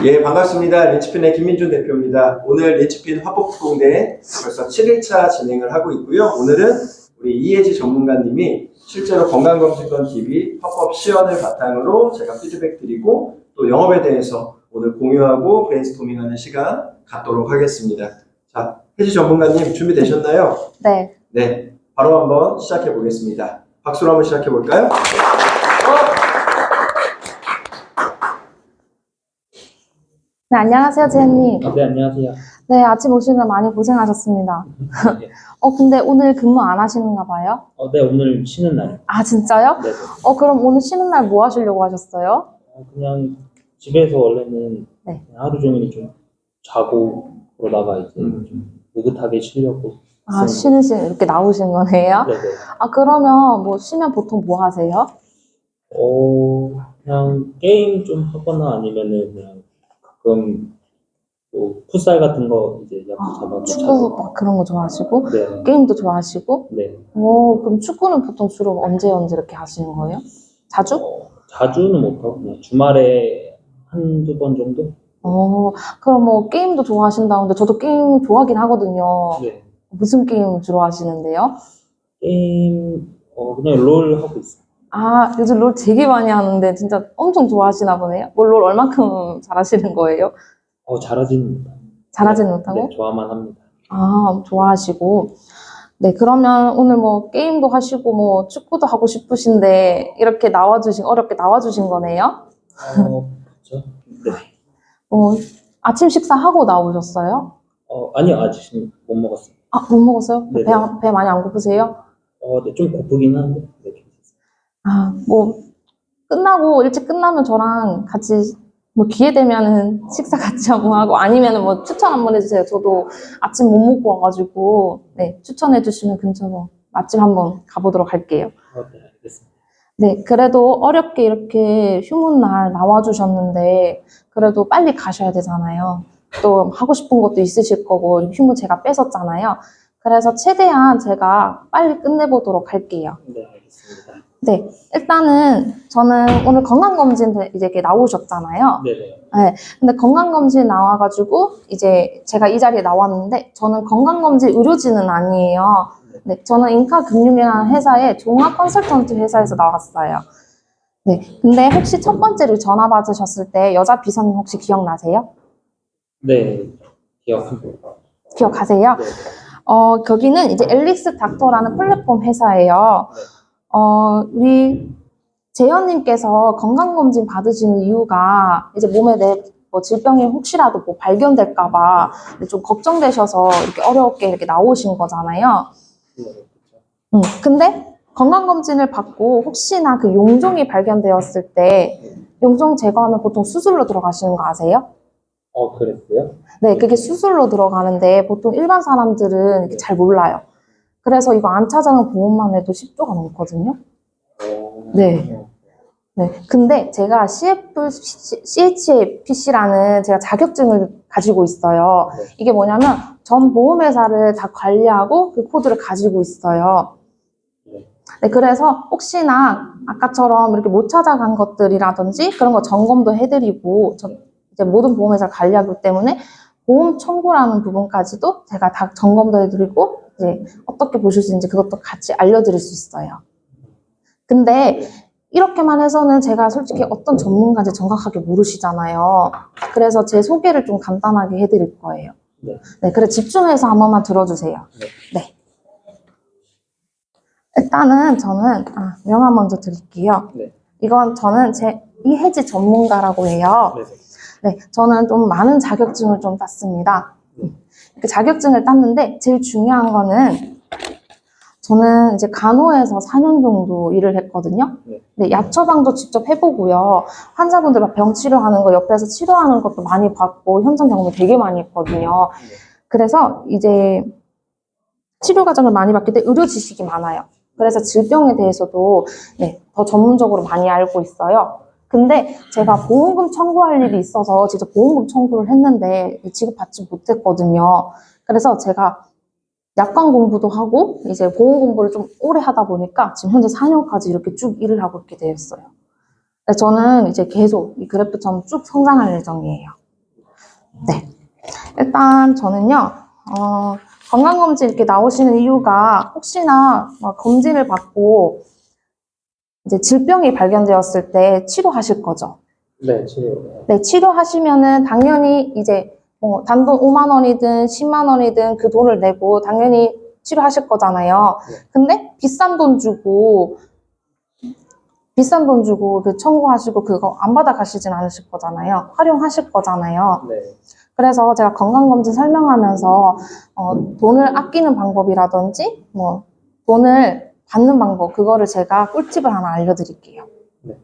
예, 반갑습니다. 린치핀의 김민준 대표입니다. 오늘 린치핀 화복특공대 벌써 7일차 진행을 하고 있고요. 오늘은 우리 이혜지 전문가님이 실제로 건강검진권 DB 합법 시연을 바탕으로 제가 피드백 드리고 또 영업에 대해서 오늘 공유하고 브레인스토밍하는 시간 갖도록 하겠습니다. 자, 혜지 전문가님 준비되셨나요? 네. 네, 바로 한번 시작해 보겠습니다. 박수로 한번 시작해 볼까요? 네, 안녕하세요, 지혜님. 네, 안녕하세요. 네, 아침 오시느라 많이 고생하셨습니다. 네. 근데 오늘 근무 안 하시는가 봐요? 네, 오늘 쉬는 날. 아, 진짜요? 네. 그럼 오늘 쉬는 날 뭐 하시려고 하셨어요? 그냥 집에서 원래는 네. 그냥 하루 종일 좀 자고 그러다가 이제 좀 느긋하게 쉬려고. 아, 쉬는 시간 이렇게 나오신 거네요? 네네. 아, 그러면 뭐 쉬면 보통 뭐 하세요? 그냥 게임 좀 하거나 아니면은 그냥 가끔 뭐 풋살 같은 거 이제 야구 잡아서 축구 막 그런 거 좋아하시고, 네. 게임도 좋아하시고, 네. 그럼 축구는 보통 주로 언제 이렇게 하시는 거예요? 자주? 자주는 못하고 그냥 주말에 한두 번 정도? 그럼 뭐 게임도 좋아하신다는데 저도 게임 좋아하긴 하거든요. 네. 무슨 게임 주로 하시는데요? 게임 그냥 롤 하고 있어요. 아, 요즘 롤 되게 많이 하는데 진짜 엄청 좋아하시나 보네요. 뭐 롤 얼만큼 잘하시는 거예요? 잘하지는 못해요. 잘하지는 못하고? 네, 좋아만 합니다. 아, 좋아하시고. 네, 그러면 오늘 뭐 게임도 하시고 뭐 축구도 하고 싶으신데 이렇게 어렵게 나와주신 거네요? 그렇죠. 네. 아침 식사하고 나오셨어요? 아니요, 아직 못 먹었어요. 아, 못 먹었어요? 네네. 배 많이 안 고프세요? 네, 좀 고프긴 한데. 네, 괜찮습니다. 아, 뭐 일찍 끝나면 저랑 같이 뭐 기회 되면은 식사 같이 한번 하고 아니면은 뭐 추천 한번 해주세요. 저도 아침 못 먹고 와가지고 네, 추천해 주시면 근처로 맛집 한번 가보도록 할게요. 네, 알겠습니다. 네, 그래도 어렵게 이렇게 휴문 날 나와주셨는데 그래도 빨리 가셔야 되잖아요. 또 하고 싶은 것도 있으실 거고 휴문 제가 뺏었잖아요. 그래서 최대한 제가 빨리 끝내보도록 할게요. 네, 알겠습니다. 네, 일단은 저는 오늘 건강검진 이제 이렇게 나오셨잖아요. 네네. 네, 근데 건강검진 나와가지고 이제 제가 이 자리에 나왔는데 저는 건강검진 의료진은 아니에요. 네, 저는 인카금융이라는 회사의 종합 컨설턴트 회사에서 나왔어요. 네, 근데 혹시 첫 번째로 전화 받으셨을 때 여자 비서님 혹시 기억나세요? 네, 기억합니다. 기억하세요? 네. 거기는 이제 앨리스 닥터라는 플랫폼 회사예요. 네. 우리 재현님께서 건강검진 받으시는 이유가 이제 몸에 뭐 질병이 혹시라도 뭐 발견될까봐 좀 걱정되셔서 이렇게 어렵게 이렇게 나오신 거잖아요. 네, 그렇죠. 근데 건강검진을 받고 혹시나 그 용종이 발견되었을 때 용종 제거하면 보통 수술로 들어가시는 거 아세요? 그랬어요? 네, 그게 수술로 들어가는데 보통 일반 사람들은 이렇게 잘 몰라요. 그래서 이거 안 찾아는 보험만 해도 10조가 넘거든요. 네. 네. 근데 제가 CHPC라는 제가 자격증을 가지고 있어요. 네. 이게 뭐냐면 전 보험회사를 다 관리하고 그 코드를 가지고 있어요. 네. 네, 그래서 혹시나 아까처럼 이렇게 못 찾아간 것들이라든지 그런 거 점검도 해드리고 이제 모든 보험회사를 관리하기 때문에 보험 청구라는 부분까지도 제가 다 점검도 해드리고 이제 어떻게 보실 수 있는지 그것도 같이 알려드릴 수 있어요. 근데 이렇게만 해서는 제가 솔직히 어떤 전문가인지 정확하게 모르시잖아요. 그래서 제 소개를 좀 간단하게 해드릴 거예요. 네. 네, 그래 집중해서 한 번만 들어주세요. 네. 일단은 저는 명함 먼저 드릴게요. 네. 이건 저는 이혜지 전문가라고 해요. 네. 네, 저는 좀 많은 자격증을 좀 땄습니다. 그 자격증을 땄는데 제일 중요한 거는 저는 이제 간호에서 4년 정도 일을 했거든요. 네, 약 처방도 직접 해보고요. 환자분들 막 병 치료하는 거 옆에서 치료하는 것도 많이 봤고 현장 경험 되게 많이 했거든요. 그래서 이제 치료 과정을 많이 봤기 때문에 의료 지식이 많아요. 그래서 질병에 대해서도 네, 더 전문적으로 많이 알고 있어요. 근데 제가 보험금 청구할 일이 있어서 진짜 보험금 청구를 했는데 지급받지 못했거든요. 그래서 제가 약관 공부도 하고 이제 보험 공부를 좀 오래 하다 보니까 지금 현재 4년까지 이렇게 쭉 일을 하고 있게 되었어요. 저는 이제 계속 이 그래프처럼 쭉 성장할 예정이에요. 일단 저는요, 건강검진 이렇게 나오시는 이유가 혹시나 막 검진을 받고 이제 질병이 발견되었을 때 치료하실 거죠. 네, 치료. 네, 치료하시면은 당연히 이제 뭐 단돈 5만 원이든 10만 원이든 그 돈을 내고 당연히 치료하실 거잖아요. 네. 근데 비싼 돈 주고 그 청구하시고 그거 안 받아가시진 않으실 거잖아요. 활용하실 거잖아요. 네. 그래서 제가 건강검진 설명하면서 돈을 아끼는 방법이라든지 뭐 돈을 받는 방법 그거를 제가 꿀팁을 하나 알려드릴게요. 네.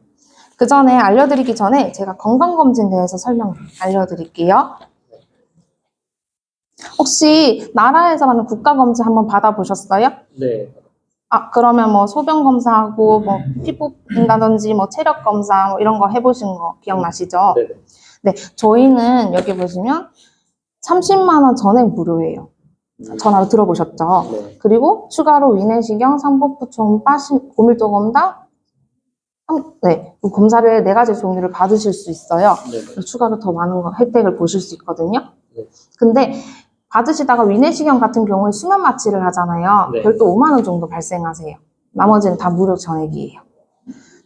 그 전에 알려드리기 전에 제가 건강검진 대해서 설명 알려드릴게요. 혹시 나라에서 하는 국가검진 한번 받아보셨어요? 네. 아, 그러면 뭐 소변 검사하고 뭐 피부인다든지 뭐 체력 검사 뭐 이런 거 해보신 거 기억나시죠? 네. 네, 저희는 여기 보시면 30만 원 전액 무료예요. 전화로 들어보셨죠? 네. 그리고 추가로 위내시경, 상복부 초음파, 고밀도 검사, 네, 검사를 4가지 종류를 받으실 수 있어요. 네. 추가로 더 많은 혜택을 보실 수 있거든요. 네. 근데 받으시다가 위내시경 같은 경우에 수면 마취를 하잖아요. 네. 별도 5만 원 정도 발생하세요. 나머지는 다 무료 전액이에요.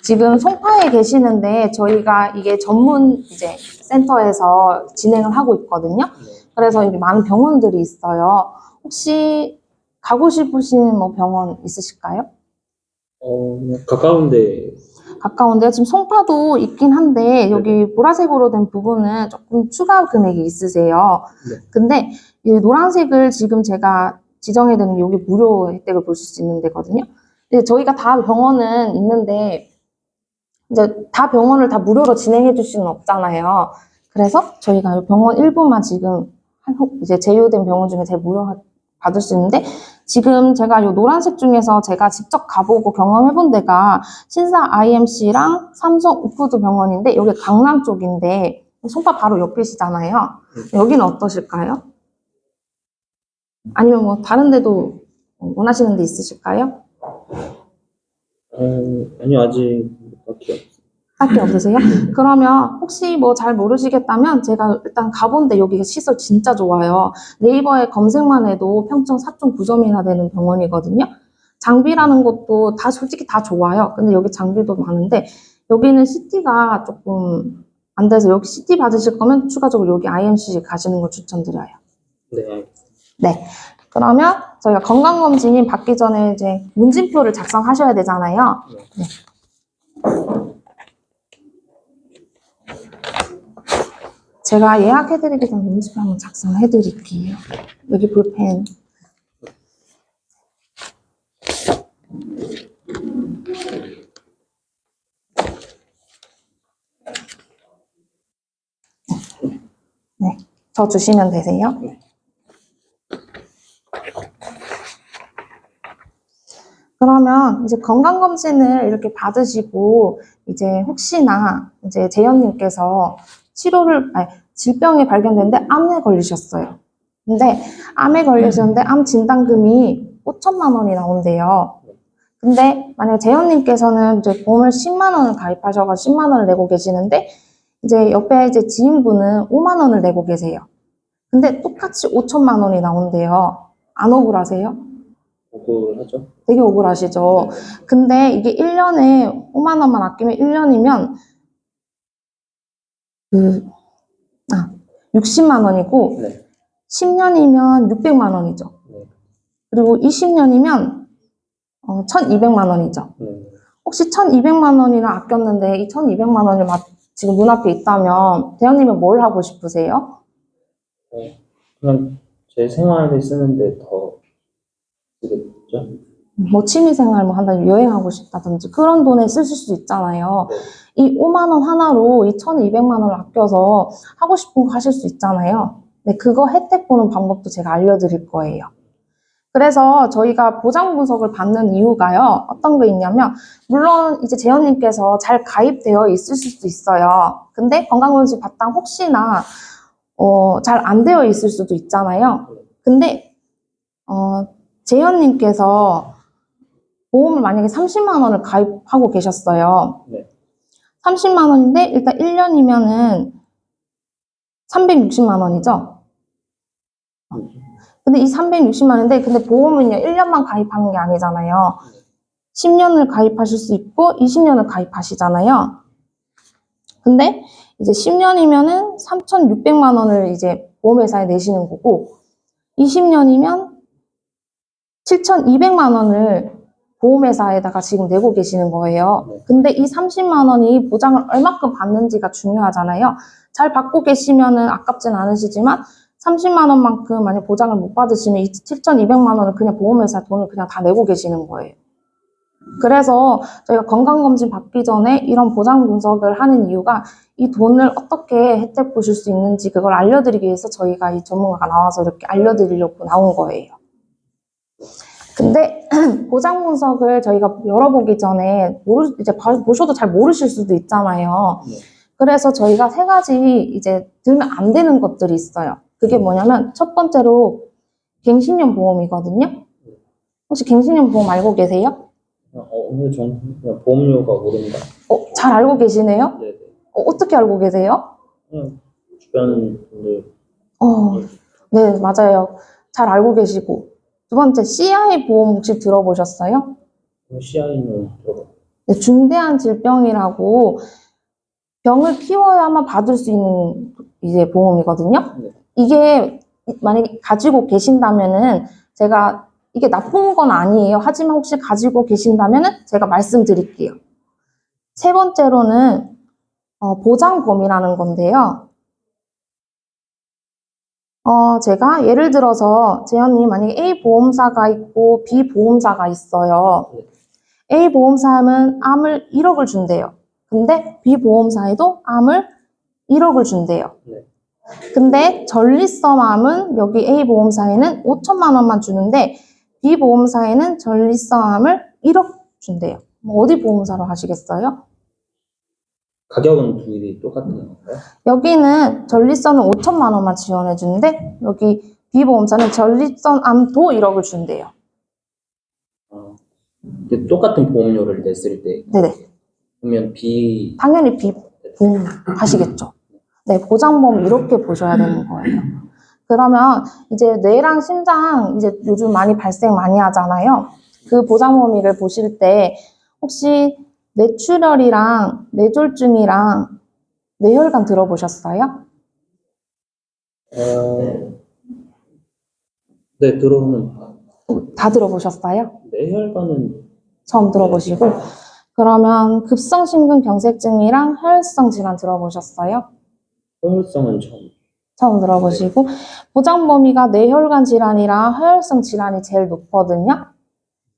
지금 송파에 계시는데 저희가 이게 전문 이제 센터에서 진행을 하고 있거든요. 네. 그래서 여기 많은 병원들이 있어요. 혹시 가고 싶으신 뭐 병원 있으실까요? 가까운데. 가까운데요. 지금 송파도 있긴 한데 여기 보라색으로 된 부분은 조금 추가 금액이 있으세요. 네. 근데 이 노란색을 지금 제가 지정해드린 여기 무료 혜택을 보실 수 있는 데거든요. 근데 저희가 다 병원은 있는데 이제 다 병원을 다 무료로 진행해 줄 수는 없잖아요. 그래서 저희가 병원 일부만 지금 이제 제휴된 병원 중에 제일 무료 받을 수 있는데 지금 제가 이 노란색 중에서 제가 직접 가보고 경험해본 데가 신사 IMC랑 삼성 우푸드 병원인데 여기 강남 쪽인데 송파 바로 옆이시잖아요. 여기는 어떠실까요? 아니면 뭐 다른 데도 원하시는 데 있으실까요? 아니요, 아직 딱히 없어요. 딱히 없으세요? 그러면 혹시 뭐 잘 모르시겠다면 제가 일단 가본데 여기가 시설 진짜 좋아요. 네이버에 검색만 해도 평점 4.9점이나 되는 병원이거든요. 장비라는 것도 다 솔직히 다 좋아요. 근데 여기 장비도 많은데 여기는 CT가 조금 안 돼서 여기 CT 받으실 거면 추가적으로 여기 IMC 가시는 걸 추천드려요. 네. 네. 그러면 저희가 건강검진 받기 전에 이제 문진표를 작성하셔야 되잖아요. 네. 제가 예약해드리기 전에 문진표 한번 작성해드릴게요. 여기 볼펜. 네. 저 주시면 되세요. 그러면 이제 건강검진을 이렇게 받으시고 이제 혹시나 이제 재현님께서 질병이 발견됐는데 암에 걸리셨어요. 근데 암에 걸리셨는데 암 진단금이 5천만 원이 나온대요. 근데 만약에 재현님께서는 이제 보험을 10만 원을 가입하셔서 10만 원을 내고 계시는데 이제 옆에 이제 지인분은 5만 원을 내고 계세요. 근데 똑같이 5천만 원이 나온대요. 안 억울하세요? 억울하죠? 되게 억울하시죠? 근데 이게 1년에 5만 원만 아끼면 1년이면 60만 원이고 네. 10년이면 600만 원이죠. 네. 그리고 20년이면 1,200만 원이죠. 네. 혹시 1,200만 원이나 아꼈는데 이 1,200만 원이 지금 눈앞에 있다면 대현님은 뭘 하고 싶으세요? 그냥 제 생활에 쓰는데 더 쓰겠죠? 뭐 취미생활 뭐 한다든지 여행하고 싶다든지 그런 돈에 쓰실 수 있잖아요. 네. 이 5만 원 하나로 이 1,200만 원을 아껴서 하고 싶은 거 하실 수 있잖아요. 네, 그거 혜택 보는 방법도 제가 알려드릴 거예요. 그래서 저희가 보장 분석을 받는 이유가요. 어떤 게 있냐면 물론 이제 재현님께서 잘 가입되어 있으실 수도 있어요. 근데 건강검진 받다 혹시나 잘 안 되어 있을 수도 있잖아요. 근데 재현님께서 보험을 만약에 30만 원을 가입하고 계셨어요. 네. 30만 원인데 일단 1년이면은 360만 원이죠? 근데 이 360만 원인데, 근데 보험은요, 1년만 가입하는 게 아니잖아요. 10년을 가입하실 수 있고, 20년을 가입하시잖아요. 근데 이제 10년이면은 3,600만 원을 이제 보험회사에 내시는 거고, 20년이면 7,200만 원을 보험회사에다가 지금 내고 계시는 거예요. 근데 이 30만 원이 보장을 얼마큼 받는지가 중요하잖아요. 잘 받고 계시면은 아깝진 않으시지만 30만 원만큼 만약 보장을 못 받으시면 이 7,200만 원을 그냥 보험회사 돈을 그냥 다 내고 계시는 거예요. 그래서 저희가 건강검진 받기 전에 이런 보장 분석을 하는 이유가 이 돈을 어떻게 혜택 보실 수 있는지 그걸 알려드리기 위해서 저희가 이 전문가가 나와서 이렇게 알려드리려고 나온 거예요. 근데 보장 분석을 저희가 열어보기 전에 이제 보셔도 잘 모르실 수도 있잖아요. 그래서 저희가 3가지 이제 들면 안 되는 것들이 있어요. 그게 뭐냐면 첫 번째로 갱신형 보험이거든요. 혹시 갱신형 보험 알고 계세요? 오늘 전 그냥 보험료가 오른다. 잘 알고 계시네요? 네네. 어떻게 알고 계세요? 그냥 주변 분들 네, 맞아요. 잘 알고 계시고. 두 번째, CI 보험 혹시 들어보셨어요? CI는 들어봤어요. 네, 중대한 질병이라고 병을 키워야만 받을 수 있는 이제 보험이거든요. 네. 이게 만약에 가지고 계신다면은 제가 이게 나쁜 건 아니에요. 하지만 혹시 가지고 계신다면은 제가 말씀드릴게요. 세 번째로는 보장범위라는 건데요. 제가 예를 들어서 재현님 만약에 A 보험사가 있고 B 보험사가 있어요. A 보험사는 암을 1억을 준대요. 근데 B 보험사에도 암을 1억을 준대요. 근데 전립선암은 여기 A 보험사에는 5천만 원만 주는데 B 보험사에는 전립선암을 1억 준대요. 어디 보험사로 하시겠어요? 가격은 둘이 똑같은 건가요? 여기는 전립선은 5천만 원만 지원해 주는데 여기 B 보험사는 전립선암도 1억을 준대요. 이게 똑같은 보험료를 냈을 때 네네. 그러면 당연히 B 보험 하시겠죠. 네, 보장보험 이렇게 보셔야 되는 거예요. 그러면 이제 뇌랑 심장 이제 요즘 많이 발생 많이 하잖아요. 그 보장보험을 보실 때 혹시 뇌출혈이랑 뇌졸중이랑 뇌혈관 들어보셨어요? 네, 들어오는 다 들어보셨어요? 뇌혈관은 처음 들어보시고 그러면 급성심근경색증이랑 혈액성 질환 들어보셨어요? 호혈성은 처음 들어보시고 보장 범위가 뇌혈관 질환이랑 혈액성 질환이 제일 높거든요.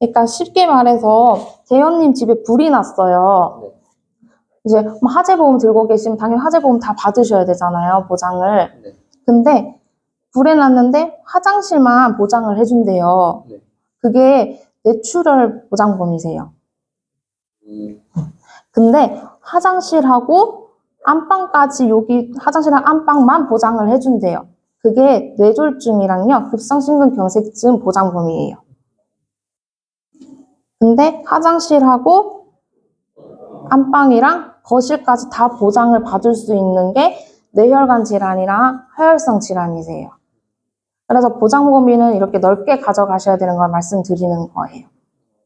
그러니까 쉽게 말해서 재현님 집에 불이 났어요. 네. 이제 뭐 화재보험 들고 계시면 당연히 화재보험 다 받으셔야 되잖아요, 보장을. 네. 근데 불에 났는데 화장실만 보장을 해준대요. 네. 그게 뇌출혈 보장범위세요. 근데 화장실하고 안방까지 여기 화장실랑 안방만 보장을 해준대요. 그게 뇌졸중이랑요, 급성심근경색증 보장 범위예요. 근데 화장실하고 안방이랑 거실까지 다 보장을 받을 수 있는 게 뇌혈관 질환이랑 하혈성 질환이세요. 그래서 보장 범위는 이렇게 넓게 가져가셔야 되는 걸 말씀드리는 거예요.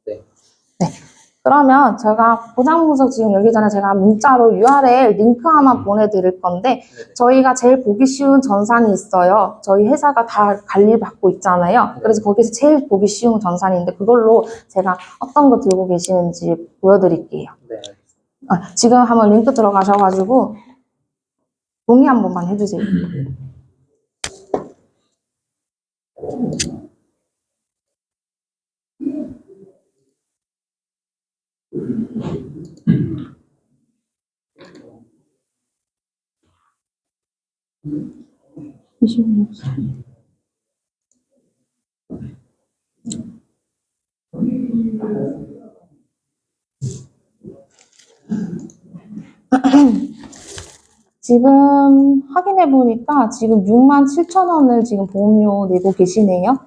네. 네. 그러면 제가 보장 분석 지금 여기 전에 제가 문자로 URL 링크 하나 보내드릴 건데 저희가 제일 보기 쉬운 전산이 있어요. 저희 회사가 다 관리받고 있잖아요. 그래서 거기서 제일 보기 쉬운 전산인데 그걸로 제가 어떤 거 들고 계시는지 보여드릴게요. 네. 지금 한번 링크 들어가셔가지고 동의 한 번만 해주세요. 지금 확인해 보니까 지금 67,000원을 지금 보험료 내고 계시네요.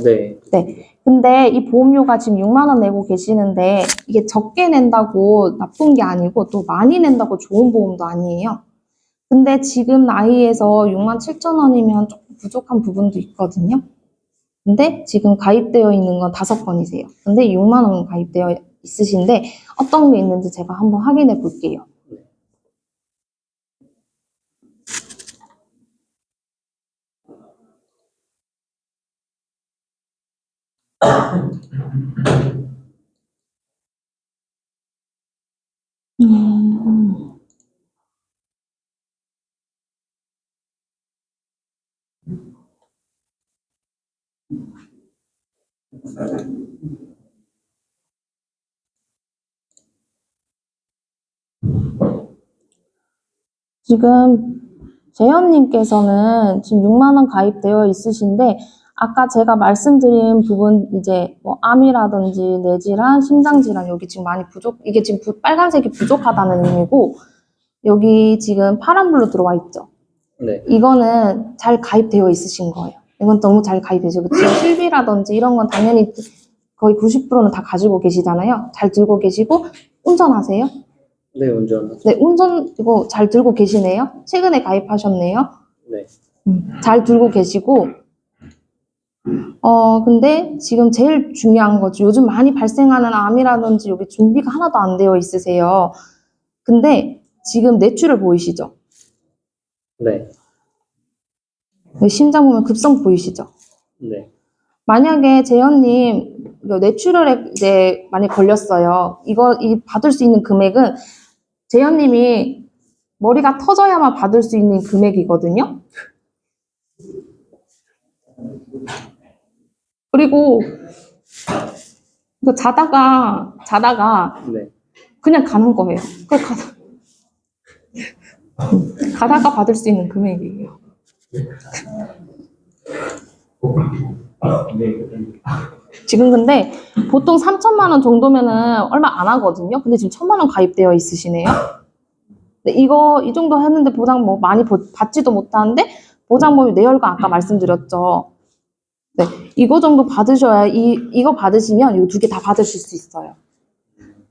네. 네. 근데 이 보험료가 지금 6만 원 내고 계시는데 이게 적게 낸다고 나쁜 게 아니고 또 많이 낸다고 좋은 보험도 아니에요. 근데 지금 나이에서 67,000원이면 조금 부족한 부분도 있거든요. 근데 지금 가입되어 있는 건 5건이세요. 근데 6만 원 가입되어 있으신데 어떤 게 있는지 제가 한번 확인해 볼게요. 음. 지금 재현님께서는 지금 6만 원 가입되어 있으신데 아까 제가 말씀드린 부분 이제 뭐 암이라든지 뇌질환, 심장질환 여기 지금 많이 부족 이게 지금 빨간색이 부족하다는 의미고 여기 지금 파란불로 들어와 있죠. 네. 이거는 잘 가입되어 있으신 거예요. 이건 너무 잘 가입되죠. 지금 실비라든지 이런 건 당연히 거의 90%는 다 가지고 계시잖아요. 잘 들고 계시고 운전하세요? 네, 운전하죠. 네, 운전 이거 잘 들고 계시네요. 최근에 가입하셨네요. 네. 잘 들고 계시고 근데 지금 제일 중요한 거죠. 요즘 많이 발생하는 암이라든지 여기 준비가 하나도 안 되어 있으세요. 근데 지금 뇌출혈 보이시죠? 네. 여기 심장 보면 급성 보이시죠? 네. 만약에 재현님 뇌출혈에 이제 많이 걸렸어요. 이 받을 수 있는 금액은 재현님이 머리가 터져야만 받을 수 있는 금액이거든요. 그리고 이거 자다가 네. 그냥 가는 거예요. 가다가 받을 수 있는 금액이에요. 지금 근데 보통 3천만 원 정도면은 얼마 안 하거든요. 근데 지금 1,000만 원 가입되어 있으시네요. 근데 이 정도 했는데 보장 뭐 많이 받지도 못하는데 보장보험이 내열과 아까 말씀드렸죠. 네, 이거 정도 받으셔야 이거 받으시면 이 2개 다 받으실 수 있어요.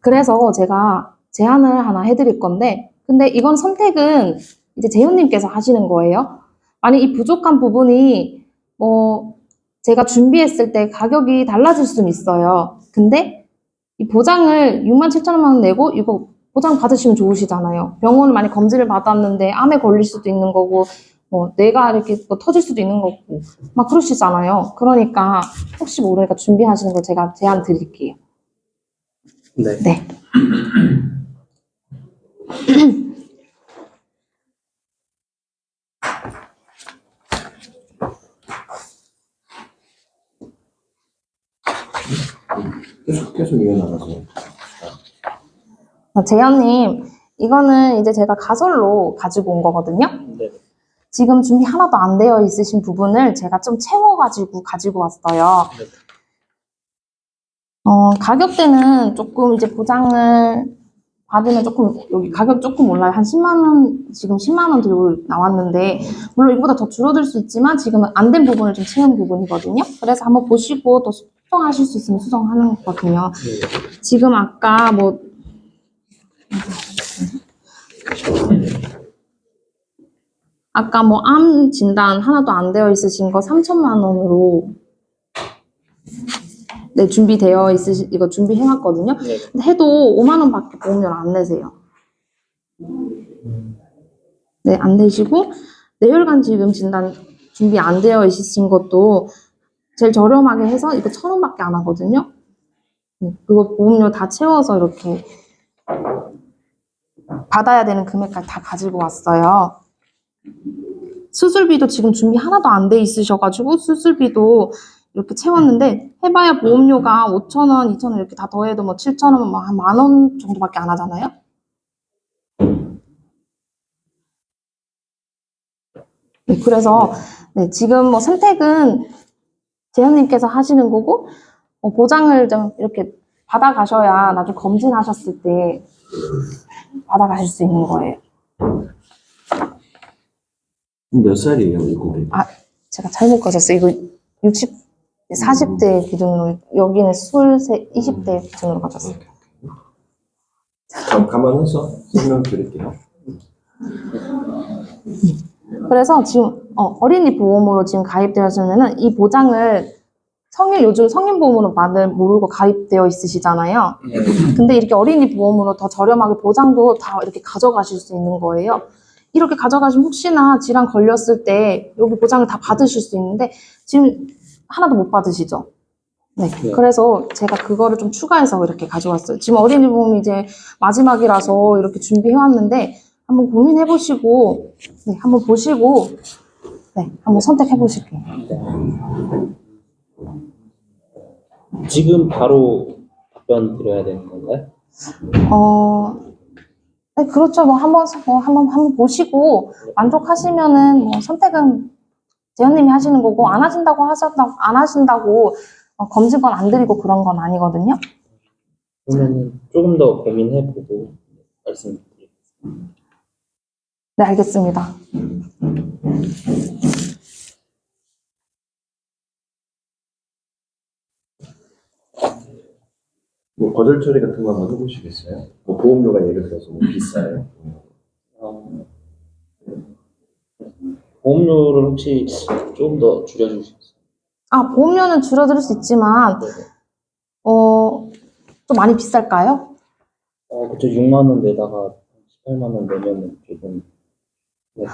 그래서 제가 제안을 하나 해드릴 건데, 근데 이건 선택은 이제 재훈님께서 하시는 거예요. 만약 이 부족한 부분이 제가 준비했을 때 가격이 달라질 수는 있어요. 근데 이 보장을 67,000원 원 내고 이거 보장 받으시면 좋으시잖아요. 병원을 많이 검진을 받았는데 암에 걸릴 수도 있는 거고 뇌가 이렇게 터질 수도 있는 거고 막 그러시잖아요. 그러니까 혹시 모르니까 준비하시는 거 제가 제안 드릴게요. 네. 네. 계속 이어나가서. 재현님, 이거는 이제 제가 가설로 가지고 온 거거든요. 네. 지금 준비 하나도 안 되어 있으신 부분을 제가 좀 채워가지고 가지고 왔어요. 네. 가격대는 조금 이제 보장을 받으면 조금 여기 가격 조금 올라요. 한 10만 원, 지금 10만 원 들고 나왔는데 물론 이거보다 더 줄어들 수 있지만 지금은 안 된 부분을 좀 채운 부분이거든요. 그래서 한번 보시고 또 수정하실 수 있으면 수정하는 거거든요. 네. 지금 아까 암 진단 하나도 안 되어 있으신 거 3천만 원으로 네, 준비되어 이거 준비해놨거든요. 네. 근데 해도 5만 원밖에 보험료를 안 내세요. 네, 안 내시고 뇌혈관 지금 진단 준비 안 되어 있으신 것도 제일 저렴하게 해서 이거 1,000원밖에 안 하거든요. 그거 보험료 다 채워서 이렇게 받아야 되는 금액까지 다 가지고 왔어요. 수술비도 지금 준비 하나도 안 돼 있으셔가지고 수술비도 이렇게 채웠는데 해봐야 보험료가 5,000원, 2,000원 이렇게 다 더해도 7,000원, 한 10,000원 정도밖에 안 하잖아요. 네, 그래서 네, 지금 선택은 재현님께서 하시는 거고 보장을 좀 이렇게 받아가셔야 나중에 검진하셨을 때 받아가실 수 있는 거예요. 몇 살이에요, 이 고객? 제가 잘못 가졌어요. 이거 40대 기준으로 여기는 20대 기준으로 가졌어요. 좀 감안해서 설명 드릴게요. 그래서 지금 어린이 보험으로 지금 가입되었으면은 이 보장을 요즘 성인 보험으로 모르고 가입되어 있으시잖아요. 근데 이렇게 어린이 보험으로 더 저렴하게 보장도 다 이렇게 가져가실 수 있는 거예요. 이렇게 가져가시면 혹시나 질환 걸렸을 때 여기 보장을 다 받으실 수 있는데 지금 하나도 못 받으시죠? 네. 네. 그래서 제가 그거를 좀 추가해서 이렇게 가져왔어요. 지금 어린이 보험이 이제 마지막이라서 이렇게 준비해왔는데 한번 고민해보시고, 네, 한번 보시고, 네, 한번 선택해보실게요. 지금 바로 답변 드려야 되는 건가요? 네, 그렇죠. 한번 보시고 만족하시면은 선택은 재현님이 하시는 거고 안 하신다고 검증권 안 드리고 그런 건 아니거든요. 그러면 조금 더 고민해보고 말씀드리겠습니다. 네, 알겠습니다. 뭐 거절 처리 같은 거 한번 해보시겠어요? 뭐 보험료가 예를 들어서 뭐 비싸요. 보험료를 혹시 조금 더 줄여주실 수 있어요? 보험료는 줄어들 수 있지만 네네. 좀 많이 비쌀까요? 그쵸. 6만 원 내다가 18만 원 내면은 조금.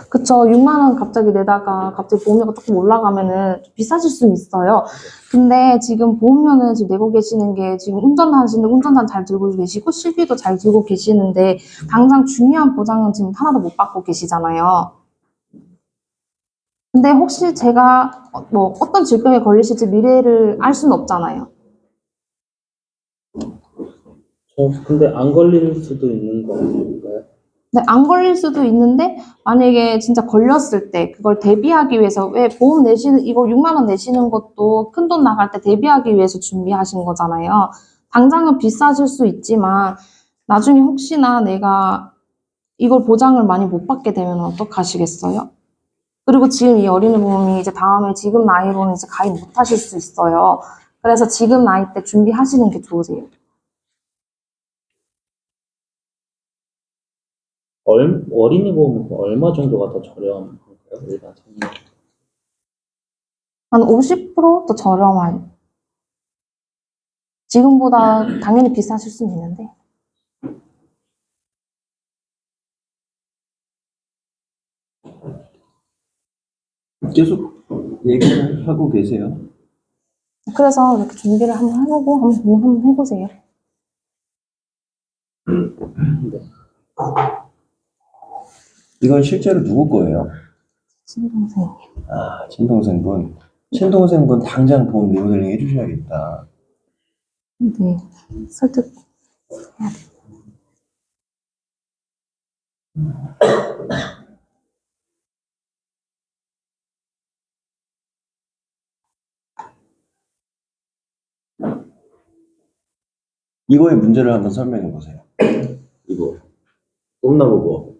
그쵸. 6만 원 갑자기 내다가 갑자기 보험료가 조금 올라가면은 좀 비싸질 수 있어요. 근데 지금 보험료는 지금 내고 계시는 게 지금 운전단 잘 들고 계시고 실비도 잘 들고 계시는데 당장 중요한 보장은 지금 하나도 못 받고 계시잖아요. 근데 혹시 제가 뭐 어떤 질병에 걸리실지 미래를 알 수는 없잖아요. 근데 안 걸릴 수도 있는 건가요? 네, 안 걸릴 수도 있는데 만약에 진짜 걸렸을 때 그걸 대비하기 위해서 왜 보험 내시는 이거 6만 원 내시는 것도 큰돈 나갈 때 대비하기 위해서 준비하신 거잖아요. 당장은 비싸질 수 있지만 나중에 혹시나 내가 이걸 보장을 많이 못 받게 되면 어떡하시겠어요? 그리고 지금 이 어린이 보험이 이제 다음에 지금 나이로는 이제 가입 못 하실 수 있어요. 그래서 지금 나이 때 준비하시는 게 좋으세요. 어린이 보험은 얼마 정도가 더 저렴한가요? 일반 성인? 한 50%더 저렴한. 지금보다 당연히 비싸실 수는 있는데. 계속 얘기를 하고 계세요. 그래서 이렇게 준비를 한번 해보고 한번 해보세요. 이건 실제로 누구 거예요? 친동생. 친동생분. 친동생분 당장 보험 리모델링 해주셔야겠다. 네. 설득 해야 돼. 이거의 문제를 한번 설명해 보세요. 이거 꿈나무 보험.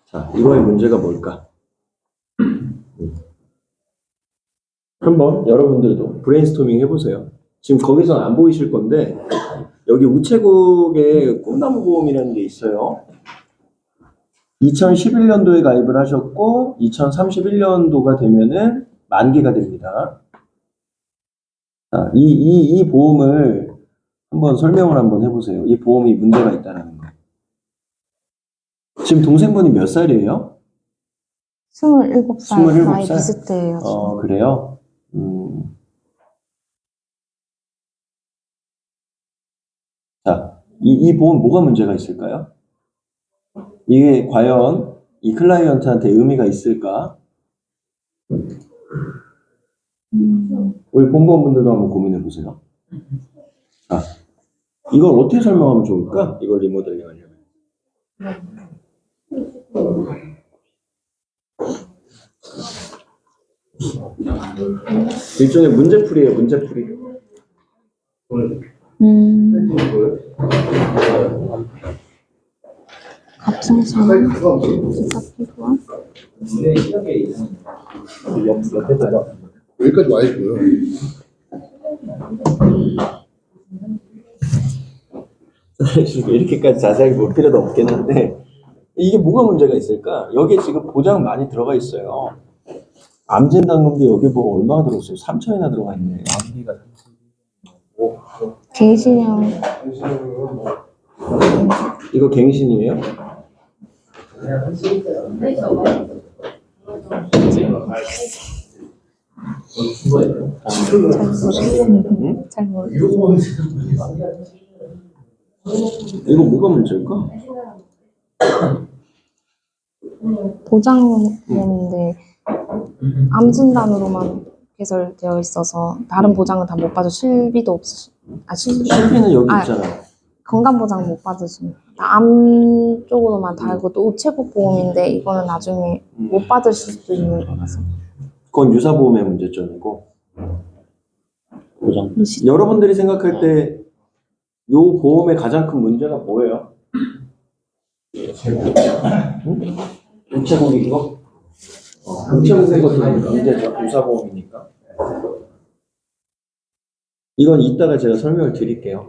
자, 이거의 문제가 뭘까? 한번 여러분들도 브레인스토밍 해보세요. 지금 거기서는 안 보이실 건데 여기 우체국에 꿈나무 보험이라는 게 있어요. 2011년도에 가입을 하셨고 2031년도가 되면은 만기가 됩니다. 자, 이 보험을 한번 설명을 한번 해보세요. 이 보험이 문제가 있다는 거. 지금 동생분이 몇 살이에요? 27살. 나이 27살? 비슷해요. 지금. 그래요? 자, 이 보험 뭐가 문제가 있을까요? 이게 과연 이 클라이언트한테 의미가 있을까? 우리 본부원분들도 한번 고민해 보세요. 자, 이걸 어떻게 설명하면 좋을까? 이걸 리모델링 하려면. 일종의 문제풀이에요, 문제풀이. 갑상선 기타 피부와 여기까지 와 있고요. 이렇게까지 자세하게 볼 필요도 없긴 한데 이게 뭐가 문제가 있을까? 여기에 지금 보장 많이 들어가 있어요. 암진단금도 여기 뭐 얼마가 들어있어요? 3천이나 들어가 있네. 암비가 갱신형. 이거 갱신이에요? 잘 모르겠어요. 이거 뭐가 문제일까? 보장용인데 암 진단으로만 개설되어 있어서 다른 보장은 다 못 받아 실비도 없으시. 실비는 여기 아, 있잖아. 건강 보장 못 받으십니다. 암 쪽으로만 달고 또 우체국 보험인데 이거는 나중에 못 받으실 수도 있는 거라서. 그건 유사보험의 문제점이고. 보장. 여러분들이 생각할 때 요 보험의 가장 큰 문제가 뭐예요? 우체국이 이거? 우체국이 것도 문제죠. 유사보험이니까. 이건 이따가 제가 설명을 드릴게요.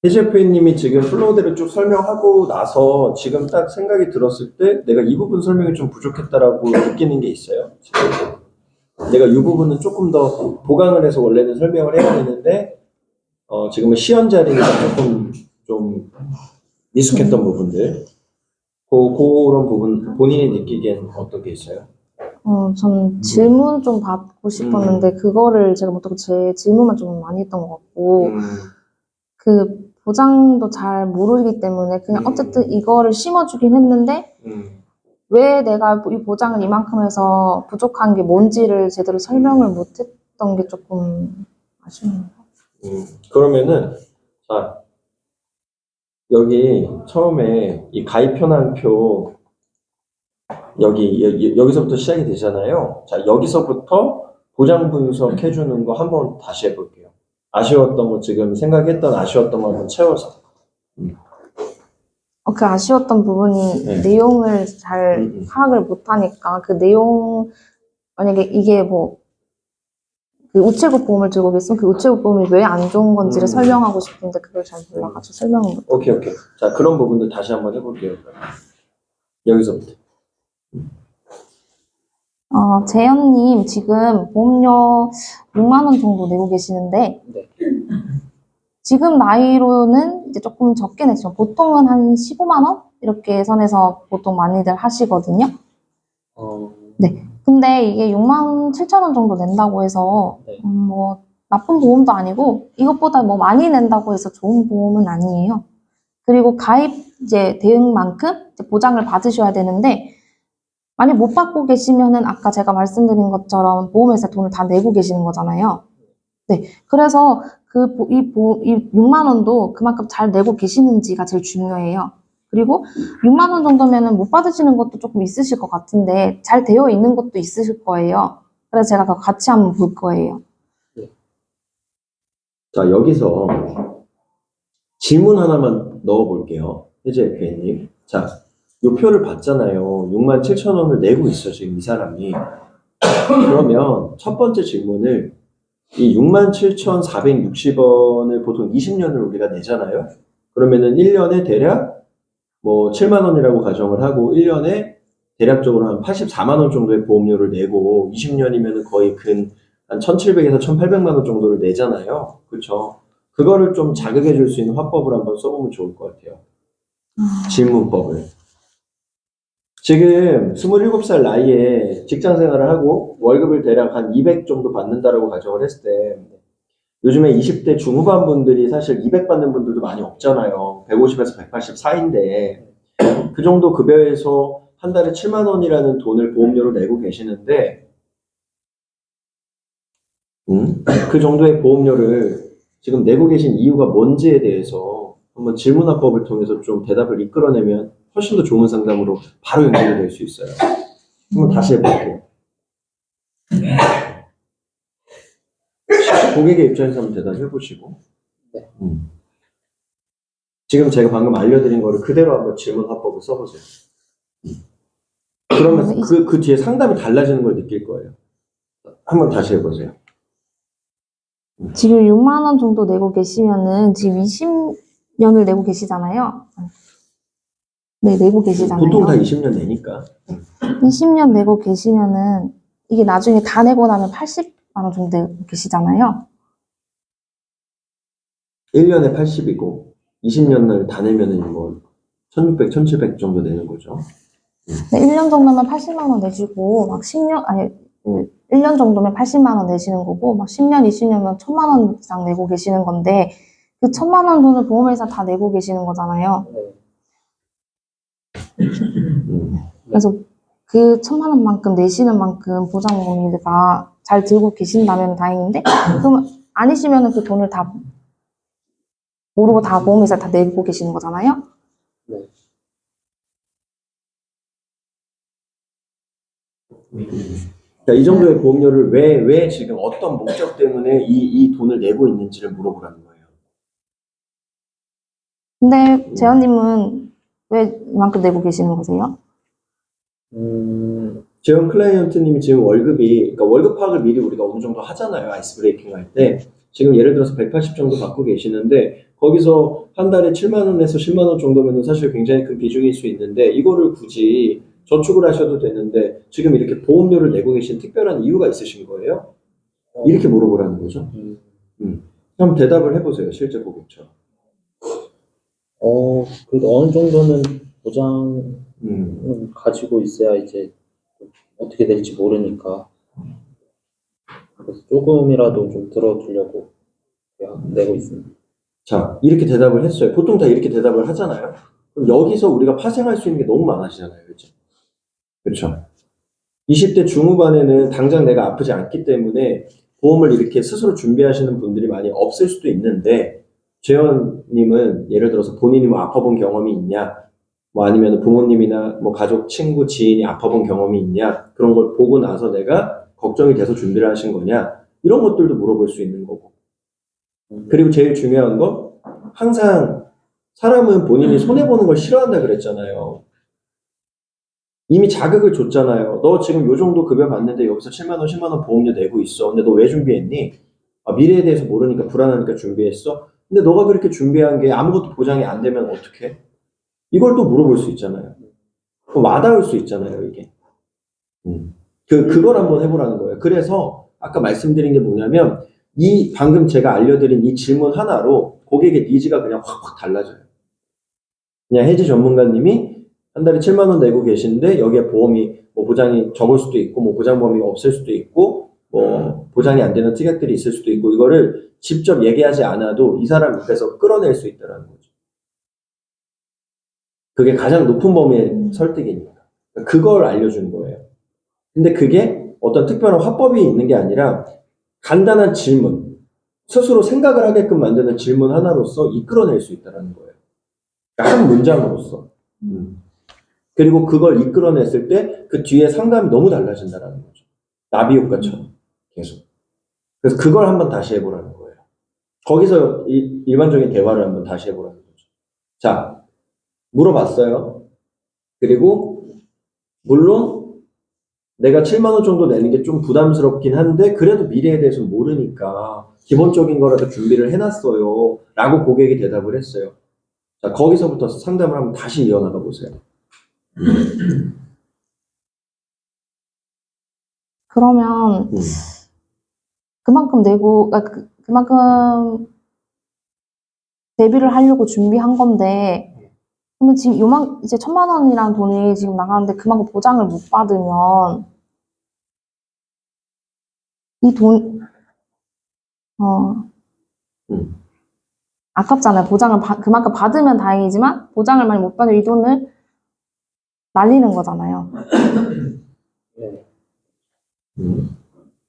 해제표님이 지금 플로우대로 쭉 설명하고 나서 지금 딱 생각이 들었을 때 내가 이 부분 설명이 좀 부족했다라고 느끼는 게 있어요. 지금. 내가 이 부분은 조금 더 보강을 해서 원래는 설명을 해야 되는데 지금은 시연 자리니까 조금 좀 미숙했던 부분들 그런 부분 본인이 느끼기엔 어떤 게 있어요? 저는 질문 좀 받고 싶었는데 그거를 제가 못하고 제 질문만 좀 많이 했던 것 같고 그 보장도 잘 모르기 때문에 그냥 어쨌든 이거를 심어주긴 했는데 왜 내가 이 보장을 이만큼 해서 부족한 게 뭔지를 제대로 설명을 못했던 게 조금 아쉽네요. 그러면은 자 여기 처음에 이 가입 현황표 여기서부터 시작이 되잖아요. 자 여기서부터 보장 분석 해주는 거 한번 다시 해볼게요. 아쉬웠던 거 지금 생각했던 아쉬웠던 거 한번 채워서. 그 아쉬웠던 부분이 네. 내용을 잘 파악을 못하니까 그 내용 만약에 이게 뭐 그 우체국 보험을 들고 계시면 그 우체국 보험이 왜 안 좋은 건지를 설명하고 싶은데 그걸 잘 몰라가지고 설명을 못. 오케이. 자 그런 부분들 다시 한번 해볼게요. 여기서부터. 재현님 지금 보험료 6만 원 정도 내고 계시는데 네. 지금 나이로는 이제 조금 적게 내시죠. 보통은 한 15만 원 이렇게 선에서 보통 많이들 하시거든요. 네. 근데 이게 6만 7천 원 정도 낸다고 해서 네. 뭐 나쁜 보험도 아니고 이것보다 뭐 많이 낸다고 해서 좋은 보험은 아니에요. 그리고 가입 이제 대응만큼 이제 보장을 받으셔야 되는데 만약 못 받고 계시면은 아까 제가 말씀드린 것처럼 보험회사 돈을 다 내고 계시는 거잖아요. 네. 그래서 이 6만 원도 그만큼 잘 내고 계시는지가 제일 중요해요. 그리고 6만 원 정도면은 못 받으시는 것도 조금 있으실 것 같은데 잘 되어 있는 것도 있으실 거예요. 그래서 제가 그거 같이 한번 볼 거예요. 자 여기서 질문 하나만 넣어볼게요. 혜재 FA님. 자, 요 표를 봤잖아요. 6만 7천 원을 내고 있어 지금 이 사람이. 그러면 첫 번째 질문을 이 67,460원을 보통 20년을 우리가 내잖아요. 그러면은 1년에 대략 뭐 7만 원이라고 가정을 하고 1년에 대략적으로 한 84만 원 정도의 보험료를 내고 20년이면은 거의 한 1,700에서 1,800만 원 정도를 내잖아요. 그렇죠? 그거를 좀 자극해 줄 수 있는 화법을 한번 써보면 좋을 것 같아요. 질문법을. 지금 27살 나이에 직장 생활을 하고 월급을 대략 한 200 정도 받는다라고 가정을 했을 때 요즘에 20대 중후반 분들이 사실 200 받는 분들도 많이 없잖아요. 150에서 180 사이인데 그 정도 급여에서 한 달에 7만 원이라는 돈을 보험료로 내고 계시는데 그 정도의 보험료를 지금 내고 계신 이유가 뭔지에 대해서 한번 질문화법을 통해서 좀 대답을 이끌어내면 훨씬 더 좋은 상담으로 바로 연결이 될 수 있어요. 한번 다시 해볼게요. 고객의 입장에서 한번 대답해보시고 네. 지금 제가 방금 알려드린 거를 그대로 한번 질문 화법을 써보세요. 그러면 그 뒤에 상담이 달라지는 걸 느낄 거예요. 한번 다시 해보세요. 지금 6만 원 정도 내고 계시면은 지금 20년을 내고 계시잖아요. 네, 내고 계시잖아요. 보통 다 20년 내니까. 20년 내고 계시면은 이게 나중에 다 내고 나면 80만 원 정도 내고 계시잖아요. 1년에 80이고 20년을 다 내면은 뭐 1600, 1700 정도 내는 거죠. 네, 1년 정도면 80만 원 내시고 막 10년 아니 1년 정도면 80만 원 내시는 거고 막 10년, 20년이면 1000만 원 이상 내고 계시는 건데 그 1000만 원 돈을 보험회사 다 내고 계시는 거잖아요. 그래서 그 1000만 원만큼 내시는 만큼 보장보험이가 잘 들고 계신다면 다행인데 그럼 아니시면은 그 돈을 다 모르고 다 보험회사 다 내고 계시는 거잖아요. 네. 자, 이 정도의 보험료를 왜 지금 어떤 목적 때문에 이 돈을 내고 있는지를 물어보라는 거예요. 근데 재현님은 왜 이만큼 내고 계시는 거세요? 재원 클라이언트님이 지금 월급이, 그러니까 월급 파악을 미리 우리가 어느 정도 하잖아요. 아이스 브레이킹 할 때. 지금 예를 들어서 180 정도 받고 계시는데, 거기서 한 달에 7만 원에서 10만 원 정도면 사실 굉장히 큰 비중일 수 있는데, 이거를 굳이 저축을 하셔도 되는데, 지금 이렇게 보험료를 내고 계신 특별한 이유가 있으신 거예요? 이렇게 물어보라는 거죠. 한번 대답을 해보세요. 실제 고객처럼. 그래도 어느 정도는 보장 가지고 있어야 이제 어떻게 될지 모르니까 그래서 조금이라도 좀 들어두려고 내고 있습니다. 자, 이렇게 대답을 했어요. 보통 다 이렇게 대답을 하잖아요. 그럼 여기서 우리가 파생할 수 있는 게 너무 많아지잖아요. 그렇죠? 그렇죠. 20대 중후반에는 당장 내가 아프지 않기 때문에 보험을 이렇게 스스로 준비하시는 분들이 많이 없을 수도 있는데, 재현님은 예를 들어서 본인이 뭐 아파본 경험이 있냐, 뭐 아니면 부모님이나 뭐 가족, 친구, 지인이 아파본 경험이 있냐, 그런 걸 보고 나서 내가 걱정이 돼서 준비를 하신 거냐, 이런 것들도 물어볼 수 있는 거고. 그리고 제일 중요한 건 항상 사람은 본인이 손해보는 걸 싫어한다 그랬잖아요. 이미 자극을 줬잖아요. 너 지금 요 정도 급여 받는데 여기서 7만 원, 10만 원 보험료 내고 있어. 근데 너 왜 준비했니? 미래에 대해서 모르니까 불안하니까 준비했어. 근데 너가 그렇게 준비한 게 아무것도 보장이 안 되면 어떡해? 이걸 또 물어볼 수 있잖아요. 와닿을 수 있잖아요, 이게. 그걸 한번 해보라는 거예요. 그래서 아까 말씀드린 게 뭐냐면 이 방금 제가 알려드린 이 질문 하나로 고객의 니즈가 그냥 확확 달라져요. 그냥 해지 전문가님이 한 달에 7만 원 내고 계신데 여기에 보험이 뭐 보장이 적을 수도 있고 뭐 보장 범위가 없을 수도 있고 뭐 보장이 안 되는 특약들이 있을 수도 있고 이거를 직접 얘기하지 않아도 이 사람 입에서 끌어낼 수 있다는 거죠. 그게 가장 높은 범위의 설득이니까. 그걸 알려주는 거예요. 근데 그게 어떤 특별한 화법이 있는 게 아니라 간단한 질문, 스스로 생각을 하게끔 만드는 질문 하나로서 이끌어낼 수 있다는 거예요. 한 문장으로서. 그리고 그걸 이끌어냈을 때 그 뒤에 상담이 너무 달라진다는 거죠. 나비 효과처럼 계속. 그래서 그걸 한번 다시 해보라는 거예요. 거기서 일반적인 대화를 한번 다시 해보라는 거죠. 자, 물어봤어요. 그리고 물론 내가 7만 원 정도 내는 게 좀 부담스럽긴 한데 그래도 미래에 대해서 모르니까 기본적인 거라도 준비를 해놨어요. 라고 고객이 대답을 했어요. 자, 거기서부터 상담을 한번 다시 이어나가 보세요. 그러면 그만큼 내고 그만큼 대비를 하려고 준비한 건데 그러면 지금 이제 1000만 원이라는 돈이 지금 나가는데 그만큼 보장을 못 받으면 이 돈 아깝잖아요. 보장을 그만큼 받으면 다행이지만 보장을 많이 못 받으면 이 돈을 날리는 거잖아요.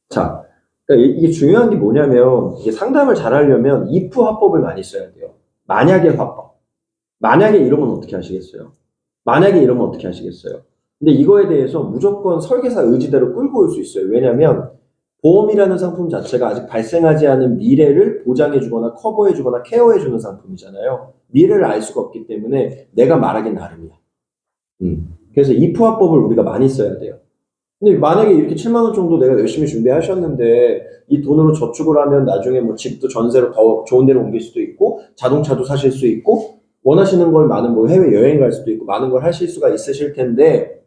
자, 그러니까 이게 중요한 게 뭐냐면 이게 상담을 잘 하려면 if 화법을 많이 써야 돼요. 만약의 화법. 만약에 이러면 어떻게 하시겠어요? 만약에 이러면 어떻게 하시겠어요? 근데 이거에 대해서 무조건 설계사 의지대로 끌고 올 수 있어요. 왜냐하면 보험이라는 상품 자체가 아직 발생하지 않은 미래를 보장해주거나 커버해주거나 케어해주는 상품이잖아요. 미래를 알 수가 없기 때문에 내가 말하긴 나름이야. 그래서 if 화법을 우리가 많이 써야 돼요. 근데 만약에 이렇게 7만 원 정도 내가 열심히 준비하셨는데 이 돈으로 저축을 하면 나중에 뭐 집도 전세로 더 좋은 데로 옮길 수도 있고 자동차도 사실 수 있고 원하시는 걸 많은 뭐 해외 여행 갈 수도 있고 많은 걸 하실 수가 있으실 텐데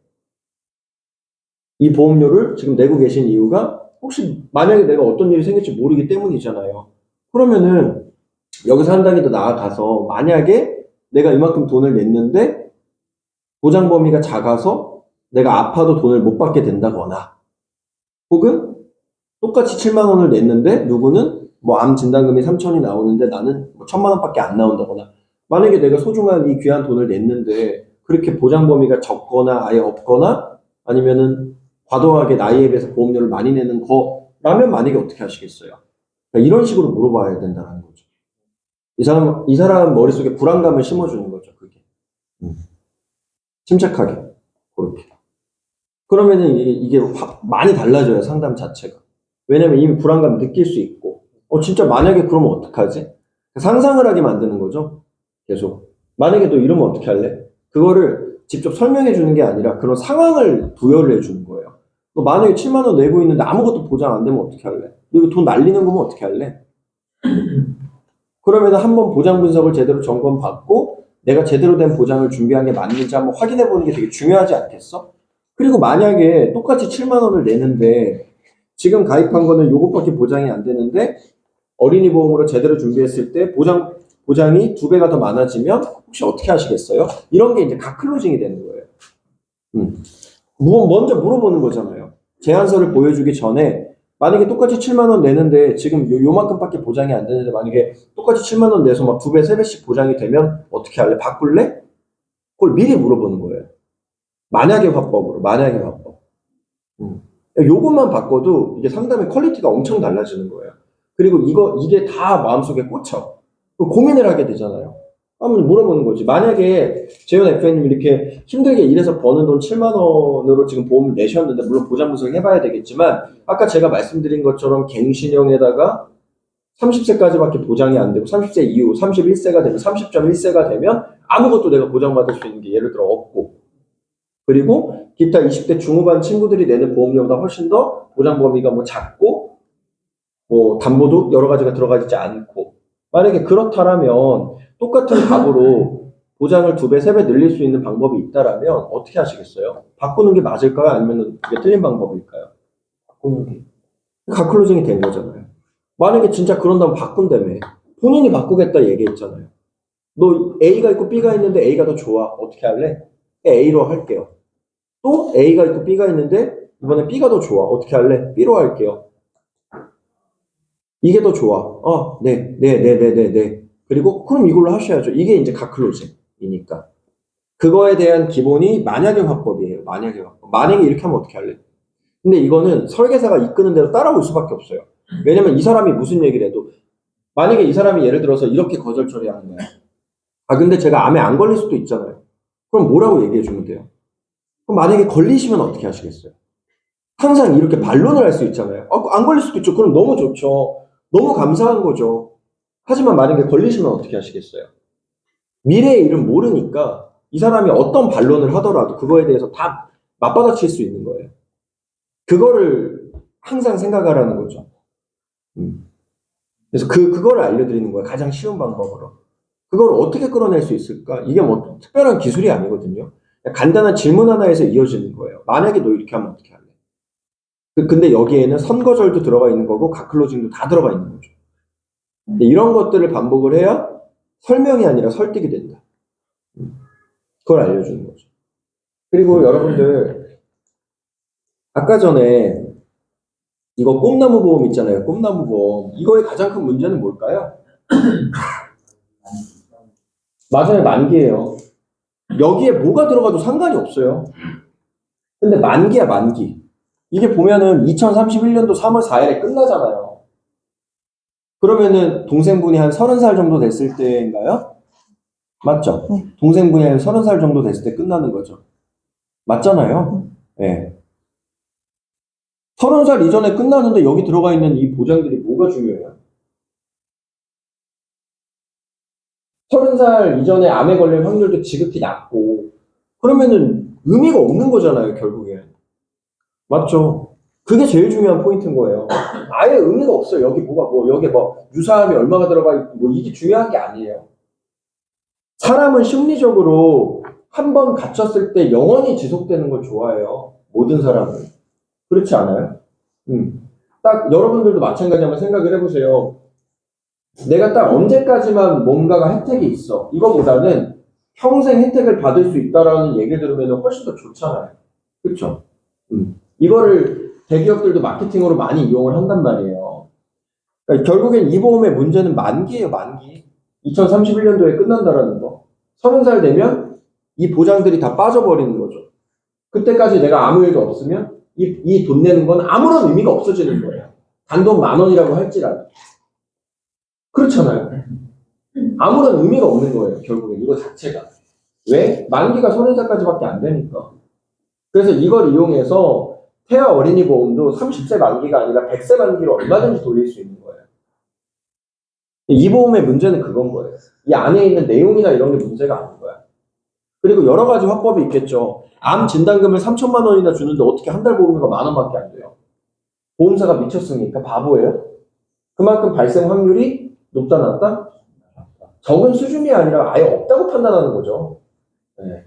이 보험료를 지금 내고 계신 이유가 혹시 만약에 내가 어떤 일이 생길지 모르기 때문이잖아요. 그러면은 여기서 한 단계 더 나아가서 만약에 내가 이만큼 돈을 냈는데 보장 범위가 작아서 내가 아파도 돈을 못 받게 된다거나 혹은 똑같이 7만 원을 냈는데 누구는 뭐 암 진단금이 3천이 나오는데 나는 뭐 1,000만 원밖에 안 나온다거나 만약에 내가 소중한 이 귀한 돈을 냈는데 그렇게 보장 범위가 적거나 아예 없거나 아니면은 과도하게 나이에 비해서 보험료를 많이 내는 거라면 만약에 어떻게 하시겠어요? 그러니까 이런 식으로 물어봐야 된다는 거죠. 이 사람 머릿속에 불안감을 심어주는 거죠, 그게. 침착하게. 그렇게. 그러면은 이게 많이 달라져요, 상담 자체가. 왜냐면 이미 불안감 느낄 수 있고, 진짜 만약에 그러면 어떡하지? 상상을 하게 만드는 거죠, 계속. 만약에 너 이러면 어떻게 할래? 그거를 직접 설명해 주는 게 아니라 그런 상황을 부여를 해 주는 거예요. 너 만약에 7만 원 내고 있는데 아무것도 보장 안 되면 어떻게 할래? 너 이거 돈 날리는 거면 어떻게 할래? 그러면 한번 보장 분석을 제대로 점검받고 내가 제대로 된 보장을 준비한 게 맞는지 한번 확인해 보는 게 되게 중요하지 않겠어? 그리고 만약에 똑같이 7만 원을 내는데 지금 가입한 거는 요것밖에 보장이 안 되는데 어린이 보험으로 제대로 준비했을 때 보장이 2배가 더 많아지면 혹시 어떻게 하시겠어요? 이런 게 이제 각 클로징이 되는 거예요. 먼저 물어보는 거잖아요. 제안서를 보여주기 전에 만약에 똑같이 7만 원 내는데 지금 요만큼밖에 보장이 안 되는데 만약에 똑같이 7만 원 내서 막 2배, 3배씩 보장이 되면 어떻게 할래? 바꿀래? 그걸 미리 물어보는 거예요. 만약의 화법으로, 만약의 화법. 요것만 바꿔도 이게 상담의 퀄리티가 엄청 달라지는 거예요. 그리고 이게 다 마음속에 꽂혀. 고민을 하게 되잖아요. 한번 물어보는 거지. 만약에 재현 FA님 이렇게 힘들게 일해서 버는 돈 7만 원으로 지금 보험을 내셨는데 물론 보장 분석 해봐야 되겠지만 아까 제가 말씀드린 것처럼 갱신형에다가 30세까지밖에 보장이 안 되고 30세 이후 31세가 되면 30.1세가 되면 아무것도 내가 보장받을 수 있는 게 예를 들어 없고 그리고 기타 20대 중후반 친구들이 내는 보험료보다 훨씬 더 보장 범위가 뭐 작고 뭐 담보도 여러 가지가 들어가지 않고 만약에 그렇다라면 똑같은 값으로 보장을 2배, 3배 늘릴 수 있는 방법이 있다라면 어떻게 하시겠어요? 바꾸는 게 맞을까요? 아니면 이게 틀린 방법일까요? 바꾸는 게. 갓클로징이 된 거잖아요. 만약에 진짜 그런다면 바꾼다며. 본인이 바꾸겠다 얘기했잖아요. 너 A가 있고 B가 있는데 A가 더 좋아. 어떻게 할래? A로 할게요. 또 A가 있고 B가 있는데 이번에 B가 더 좋아. 어떻게 할래? B로 할게요. 이게 더 좋아. 네. 그리고 그럼 이걸로 하셔야죠. 이게 이제 갓클로징이니까. 그거에 대한 기본이 만약의 화법이에요. 만약의 화법. 만약에 이렇게 하면 어떻게 할래? 근데 이거는 설계사가 이끄는 대로 따라올 수밖에 없어요. 왜냐면 이 사람이 무슨 얘기를 해도 만약에 이 사람이 예를 들어서 이렇게 거절 처리하는 거야. 근데 제가 암에 안 걸릴 수도 있잖아요. 그럼 뭐라고 얘기해 주면 돼요? 그럼 만약에 걸리시면 어떻게 하시겠어요? 항상 이렇게 반론을 할 수 있잖아요. 안 걸릴 수도 있죠. 그럼 너무 좋죠. 너무 감사한 거죠. 하지만 만약에 걸리시면 어떻게 하시겠어요? 미래의 일은 모르니까 이 사람이 어떤 반론을 하더라도 그거에 대해서 다 맞받아칠 수 있는 거예요. 그거를 항상 생각하라는 거죠. 그래서 그거를 알려드리는 거예요. 가장 쉬운 방법으로. 그걸 어떻게 끌어낼 수 있을까? 이게 뭐 특별한 기술이 아니거든요. 간단한 질문 하나에서 이어지는 거예요. 만약에 너 이렇게 하면 어떻게 할래? 근데 여기에는 선거절도 들어가 있는 거고 갓클로징도 다 들어가 있는 거죠. 이런 것들을 반복을 해야 설명이 아니라 설득이 된다. 그걸 알려주는 거죠. 그리고 여러분들 아까 전에 이거 꿈나무 보험 있잖아요. 꿈나무 보험. 이거의 가장 큰 문제는 뭘까요? 맞아요. 만기예요. 여기에 뭐가 들어가도 상관이 없어요. 근데 만기야 만기. 이게 보면은 2031년도 3월 4일에 끝나잖아요. 그러면은 동생분이 한 30살 정도 됐을 때인가요? 맞죠? 네. 동생분이 한 30살 정도 됐을 때 끝나는 거죠. 맞잖아요. 네. 30살 이전에 끝나는데 여기 들어가 있는 이 보장들이 뭐가 중요해요? 30살 이전에 암에 걸릴 확률도 지극히 낮고 그러면은 의미가 없는 거잖아요, 결국엔. 맞죠? 그게 제일 중요한 포인트인 거예요. 아예 의미가 없어요. 여기 여기 유사함이 얼마가 들어가 있고, 이게 중요한 게 아니에요. 사람은 심리적으로 한 번 갇혔을 때 영원히 지속되는 걸 좋아해요. 모든 사람은. 그렇지 않아요? 딱 여러분들도 마찬가지 한번 생각을 해보세요. 내가 딱 언제까지만 뭔가가 혜택이 있어. 이거보다는 평생 혜택을 받을 수 있다라는 얘기를 들으면 훨씬 더 좋잖아요. 그렇죠? 이거를 대기업들도 마케팅으로 많이 이용을 한단 말이에요. 그러니까 결국엔 이 보험의 문제는 만기예요, 만기. 2031년도에 끝난다라는 거. 30살 되면 이 보장들이 다 빠져버리는 거죠. 그때까지 내가 아무 일도 없으면 이 돈 내는 건 아무런 의미가 없어지는 거예요. 단돈 10,000원이라고 할지라도. 그렇잖아요. 아무런 의미가 없는 거예요, 결국엔 이거 자체가. 왜? 만기가 30살까지밖에 안 되니까. 그래서 이걸 이용해서 태아 어린이 보험도 30세 만기가 아니라 100세 만기로 얼마든지 돌릴 수 있는 거예요. 이 보험의 문제는 그건 거예요. 이 안에 있는 내용이나 이런 게 문제가 아닌 거야. 그리고 여러 가지 화법이 있겠죠. 암 진단금을 3천만 원이나 주는데 어떻게 한 달 보험료가 10,000원밖에 안 돼요. 보험사가 미쳤습니까? 바보예요? 그만큼 발생 확률이 높다 낮다? 적은 수준이 아니라 아예 없다고 판단하는 거죠. 네.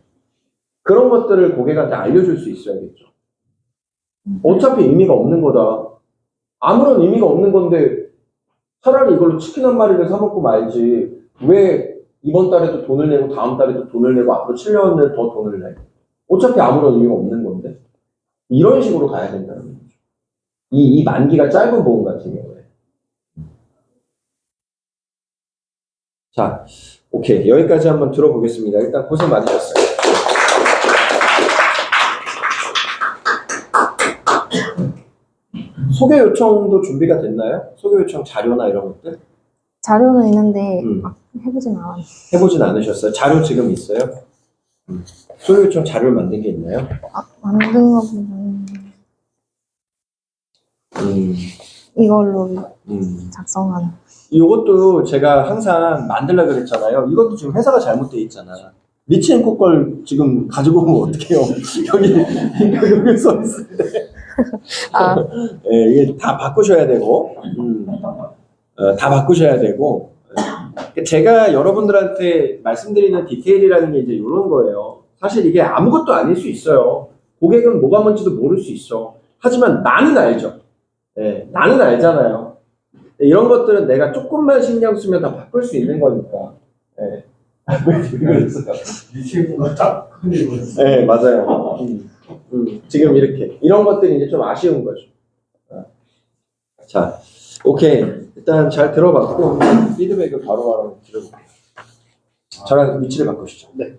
그런 것들을 고객한테 알려줄 수 있어야겠죠. 어차피 의미가 없는 거다. 아무런 의미가 없는 건데 차라리 이걸로 치킨 한 마리를 사 먹고 말지 왜 이번 달에도 돈을 내고 다음 달에도 돈을 내고 앞으로 7년을 더 돈을 내. 어차피 아무런 의미가 없는 건데. 이런 식으로 가야 된다는 거죠. 이 만기가 짧은 보험 같은 경우에. 자, 오케이. 여기까지 한번 들어보겠습니다. 일단 고생 많으셨어요. 소개 요청도 준비가 됐나요? 소개 요청 자료나 이런 것들? 자료는 있는데 해보진 않았어요. 해보진 않으셨어요? 자료 지금 있어요? 소개 요청 자료를 만든 게 있나요? 만든 거 보면 이걸로 작성한. 이것도 제가 항상 만들려고 그랬잖아요. 이것도 지금 회사가 잘못되어 있잖아. 리치앤코 걸 지금 가지고 오면 어떡해요? 여기 써 있는데. 네, 이게 다 바꾸셔야 되고, 다 바꾸셔야 되고. 제가 여러분들한테 말씀드리는 디테일이라는 게 이제 이런 거예요. 사실 이게 아무것도 아닐 수 있어요. 고객은 뭐가 뭔지도 모를 수 있어. 하지만 나는 알죠. 네, 나는 알잖아요. 이런 것들은 내가 조금만 신경 쓰면 다 바꿀 수 있는 거니까. 네. 왜 그랬어요? 리치앤코가 딱 흔들리고 네, 맞아요. 지금 이렇게. 이런 것들이 이제 좀 아쉬운 거죠. 자, 오케이. 일단 잘 들어봤고, 피드백을 바로바로 드려볼게요. 저랑 위치를 바꾸시죠. 네.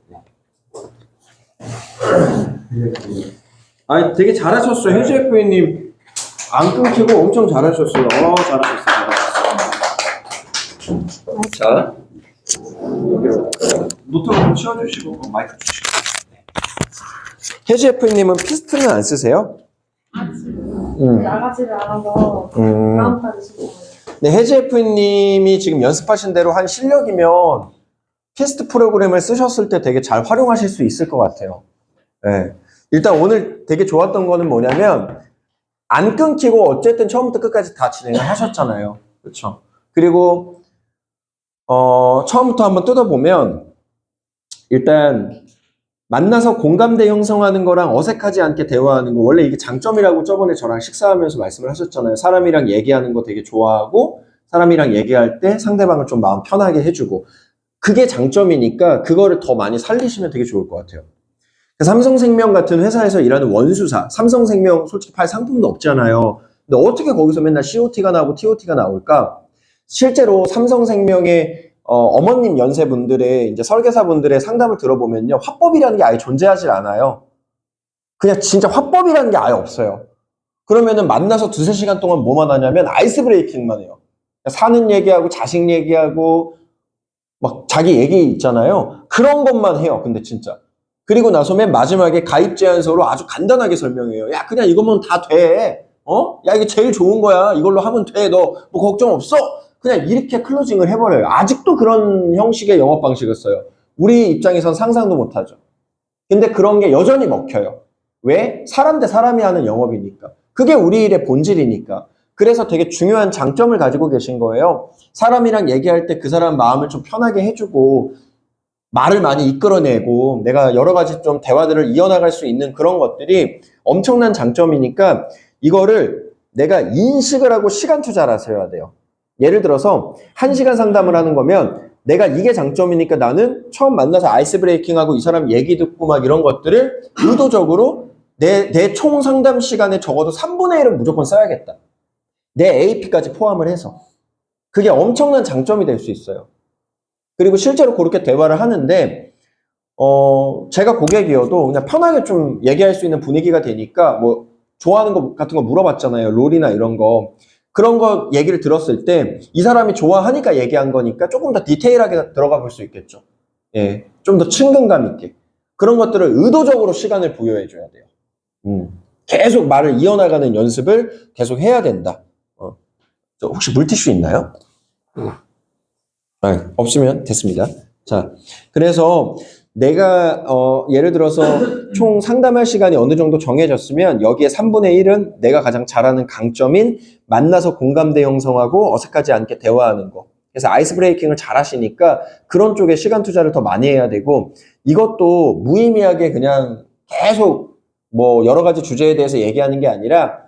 아, 되게 잘하셨어요. 해주F님. 안 끊기고 엄청 잘하셨어요. 잘하셨어요. 자, 여기로 노트북 좀 치워주시고 마이크 주시고. 해주F님은 피스트는 안 쓰세요? 나가지를 않아서 다음 달에 쓰고. 네, 해주F님이 지금 연습하신 대로 한 실력이면 피스트 프로그램을 쓰셨을 때 되게 잘 활용하실 수 있을 것 같아요. 네. 일단 오늘 되게 좋았던 거는 뭐냐면 안 끊기고 어쨌든 처음부터 끝까지 다 진행을 하셨잖아요. 그렇죠? 그리고 처음부터 한번 뜯어보면 일단 만나서 공감대 형성하는 거랑 어색하지 않게 대화하는 거 원래 이게 장점이라고 저번에 저랑 식사하면서 말씀을 하셨잖아요. 사람이랑 얘기하는 거 되게 좋아하고 사람이랑 얘기할 때 상대방을 좀 마음 편하게 해주고 그게 장점이니까 그거를 더 많이 살리시면 되게 좋을 것 같아요. 삼성생명 같은 회사에서 일하는 원수사, 삼성생명 솔직히 팔 상품도 없잖아요. 근데 어떻게 거기서 맨날 COT가 나오고 TOT가 나올까? 실제로 삼성생명의 어머님 연세분들의 이제 설계사분들의 상담을 들어보면요. 화법이라는 게 아예 존재하지 않아요. 그냥 진짜 화법이라는 게 아예 없어요. 그러면은 만나서 2-3시간 동안 뭐만 하냐면 아이스 브레이킹만 해요. 사는 얘기하고 자식 얘기하고 막 자기 얘기 있잖아요. 그런 것만 해요. 근데 진짜. 그리고 나서 맨 마지막에 가입 제안서로 아주 간단하게 설명해요. 야, 그냥 이거면 다 돼. 야, 이게 제일 좋은 거야. 이걸로 하면 돼. 너 뭐 걱정 없어. 그냥 이렇게 클로징을 해버려요. 아직도 그런 형식의 영업 방식을 써요. 우리 입장에선 상상도 못하죠. 근데 그런 게 여전히 먹혀요. 왜? 사람 대 사람이 하는 영업이니까. 그게 우리 일의 본질이니까. 그래서 되게 중요한 장점을 가지고 계신 거예요. 사람이랑 얘기할 때 그 사람 마음을 좀 편하게 해주고 말을 많이 이끌어내고 내가 여러 가지 좀 대화들을 이어나갈 수 있는 그런 것들이 엄청난 장점이니까 이거를 내가 인식을 하고 시간 투자를 하셔야 돼요. 예를 들어서 1시간 상담을 하는 거면 내가 이게 장점이니까 나는 처음 만나서 아이스 브레이킹하고 이 사람 얘기 듣고 막 이런 것들을 의도적으로 내 총 상담 시간에 적어도 3분의 1은 무조건 써야겠다. 내 AP까지 포함을 해서. 그게 엄청난 장점이 될 수 있어요. 그리고 실제로 그렇게 대화를 하는데 제가 고객이어도 그냥 편하게 좀 얘기할 수 있는 분위기가 되니까 뭐 좋아하는 거 같은 거 물어봤잖아요. 롤이나 이런 거. 그런 거 얘기를 들었을 때 이 사람이 좋아하니까 얘기한 거니까 조금 더 디테일하게 들어가 볼 수 있겠죠. 예, 좀 더 친근감 있게. 그런 것들을 의도적으로 시간을 부여해 줘야 돼요. 계속 말을 이어나가는 연습을 계속 해야 된다. 혹시 물티슈 있나요? 없으면 됐습니다. 자, 그래서 내가 예를 들어서 총 상담할 시간이 어느 정도 정해졌으면 여기에 3분의 1은 내가 가장 잘하는 강점인 만나서 공감대 형성하고 어색하지 않게 대화하는 거. 그래서 아이스 브레이킹을 잘 하시니까 그런 쪽에 시간 투자를 더 많이 해야 되고 이것도 무의미하게 그냥 계속 뭐 여러 가지 주제에 대해서 얘기하는 게 아니라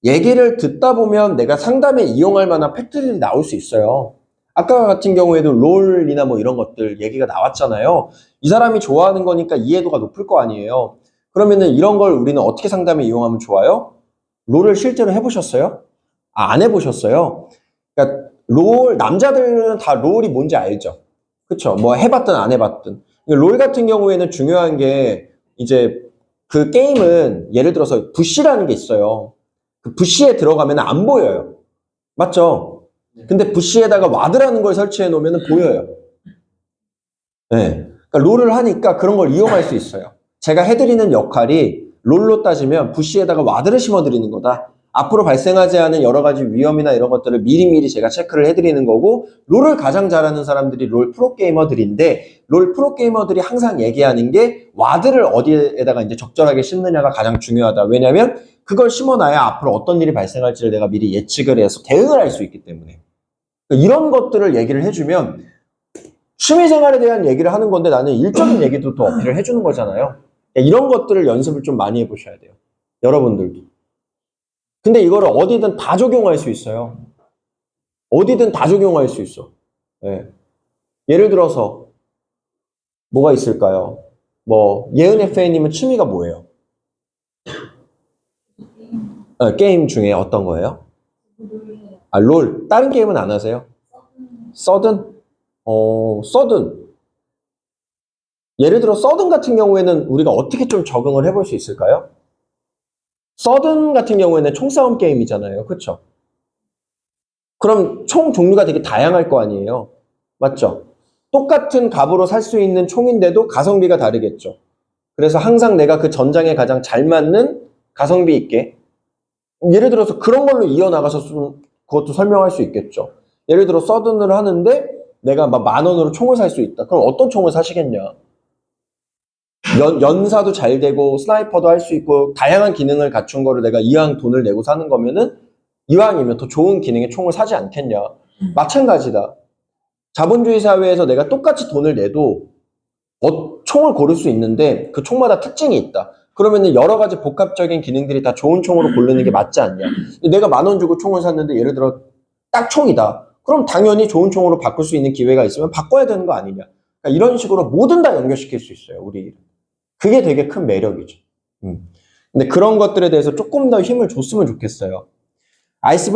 얘기를 듣다 보면 내가 상담에 이용할 만한 팩트들이 나올 수 있어요. 아까 같은 경우에도 롤이나 뭐 이런 것들 얘기가 나왔잖아요. 이 사람이 좋아하는 거니까 이해도가 높을 거 아니에요. 그러면은 이런 걸 우리는 어떻게 상담에 이용하면 좋아요? 롤을 실제로 해보셨어요? 안 해보셨어요? 그러니까 남자들은 다 롤이 뭔지 알죠? 그쵸? 뭐 해봤든 안 해봤든. 롤 같은 경우에는 중요한 게 이제 그 게임은 예를 들어서 부시라는 게 있어요. 그 부시에 들어가면 안 보여요. 맞죠? 근데 부시에다가 와드라는 걸 설치해 놓으면 보여요. 네. 그러니까 롤을 하니까 그런 걸 이용할 수 있어요. 제가 해드리는 역할이 롤로 따지면 부시에다가 와드를 심어드리는 거다. 앞으로 발생하지 않은 여러 가지 위험이나 이런 것들을 미리미리 제가 체크를 해드리는 거고 롤을 가장 잘하는 사람들이 롤 프로게이머들인데 롤 프로게이머들이 항상 얘기하는 게 와드를 어디에다가 이제 적절하게 심느냐가 가장 중요하다. 왜냐하면 그걸 심어놔야 앞으로 어떤 일이 발생할지를 내가 미리 예측을 해서 대응을 할 수 있기 때문에. 이런 것들을 얘기를 해주면 취미생활에 대한 얘기를 하는 건데 나는 일적인 얘기도 더 어필을 해주는 거잖아요. 이런 것들을 연습을 좀 많이 해보셔야 돼요. 여러분들도. 근데 이거를 어디든 다 적용할 수 있어요. 어디든 다 적용할 수 있어. 네. 예를 들어서 뭐가 있을까요? 뭐 예은 FA님은 취미가 뭐예요? 게임 중에 어떤 거예요? 롤. 다른 게임은 안 하세요? 서든? 서든. 예를 들어 서든 같은 경우에는 우리가 어떻게 좀 적응을 해볼 수 있을까요? 서든 같은 경우에는 총싸움 게임이잖아요. 그쵸? 그럼 총 종류가 되게 다양할 거 아니에요. 맞죠? 똑같은 값으로 살 수 있는 총인데도 가성비가 다르겠죠. 그래서 항상 내가 그 전장에 가장 잘 맞는 가성비 있게 예를 들어서 그런 걸로 이어나가서 좀 그것도 설명할 수 있겠죠. 예를 들어 서든을 하는데 내가 막 10,000원으로 총을 살 수 있다. 그럼 어떤 총을 사시겠냐? 연사도 잘 되고 스나이퍼도 할 수 있고 다양한 기능을 갖춘 거를 내가 이왕 돈을 내고 사는 거면은 이왕이면 더 좋은 기능의 총을 사지 않겠냐. 마찬가지다. 자본주의 사회에서 내가 똑같이 돈을 내도 총을 고를 수 있는데 그 총마다 특징이 있다. 그러면은 여러 가지 복합적인 기능들이 다 좋은 총으로 고르는 게 맞지 않냐. 내가 10,000원 주고 총을 샀는데 예를 들어 딱 총이다. 그럼 당연히 좋은 총으로 바꿀 수 있는 기회가 있으면 바꿔야 되는 거 아니냐. 그러니까 이런 식으로 뭐든 다 연결시킬 수 있어요. 우리. 그게 되게 큰 매력이죠. 근데 그런 것들에 대해서 조금 더 힘을 줬으면 좋겠어요. 아이스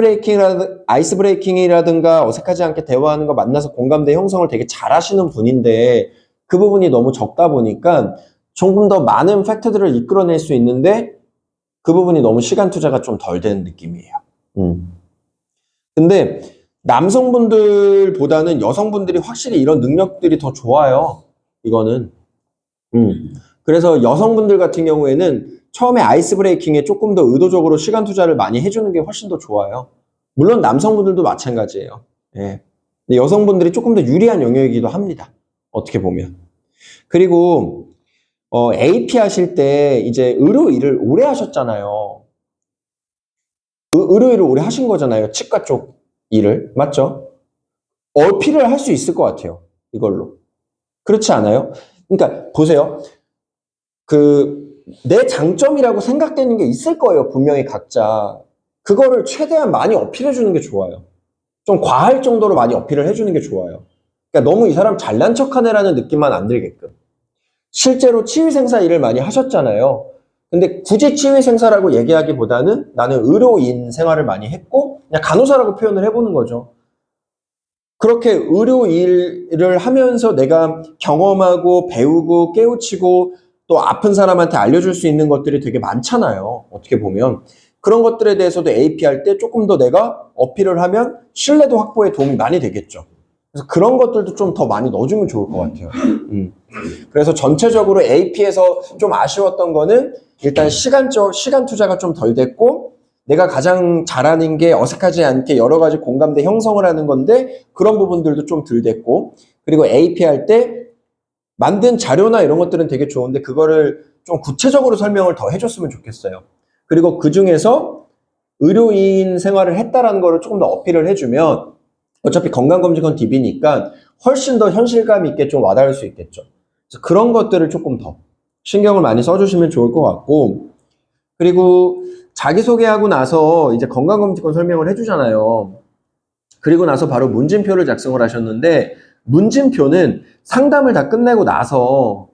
브레이킹이라든가 어색하지 않게 대화하는 거 만나서 공감대 형성을 되게 잘 하시는 분인데 그 부분이 너무 적다 보니까 조금 더 많은 팩트들을 이끌어낼 수 있는데 그 부분이 너무 시간 투자가 좀 덜 되는 느낌이에요. 근데 남성분들보다는 여성분들이 확실히 이런 능력들이 더 좋아요. 이거는. 그래서 여성분들 같은 경우에는 처음에 아이스 브레이킹에 조금 더 의도적으로 시간 투자를 많이 해주는 게 훨씬 더 좋아요. 물론 남성분들도 마찬가지예요. 예. 근데 여성분들이 조금 더 유리한 영역이기도 합니다. 어떻게 보면. 그리고 AP 하실 때 이제 의료 일을 오래 하셨잖아요. 의료 일을 오래 하신 거잖아요. 치과 쪽 일을. 맞죠? 어필을 할 수 있을 것 같아요. 이걸로. 그렇지 않아요? 그러니까 보세요. 내 장점이라고 생각되는 게 있을 거예요. 분명히 각자. 그거를 최대한 많이 어필해 주는 게 좋아요. 좀 과할 정도로 많이 어필을 해 주는 게 좋아요. 그러니까 너무 이 사람 잘난 척하네라는 느낌만 안 들게끔. 실제로 치위생사 일을 많이 하셨잖아요. 근데 굳이 치위생사라고 얘기하기보다는 나는 의료인 생활을 많이 했고 그냥 간호사라고 표현을 해보는 거죠. 그렇게 의료 일을 하면서 내가 경험하고 배우고 깨우치고 또 아픈 사람한테 알려줄 수 있는 것들이 되게 많잖아요. 어떻게 보면. 그런 것들에 대해서도 AP 할 때 조금 더 내가 어필을 하면 신뢰도 확보에 도움이 많이 되겠죠. 그래서 그런 것들도 좀 더 많이 넣어주면 좋을 것 같아요. 그래서 전체적으로 AP에서 좀 아쉬웠던 거는 일단 시간 투자가 좀 덜 됐고 내가 가장 잘하는 게 어색하지 않게 여러 가지 공감대 형성을 하는 건데 그런 부분들도 좀 덜 됐고 그리고 AP 할 때 만든 자료나 이런 것들은 되게 좋은데 그거를 좀 구체적으로 설명을 더 해줬으면 좋겠어요. 그리고 그 중에서 의료인 생활을 했다라는 거를 조금 더 어필을 해주면 어차피 건강검진건 DB니까 훨씬 더 현실감 있게 좀 와닿을 수 있겠죠. 그래서 그런 것들을 조금 더 신경을 많이 써주시면 좋을 것 같고 그리고 자기소개하고 나서 이제 건강검진건 설명을 해주잖아요. 그리고 나서 바로 문진표를 작성을 하셨는데 문진표는 상담을 다 끝내고 나서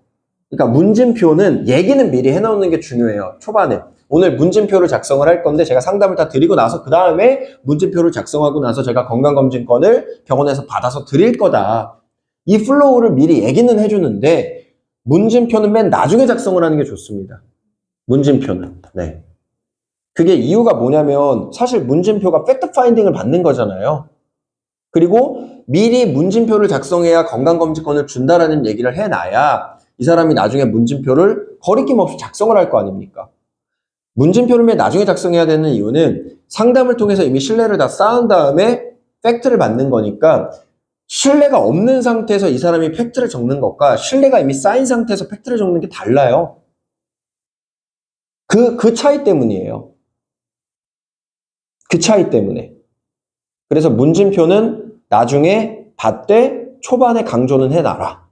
그러니까 문진표는 얘기는 미리 해놓는 게 중요해요. 초반에. 오늘 문진표를 작성을 할 건데 제가 상담을 다 드리고 나서 그 다음에 문진표를 작성하고 나서 제가 건강검진건을 병원에서 받아서 드릴 거다. 이 플로우를 미리 얘기는 해주는데 문진표는 맨 나중에 작성을 하는 게 좋습니다. 문진표는. 네. 그게 이유가 뭐냐면 사실 문진표가 팩트 파인딩을 받는 거잖아요. 그리고 미리 문진표를 작성해야 건강검진건을 준다라는 얘기를 해놔야 이 사람이 나중에 문진표를 거리낌 없이 작성을 할 거 아닙니까? 문진표를 맨 나중에 작성해야 되는 이유는 상담을 통해서 이미 신뢰를 다 쌓은 다음에 팩트를 받는 거니까 신뢰가 없는 상태에서 이 사람이 팩트를 적는 것과 신뢰가 이미 쌓인 상태에서 팩트를 적는 게 달라요. 그 차이 때문이에요. 그 차이 때문에. 그래서 문진표는 나중에 받되 초반에 강조는 해놔라.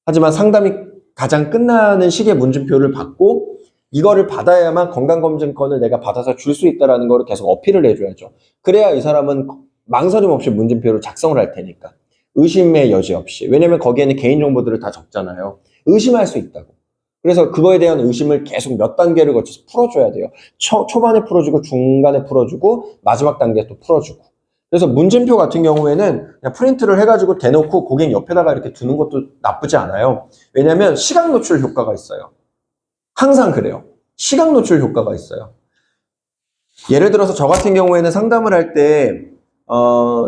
하지만 상담이 가장 끝나는 시기에 문진표를 받고 이거를 받아야만 건강검진건을 내가 받아서 줄 수 있다는 거를 계속 어필을 해줘야죠. 그래야 이 사람은 망설임 없이 문진표를 작성을 할 테니까. 의심의 여지 없이. 왜냐면 거기에는 개인정보들을 다 적잖아요. 의심할 수 있다고. 그래서 그거에 대한 의심을 계속 몇 단계를 거쳐서 풀어줘야 돼요. 초반에 풀어주고 중간에 풀어주고 마지막 단계에 또 풀어주고. 그래서 문진표 같은 경우에는 그냥 프린트를 해가지고 대놓고 고객 옆에다가 이렇게 두는 것도 나쁘지 않아요. 왜냐면 시각 노출 효과가 있어요. 항상 그래요. 시각 노출 효과가 있어요. 예를 들어서 저 같은 경우에는 상담을 할 때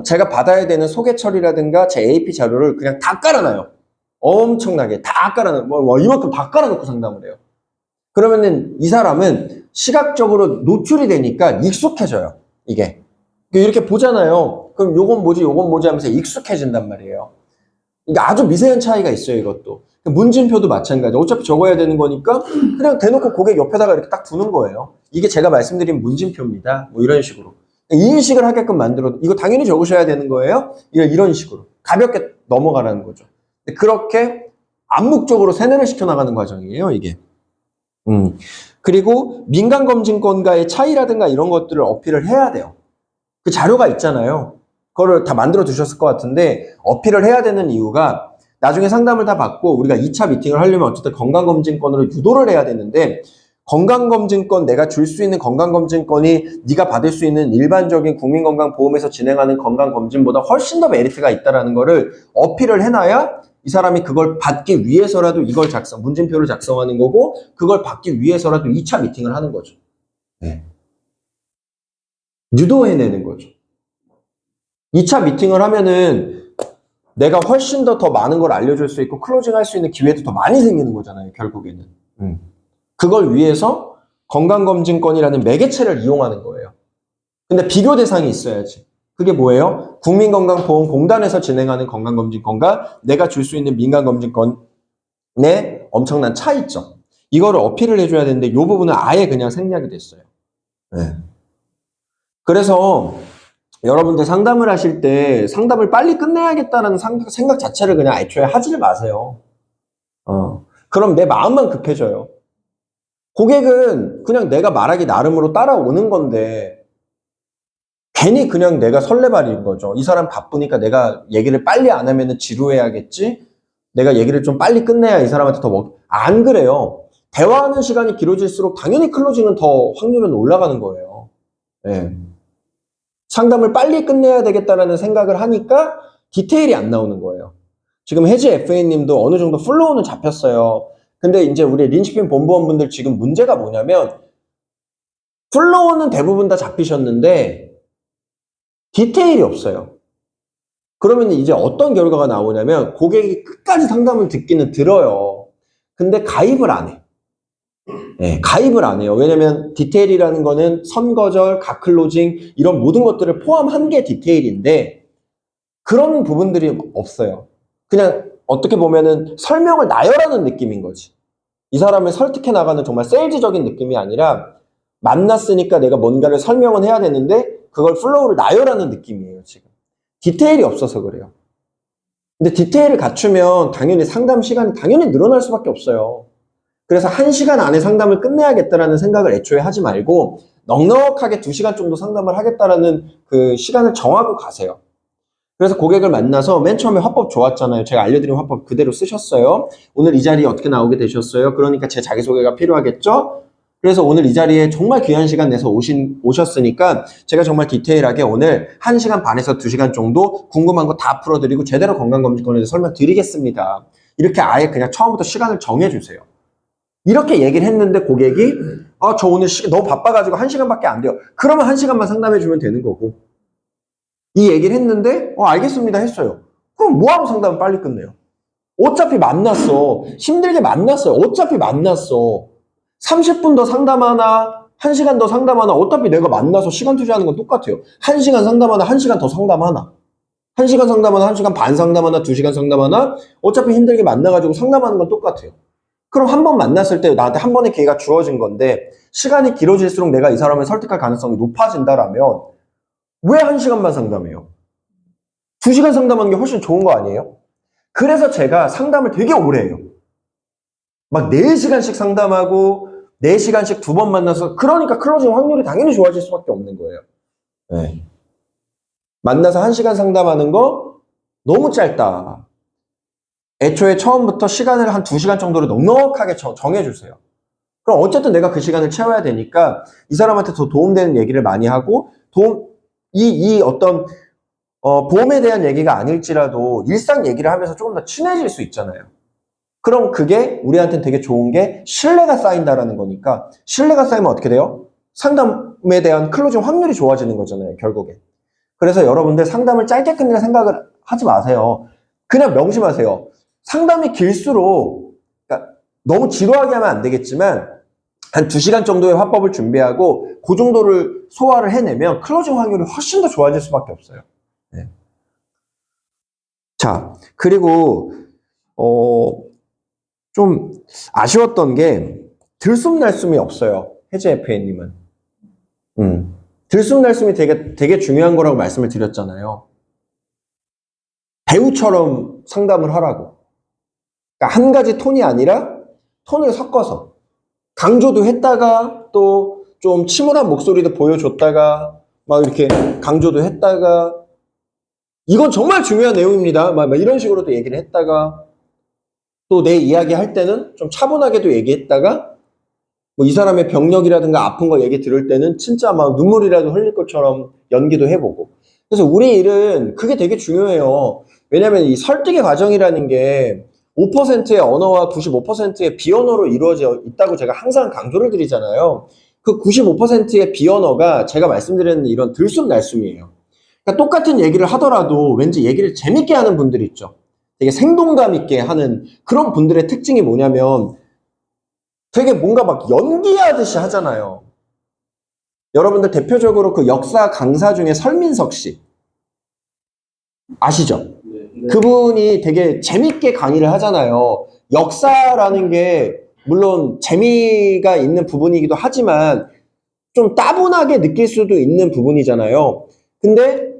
제가 받아야 되는 소개 처리라든가 제 AP 자료를 그냥 다 깔아놔요. 엄청나게 다 깔아놔요. 이만큼 다 깔아놓고 상담을 해요. 그러면은 이 사람은 시각적으로 노출이 되니까 익숙해져요. 이게. 이렇게 보잖아요. 그럼 요건 뭐지 하면서 익숙해진단 말이에요. 이게 아주 미세한 차이가 있어요, 이것도. 문진표도 마찬가지. 어차피 적어야 되는 거니까 그냥 대놓고 고객 옆에다가 이렇게 딱 두는 거예요. 이게 제가 말씀드린 문진표입니다. 뭐 이런 식으로. 인식을 하게끔 만들어. 이거 당연히 적으셔야 되는 거예요. 이런 식으로. 가볍게 넘어가라는 거죠. 그렇게 암묵적으로 세뇌를 시켜나가는 과정이에요, 이게. 그리고 민간검진건과의 차이라든가 이런 것들을 어필을 해야 돼요. 그 자료가 있잖아요. 그거를 다 만들어 두셨을 것 같은데 어필을 해야 되는 이유가 나중에 상담을 다 받고 우리가 2차 미팅을 하려면 어쨌든 건강검진건으로 유도를 해야 되는데 건강검진건 내가 줄 수 있는 건강검진건이 네가 받을 수 있는 일반적인 국민건강보험에서 진행하는 건강검진보다 훨씬 더 메리트가 있다는 거를 어필을 해놔야 이 사람이 그걸 받기 위해서라도 이걸 문진표를 작성하는 거고 그걸 받기 위해서라도 2차 미팅을 하는 거죠. 네. 유도해내는 거죠. 2차 미팅을 하면은 내가 훨씬 더 많은 걸 알려줄 수 있고 클로징 할 수 있는 기회도 더 많이 생기는 거잖아요, 결국에는. 그걸 위해서 건강검진건이라는 매개체를 이용하는 거예요. 근데 비교 대상이 있어야지. 그게 뭐예요? 국민건강보험공단에서 진행하는 건강검진건과 내가 줄 수 있는 민간검진건의 엄청난 차이점. 이거를 어필을 해줘야 되는데 이 부분은 아예 그냥 생략이 됐어요. 네. 그래서 여러분들 상담을 하실 때 상담을 빨리 끝내야겠다는 생각 자체를 그냥 애초에 하지를 마세요. 그럼 내 마음만 급해져요. 고객은 그냥 내가 말하기 나름으로 따라오는 건데 괜히 그냥 내가 설레발인 거죠. 이 사람 바쁘니까 내가 얘기를 빨리 안 하면 지루해야겠지? 내가 얘기를 좀 빨리 끝내야 이 사람한테 안 그래요. 대화하는 시간이 길어질수록 당연히 클로징은 더 확률은 올라가는 거예요. 네. 상담을 빨리 끝내야 되겠다라는 생각을 하니까 디테일이 안 나오는 거예요. 지금 혜지 FA님도 어느 정도 플로우는 잡혔어요. 근데 이제 우리 린치핀 본부원분들 지금 문제가 뭐냐면 플로우는 대부분 다 잡히셨는데 디테일이 없어요. 그러면 이제 어떤 결과가 나오냐면 고객이 끝까지 상담을 듣기는 들어요. 근데 가입을 안 해. 네, 가입을 안 해요. 왜냐면 디테일이라는 거는 선거절, 가클로징 이런 모든 것들을 포함한 게 디테일인데 그런 부분들이 없어요. 그냥 어떻게 보면은 설명을 나열하는 느낌인 거지. 이 사람을 설득해 나가는 정말 세일즈적인 느낌이 아니라 만났으니까 내가 뭔가를 설명은 해야 되는데 그걸 플로우를 나열하는 느낌이에요, 지금. 디테일이 없어서 그래요. 근데 디테일을 갖추면 당연히 상담 시간이 당연히 늘어날 수밖에 없어요. 그래서 1시간 안에 상담을 끝내야겠다라는 생각을 애초에 하지 말고 넉넉하게 2시간 정도 상담을 하겠다라는 그 시간을 정하고 가세요. 그래서 고객을 만나서 맨 처음에 화법 좋았잖아요. 제가 알려드린 화법 그대로 쓰셨어요. 오늘 이 자리에 어떻게 나오게 되셨어요? 그러니까 제 자기소개가 필요하겠죠? 그래서 오늘 이 자리에 정말 귀한 시간 내서 오셨으니까 제가 정말 디테일하게 오늘 1시간 반에서 2시간 정도 궁금한 거 다 풀어드리고 제대로 건강검진권에 대해서 설명드리겠습니다. 이렇게 아예 그냥 처음부터 시간을 정해주세요. 이렇게 얘기를 했는데 고객이 저 오늘 너무 바빠가지고 1시간밖에 안 돼요. 그러면 1시간만 상담해주면 되는 거고 이 얘기를 했는데 알겠습니다 했어요. 그럼 뭐하러 상담을 빨리 끝내요? 어차피 만났어. 힘들게 만났어요. 어차피 만났어. 30분 더 상담하나 1시간 더 상담하나 어차피 내가 만나서 시간 투자하는 건 똑같아요. 1시간 상담하나 1시간 더 상담하나 1시간 상담하나 1시간 반 상담하나 2시간 상담하나 어차피 힘들게 만나가지고 상담하는 건 똑같아요. 그럼 한 번 만났을 때 나한테 한 번의 기회가 주어진 건데 시간이 길어질수록 내가 이 사람을 설득할 가능성이 높아진다라면 왜 1시간만 상담해요? 2시간 상담하는 게 훨씬 좋은 거 아니에요? 그래서 제가 상담을 되게 오래 해요. 막 4시간씩 상담하고 4시간씩 2번 만나서 그러니까 클로징 확률이 당연히 좋아질 수밖에 없는 거예요. 네. 만나서 1시간 상담하는 거 너무 짧다. 애초에 처음부터 시간을 한 2시간 정도를 넉넉하게 정해주세요. 그럼 어쨌든 내가 그 시간을 채워야 되니까 이 사람한테 더 도움되는 얘기를 많이 하고 어떤 보험에 대한 얘기가 아닐지라도 일상 얘기를 하면서 조금 더 친해질 수 있잖아요. 그럼 그게 우리한테는 되게 좋은 게 신뢰가 쌓인다라는 거니까 신뢰가 쌓이면 어떻게 돼요? 상담에 대한 클로징 확률이 좋아지는 거잖아요, 결국에. 그래서 여러분들 상담을 짧게 끝낼 생각을 하지 마세요. 그냥 명심하세요. 상담이 길수록 그러니까 너무 지루하게 하면 안 되겠지만 한 2시간 정도의 화법을 준비하고 그 정도를 소화를 해내면 클로징 확률이 훨씬 더 좋아질 수밖에 없어요. 네. 자, 그리고 좀 아쉬웠던 게 들숨날숨이 없어요. 혜지 FA님은. 들숨날숨이 되게 중요한 거라고 말씀을 드렸잖아요. 배우처럼 상담을 하라고. 그러니까 한 가지 톤이 아니라 톤을 섞어서 강조도 했다가 또 좀 침울한 목소리도 보여줬다가 막 이렇게 강조도 했다가 이건 정말 중요한 내용입니다. 막 이런 식으로 또 얘기를 했다가 또 내 이야기 할 때는 좀 차분하게도 얘기했다가 뭐 이 사람의 병력이라든가 아픈 거 얘기 들을 때는 진짜 막 눈물이라도 흘릴 것처럼 연기도 해보고. 그래서 우리 일은 그게 되게 중요해요. 왜냐면 이 설득의 과정이라는 게 5%의 언어와 95%의 비언어로 이루어져 있다고 제가 항상 강조를 드리잖아요. 그 95%의 비언어가 제가 말씀드리는 이런 들숨날숨이에요. 그러니까 똑같은 얘기를 하더라도 왠지 얘기를 재밌게 하는 분들이 있죠. 되게 생동감 있게 하는 그런 분들의 특징이 뭐냐면 되게 뭔가 막 연기하듯이 하잖아요. 여러분들 대표적으로 그 역사 강사 중에 설민석 씨 아시죠? 네. 그분이 되게 재밌게 강의를 하잖아요. 역사라는 게 물론 재미가 있는 부분이기도 하지만 좀 따분하게 느낄 수도 있는 부분이잖아요. 근데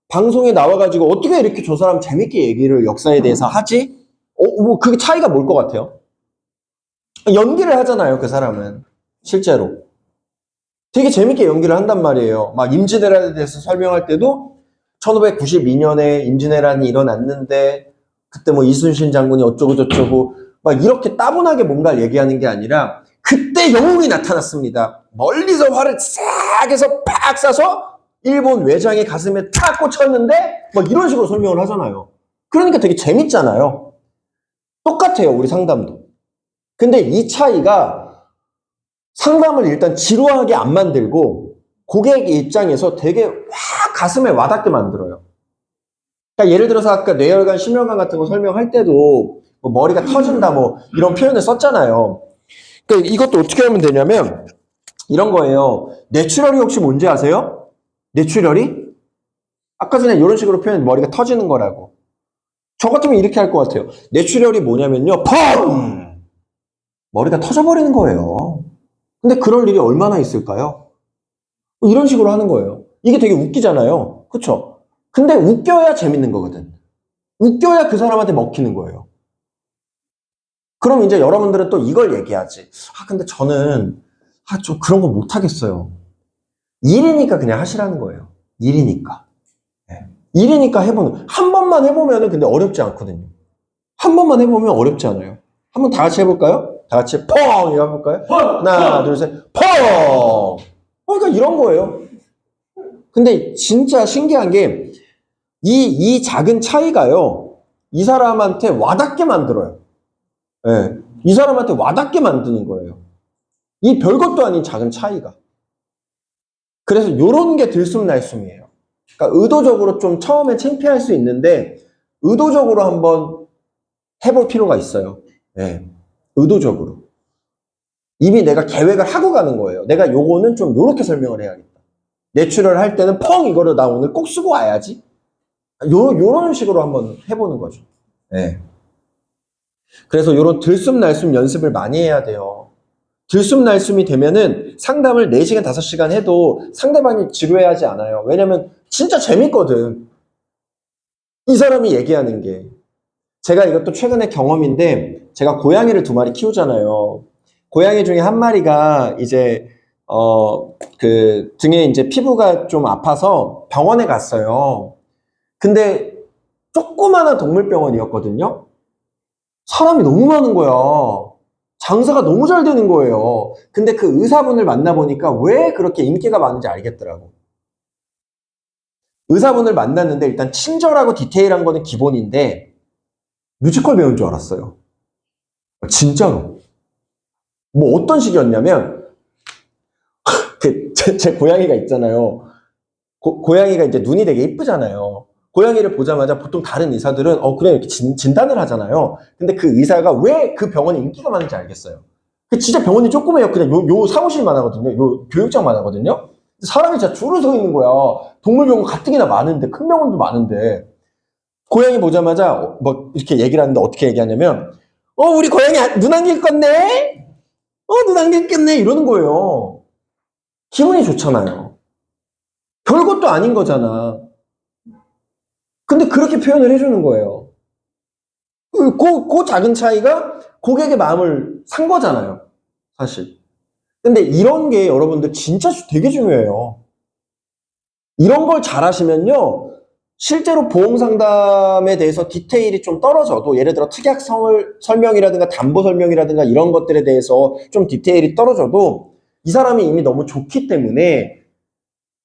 방송에 나와가지고 어떻게 이렇게 저 사람 재밌게 얘기를 역사에 대해서 하지? 뭐 그게 차이가 뭘 것 같아요? 연기를 하잖아요, 그 사람은. 실제로. 되게 재밌게 연기를 한단 말이에요. 막 임진왜란에 대해서 설명할 때도 1592년에 임진왜란이 일어났는데 그때 뭐 이순신 장군이 어쩌고 저쩌고 막 이렇게 따분하게 뭔가를 얘기하는 게 아니라 그때 영웅이 나타났습니다. 멀리서 활을 싹 해서 팍 쏴서 일본 외장의 가슴에 탁 꽂혔는데 막 이런 식으로 설명을 하잖아요. 그러니까 되게 재밌잖아요. 똑같아요, 우리 상담도. 근데 이 차이가 상담을 일단 지루하게 안 만들고 고객 입장에서 되게 확 가슴에 와닿게 만들어요. 그러니까 예를 들어서 아까 뇌혈관, 심혈관 같은 거 설명할 때도 뭐 머리가 터진다 뭐 이런 표현을 썼잖아요. 그러니까 이것도 어떻게 하면 되냐면 이런 거예요. 뇌출혈이 혹시 뭔지 아세요? 뇌출혈이? 아까 전에 이런 식으로 표현 머리가 터지는 거라고. 저 같으면 이렇게 할 것 같아요. 뇌출혈이 뭐냐면요. 펑! 머리가 터져버리는 거예요. 근데 그럴 일이 얼마나 있을까요? 이런 식으로 하는 거예요. 이게 되게 웃기잖아요. 그쵸? 근데 웃겨야 재밌는 거거든. 웃겨야 그 사람한테 먹히는 거예요. 그럼 이제 여러분들은 또 이걸 얘기하지. 근데 저는, 좀 그런 거 못하겠어요. 일이니까 그냥 하시라는 거예요. 일이니까. 네. 일이니까 해보는. 한 번만 해보면은 근데 어렵지 않거든요. 한 번만 해보면 어렵지 않아요. 한번 다 같이 해볼까요? 다 같이 펑! 이거 해볼까요? 하나, 둘, 셋, 펑! 그러니까 이런 거예요. 근데 진짜 신기한 게, 이 작은 차이가요, 이 사람한테 와닿게 만들어요. 예. 이 사람한테 와닿게 만드는 거예요. 이 별것도 아닌 작은 차이가. 그래서 요런 게 들숨날숨이에요. 그러니까 의도적으로 좀 처음에 창피할 수 있는데, 의도적으로 한번 해볼 필요가 있어요. 예. 의도적으로. 이미 내가 계획을 하고 가는 거예요. 내가 요거는 좀 요렇게 설명을 해야겠다. 내추럴 할 때는 펑 이거를 나 오늘 꼭 쓰고 와야지. 요런 식으로 한번 해보는 거죠. 네. 그래서 요런 들숨날숨 연습을 많이 해야 돼요. 들숨날숨이 되면은 상담을 4시간, 5시간 해도 상대방이 지루해하지 않아요. 왜냐면 진짜 재밌거든. 이 사람이 얘기하는 게. 제가 이것도 최근에 경험인데 제가 고양이를 2마리 키우잖아요. 고양이 중에 한 마리가 이제 그 등에 이제 피부가 좀 아파서 병원에 갔어요. 근데 조그마한 동물병원이었거든요. 사람이 너무 많은 거야. 장사가 너무 잘 되는 거예요. 근데 그 의사분을 만나보니까 왜 그렇게 인기가 많은지 알겠더라고. 의사분을 만났는데 일단 친절하고 디테일한 거는 기본인데 뮤지컬 배우인 줄 알았어요. 진짜로. 뭐 어떤 식이었냐면 제 고양이가 있잖아요. 고양이가 이제 눈이 되게 이쁘잖아요. 고양이를 보자마자 보통 다른 의사들은 그래 이렇게 진단을 하잖아요. 근데 그 의사가 왜 그 병원에 인기가 많은지 알겠어요. 그 진짜 병원이 조그매요. 그냥 요 사무실만 하거든요. 요 교육장만 하거든요. 사람이 진짜 줄을 서 있는 거야. 동물병원 가뜩이나 많은데 큰 병원도 많은데 고양이 보자마자 뭐 이렇게 얘기를 하는데 어떻게 얘기하냐면 우리 고양이 눈 안길 껐네? 눈 안길 꼈네? 이러는 거예요. 기분이 좋잖아요. 별것도 아닌 거잖아. 근데 그렇게 표현을 해주는 거예요. 그 작은 차이가 고객의 마음을 산 거잖아요. 사실. 근데 이런 게 여러분들 진짜 되게 중요해요. 이런 걸 잘 하시면요. 실제로 보험 상담에 대해서 디테일이 좀 떨어져도 예를 들어 특약 설명이라든가 담보 설명이라든가 이런 것들에 대해서 좀 디테일이 떨어져도 이 사람이 이미 너무 좋기 때문에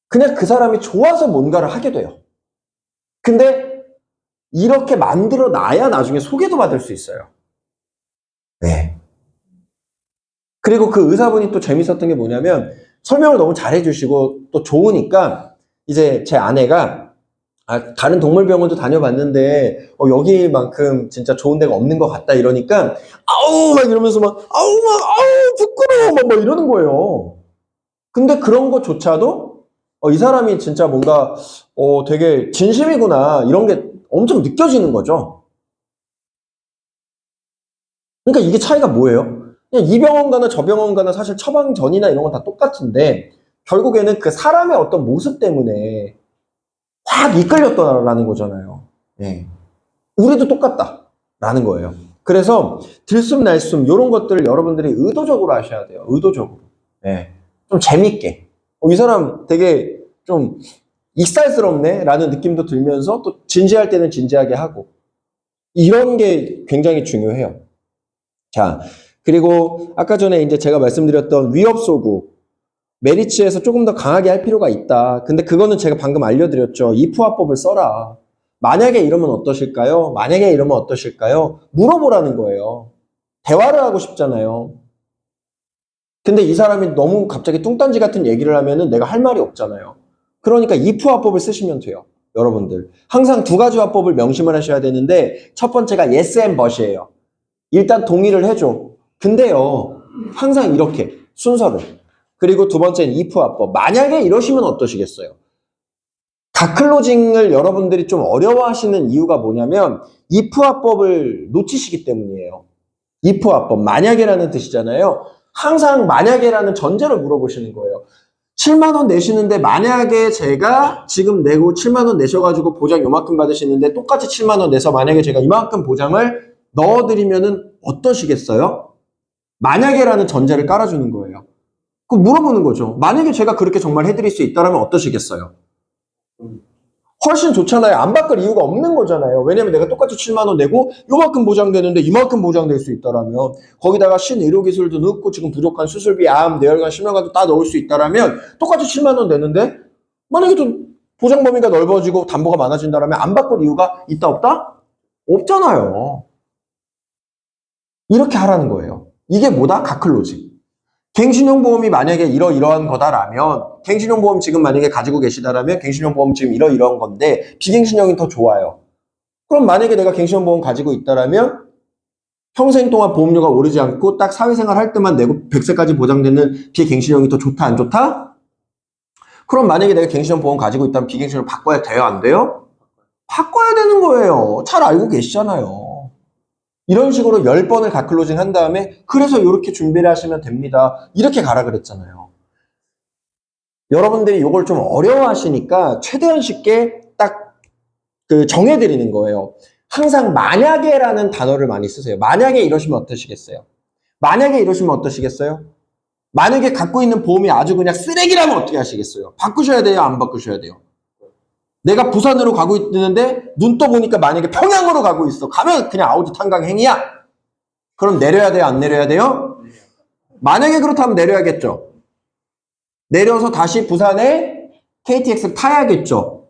그냥 그 사람이 좋아서 뭔가를 하게 돼요. 근데 이렇게 만들어 놔야 나중에 소개도 받을 수 있어요. 네. 그리고 그 의사분이 또 재밌었던 게 뭐냐면 설명을 너무 잘해주시고 또 좋으니까 이제 제 아내가 다른 동물병원도 다녀봤는데 여기만큼 진짜 좋은 데가 없는 것 같다 이러니까 아우 막 이러면서 아우 부끄러워 막 이러는 거예요. 근데 그런 것조차도 이 사람이 진짜 뭔가 되게 진심이구나 이런 게 엄청 느껴지는 거죠. 그러니까 이게 차이가 뭐예요? 그냥 이 병원 가나 저 병원 가나 사실 처방 전이나 이런 건 다 똑같은데 결국에는 그 사람의 어떤 모습 때문에 확 이끌렸다라는 거잖아요. 예. 우리도 똑같다라는 거예요. 그래서 들숨날숨 이런 것들을 여러분들이 의도적으로 하셔야 돼요. 의도적으로. 예. 좀 재밌게. 이 사람 되게 좀 익살스럽네 라는 느낌도 들면서 또 진지할 때는 진지하게 하고 이런 게 굉장히 중요해요. 자, 그리고 아까 전에 이제 제가 말씀드렸던 위협소구 메리츠에서 조금 더 강하게 할 필요가 있다. 근데 그거는 제가 방금 알려드렸죠. if 화법을 써라. 만약에 이러면 어떠실까요? 만약에 이러면 어떠실까요? 물어보라는 거예요. 대화를 하고 싶잖아요. 근데 이 사람이 너무 갑자기 뚱딴지 같은 얘기를 하면은 내가 할 말이 없잖아요. 그러니까 if 화법을 쓰시면 돼요. 여러분들. 항상 두 가지 화법을 명심을 하셔야 되는데 첫 번째가 yes and but이에요. 일단 동의를 해줘. 근데요. 항상 이렇게 순서를. 그리고 두 번째는 if 화법. 만약에 이러시면 어떠시겠어요? 갓클로징을 여러분들이 좀 어려워하시는 이유가 뭐냐면 if 화법을 놓치시기 때문이에요. if 화법. 만약에라는 뜻이잖아요. 항상 만약에라는 전제로 물어보시는 거예요. 7만 원 내시는데 만약에 제가 지금 내고 7만 원 내셔가지고 보장 요만큼 받으시는데 똑같이 7만 원 내서 만약에 제가 이만큼 보장을 넣어드리면은 어떠시겠어요? 만약에라는 전제를 깔아주는 거예요. 그럼 물어보는 거죠. 만약에 제가 그렇게 정말 해드릴 수 있다면 어떠시겠어요? 훨씬 좋잖아요. 안 바꿀 이유가 없는 거잖아요. 왜냐면 내가 똑같이 7만 원 내고 요만큼 보장되는데 이만큼 보장될 수 있다라면 거기다가 신의료기술도 넣고 지금 부족한 수술비, 암, 뇌혈관, 심혈관도 다 넣을 수 있다라면 똑같이 7만 원 내는데 만약에 좀 보장 범위가 넓어지고 담보가 많아진다라면 안 바꿀 이유가 있다 없다? 없잖아요. 이렇게 하라는 거예요. 이게 뭐다? 갓클로징. 갱신형 보험이 만약에 이러이러한 거다라면 갱신형 보험 지금 만약에 가지고 계시다라면 갱신형 보험 지금 이러이러한 건데 비갱신형이 더 좋아요. 그럼 만약에 내가 갱신형 보험 가지고 있다라면 평생 동안 보험료가 오르지 않고 딱 사회생활 할 때만 내고 100세까지 보장되는 비갱신형이 더 좋다 안 좋다? 그럼 만약에 내가 갱신형 보험 가지고 있다면 비갱신형을 바꿔야 돼요 안 돼요? 바꿔야 되는 거예요. 잘 알고 계시잖아요. 이런 식으로 10번을 갓클로징 한 다음에 그래서 이렇게 준비를 하시면 됩니다. 이렇게 가라 그랬잖아요. 여러분들이 이걸 좀 어려워하시니까 최대한 쉽게 딱 그 정해드리는 거예요. 항상 만약에라는 단어를 많이 쓰세요. 만약에 이러시면 어떠시겠어요? 만약에 이러시면 어떠시겠어요? 만약에 갖고 있는 보험이 아주 그냥 쓰레기라면 어떻게 하시겠어요? 바꾸셔야 돼요? 안 바꾸셔야 돼요? 내가 부산으로 가고 있는데 눈 떠보니까 만약에 평양으로 가고 있어. 가면 그냥 아우디 탄강행이야. 그럼 내려야 돼요? 안 내려야 돼요? 만약에 그렇다면 내려야겠죠. 내려서 다시 부산에 KTX를 타야겠죠.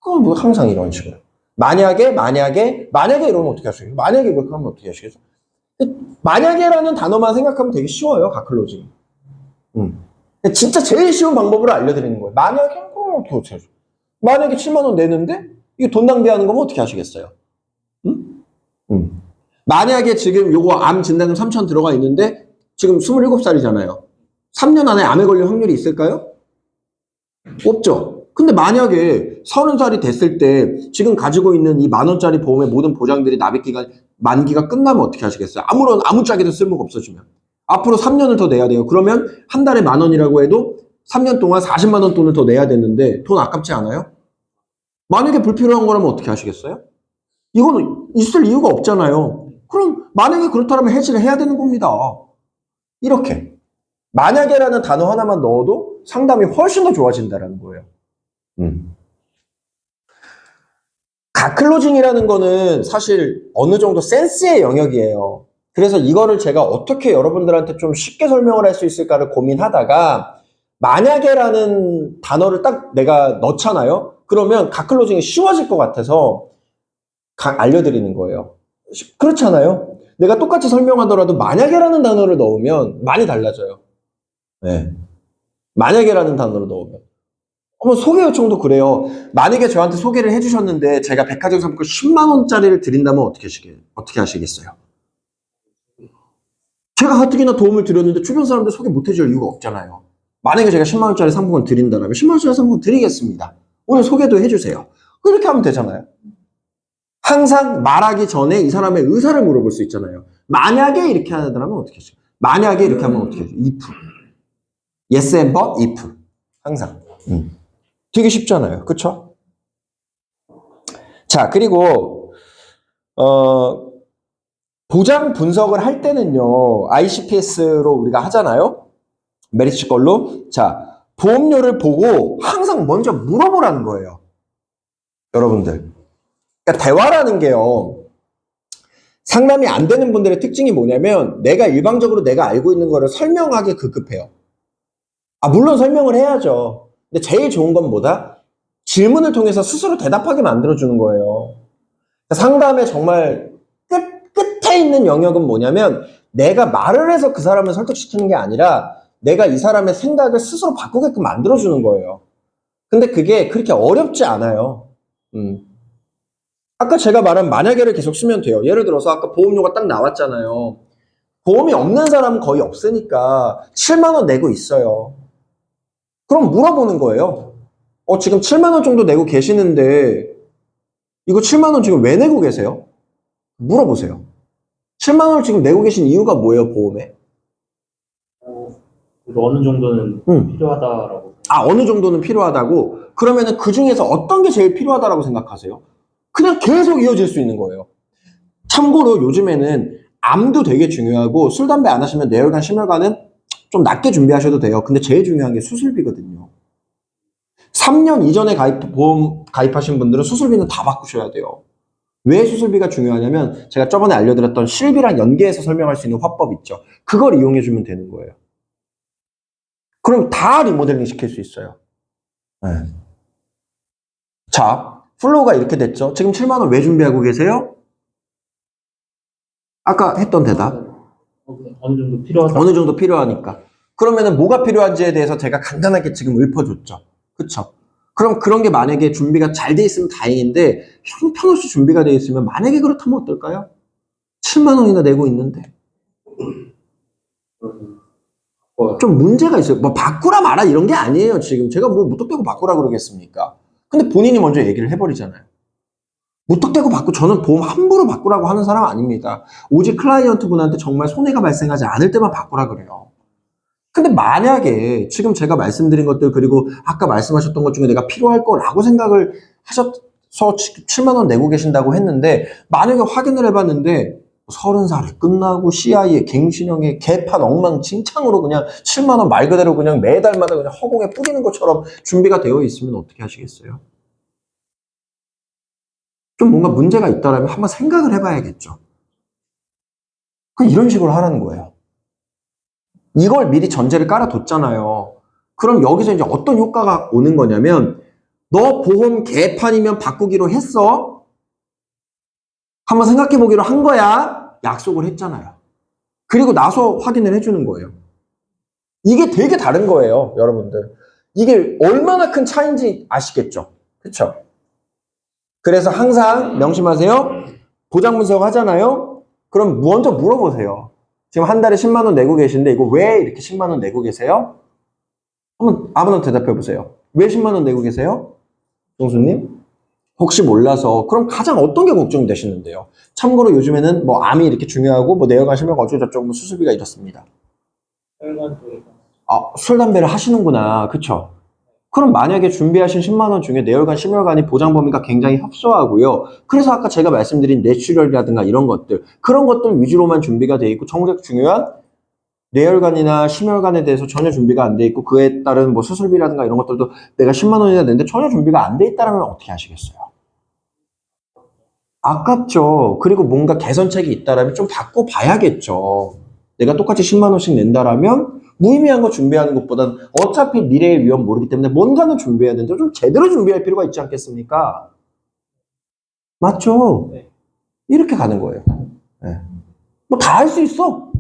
그건 뭐 항상 이런 식으로. 만약에 이러면 어떻게 하시겠어요? 만약에 이렇게 하면 어떻게 하시겠어요? 만약에라는 단어만 생각하면 되게 쉬워요. 갓클로징. 진짜 제일 쉬운 방법으로 알려드리는 거예요. 만약에 그럼 어떻게 하세요? 만약에 7만 원 내는데 이게 돈 낭비하는 거면 어떻게 하시겠어요? 만약에 지금 요거 암 진단금 3천 들어가 있는데 지금 27살이잖아요. 3년 안에 암에 걸릴 확률이 있을까요? 없죠. 근데 만약에 30살이 됐을 때 지금 가지고 있는 이 10,000원짜리 보험의 모든 보장들이 납입기간 만기가 끝나면 어떻게 하시겠어요? 아무짝에도 쓸모가 없어지면. 앞으로 3년을 더 내야 돼요. 그러면 한 달에 10,000원이라고 해도 3년 동안 40만 원 돈을 더 내야 되는데 돈 아깝지 않아요? 만약에 불필요한 거라면 어떻게 하시겠어요? 이거는 있을 이유가 없잖아요. 그럼 만약에 그렇다면 해지를 해야 되는 겁니다. 이렇게. 만약에라는 단어 하나만 넣어도 상담이 훨씬 더 좋아진다는 거예요. 갓클로징이라는 거는 사실 어느 정도 센스의 영역이에요. 그래서 이거를 제가 어떻게 여러분들한테 좀 쉽게 설명을 할 수 있을까를 고민하다가 만약에라는 단어를 딱 내가 넣잖아요. 그러면 갓클로징이 쉬워질 것 같아서 알려드리는 거예요. 그렇잖아요. 내가 똑같이 설명하더라도 만약에라는 단어를 넣으면 많이 달라져요. 네. 만약에라는 단어를 넣으면. 소개 요청도 그래요. 만약에 저한테 소개를 해주셨는데 제가 백화점 상품권 10만 원짜리를 드린다면 어떻게 하시겠어요? 제가 가뜩이나 도움을 드렸는데 주변 사람들 소개 못 해줄 이유가 없잖아요. 만약에 제가 10만 원짜리 상품권 드린다면 10만 원짜리 상품권 드리겠습니다. 오늘 소개도 해주세요. 그렇게 하면 되잖아요. 항상 말하기 전에 이 사람의 의사를 물어볼 수 있잖아요. 만약에 이렇게 하더라면 어떻게 하죠? 만약에 이렇게 하면 어떻게 하죠? if. yes and but, if. 항상. 되게 쉽잖아요. 그쵸? 자, 그리고, 보장 분석을 할 때는요, ICPS로 우리가 하잖아요? 메리츠 걸로. 자, 보험료를 보고 항상 먼저 물어보라는 거예요. 여러분들. 그러니까 대화라는 게요, 상담이 안 되는 분들의 특징이 뭐냐면, 내가 일방적으로 내가 알고 있는 거를 설명하기 급급해요. 물론 설명을 해야죠. 근데 제일 좋은 건 뭐다? 질문을 통해서 스스로 대답하게 만들어주는 거예요. 상담의 정말 끝에 있는 영역은 뭐냐면, 내가 말을 해서 그 사람을 설득시키는 게 아니라, 내가 이 사람의 생각을 스스로 바꾸게끔 만들어주는 거예요. 근데 그게 그렇게 어렵지 않아요. 아까 제가 말한 만약에를 계속 쓰면 돼요. 예를 들어서 아까 보험료가 딱 나왔잖아요. 보험이 없는 사람은 거의 없으니까 7만 원 내고 있어요. 그럼 물어보는 거예요. 지금 7만 원 정도 내고 계시는데 이거 7만 원 지금 왜 내고 계세요? 물어보세요. 7만 원을 지금 내고 계신 이유가 뭐예요, 보험에? 어느 정도는 필요하다라고. 어느 정도는 필요하다고? 그러면은 그 중에서 어떤 게 제일 필요하다라고 생각하세요? 그냥 계속 이어질 수 있는 거예요. 참고로 요즘에는 암도 되게 중요하고 술, 담배 안 하시면 뇌혈관, 심혈관은 좀 낮게 준비하셔도 돼요. 근데 제일 중요한 게 수술비거든요. 3년 이전에 보험 가입하신 분들은 수술비는 다 바꾸셔야 돼요. 왜 수술비가 중요하냐면 제가 저번에 알려드렸던 실비랑 연계해서 설명할 수 있는 화법 있죠. 그걸 이용해주면 되는 거예요. 그럼 다 리모델링 시킬 수 있어요. 네. 자, 플로우가 이렇게 됐죠. 지금 7만 원 왜 준비하고 계세요? 아까 했던 대답. 어느 정도 필요하다. 어느 정도 필요하니까. 그러면은 뭐가 필요한지에 대해서 제가 간단하게 지금 읊어줬죠. 그쵸? 그럼 그런 게 만약에 준비가 잘 돼 있으면 다행인데 형편없이 준비가 돼 있으면 만약에 그렇다면 어떨까요? 7만 원이나 내고 있는데 좀 문제가 있어요. 뭐 바꾸라 마라 이런 게 아니에요. 지금 제가 뭐 무턱대고 바꾸라 그러겠습니까? 근데 본인이 먼저 얘기를 해버리잖아요. 무턱대고 저는 보험 함부로 바꾸라고 하는 사람 아닙니다. 오직 클라이언트 분한테 정말 손해가 발생하지 않을 때만 바꾸라 그래요. 근데 만약에 지금 제가 말씀드린 것들 그리고 아까 말씀하셨던 것 중에 내가 필요할 거라고 생각을 하셔서 7만 원 내고 계신다고 했는데 만약에 확인을 해봤는데 30살에 끝나고 CI에 갱신형에 개판 엉망진창으로 그냥 7만 원 말 그대로 그냥 매달마다 그냥 허공에 뿌리는 것처럼 준비가 되어 있으면 어떻게 하시겠어요? 좀 뭔가 문제가 있다라면 한번 생각을 해봐야겠죠. 이런 식으로 하라는 거예요. 이걸 미리 전제를 깔아뒀잖아요. 그럼 여기서 이제 어떤 효과가 오는 거냐면 너 보험 개판이면 바꾸기로 했어? 한번 생각해보기로 한 거야? 약속을 했잖아요. 그리고 나서 확인을 해주는 거예요. 이게 되게 다른 거예요, 여러분들. 이게 얼마나 큰 차이인지 아시겠죠? 그쵸? 그래서 항상 명심하세요. 보장 분석 하잖아요? 그럼 먼저 물어보세요. 지금 한 달에 10만 원 내고 계신데 이거 왜 이렇게 10만 원 내고 계세요? 한번 아무나 대답해 보세요. 왜 10만 원 내고 계세요? 동수님? 혹시 몰라서. 그럼 가장 어떤 게 걱정이 되시는데요? 참고로 요즘에는 뭐 암이 이렇게 중요하고 뭐 뇌혈관, 심혈관 어쩌고저쩌고 수술비가 이렇습니다. 술, 담배를 하시는구나. 그쵸? 그럼 만약에 준비하신 10만 원 중에 뇌혈관, 심혈관이 보장 범위가 굉장히 협소하고요. 그래서 아까 제가 말씀드린 뇌출혈이라든가 이런 것들, 그런 것들 위주로만 준비가 돼 있고 정작 중요한 뇌혈관이나 심혈관에 대해서 전혀 준비가 안 돼 있고 그에 따른 뭐 수술비라든가 이런 것들도 내가 10만 원이나 냈는데 전혀 준비가 안 돼 있다면 어떻게 하시겠어요? 아깝죠. 그리고 뭔가 개선책이 있다면 좀 바꿔봐야겠죠. 내가 똑같이 10만 원씩 낸다라면 무의미한 거 준비하는 것보단 어차피 미래의 위험 모르기 때문에 뭔가는 준비해야 되는데 좀 제대로 준비할 필요가 있지 않겠습니까? 맞죠? 네. 이렇게 가는 거예요. 네. 뭐 다 할 수 있어.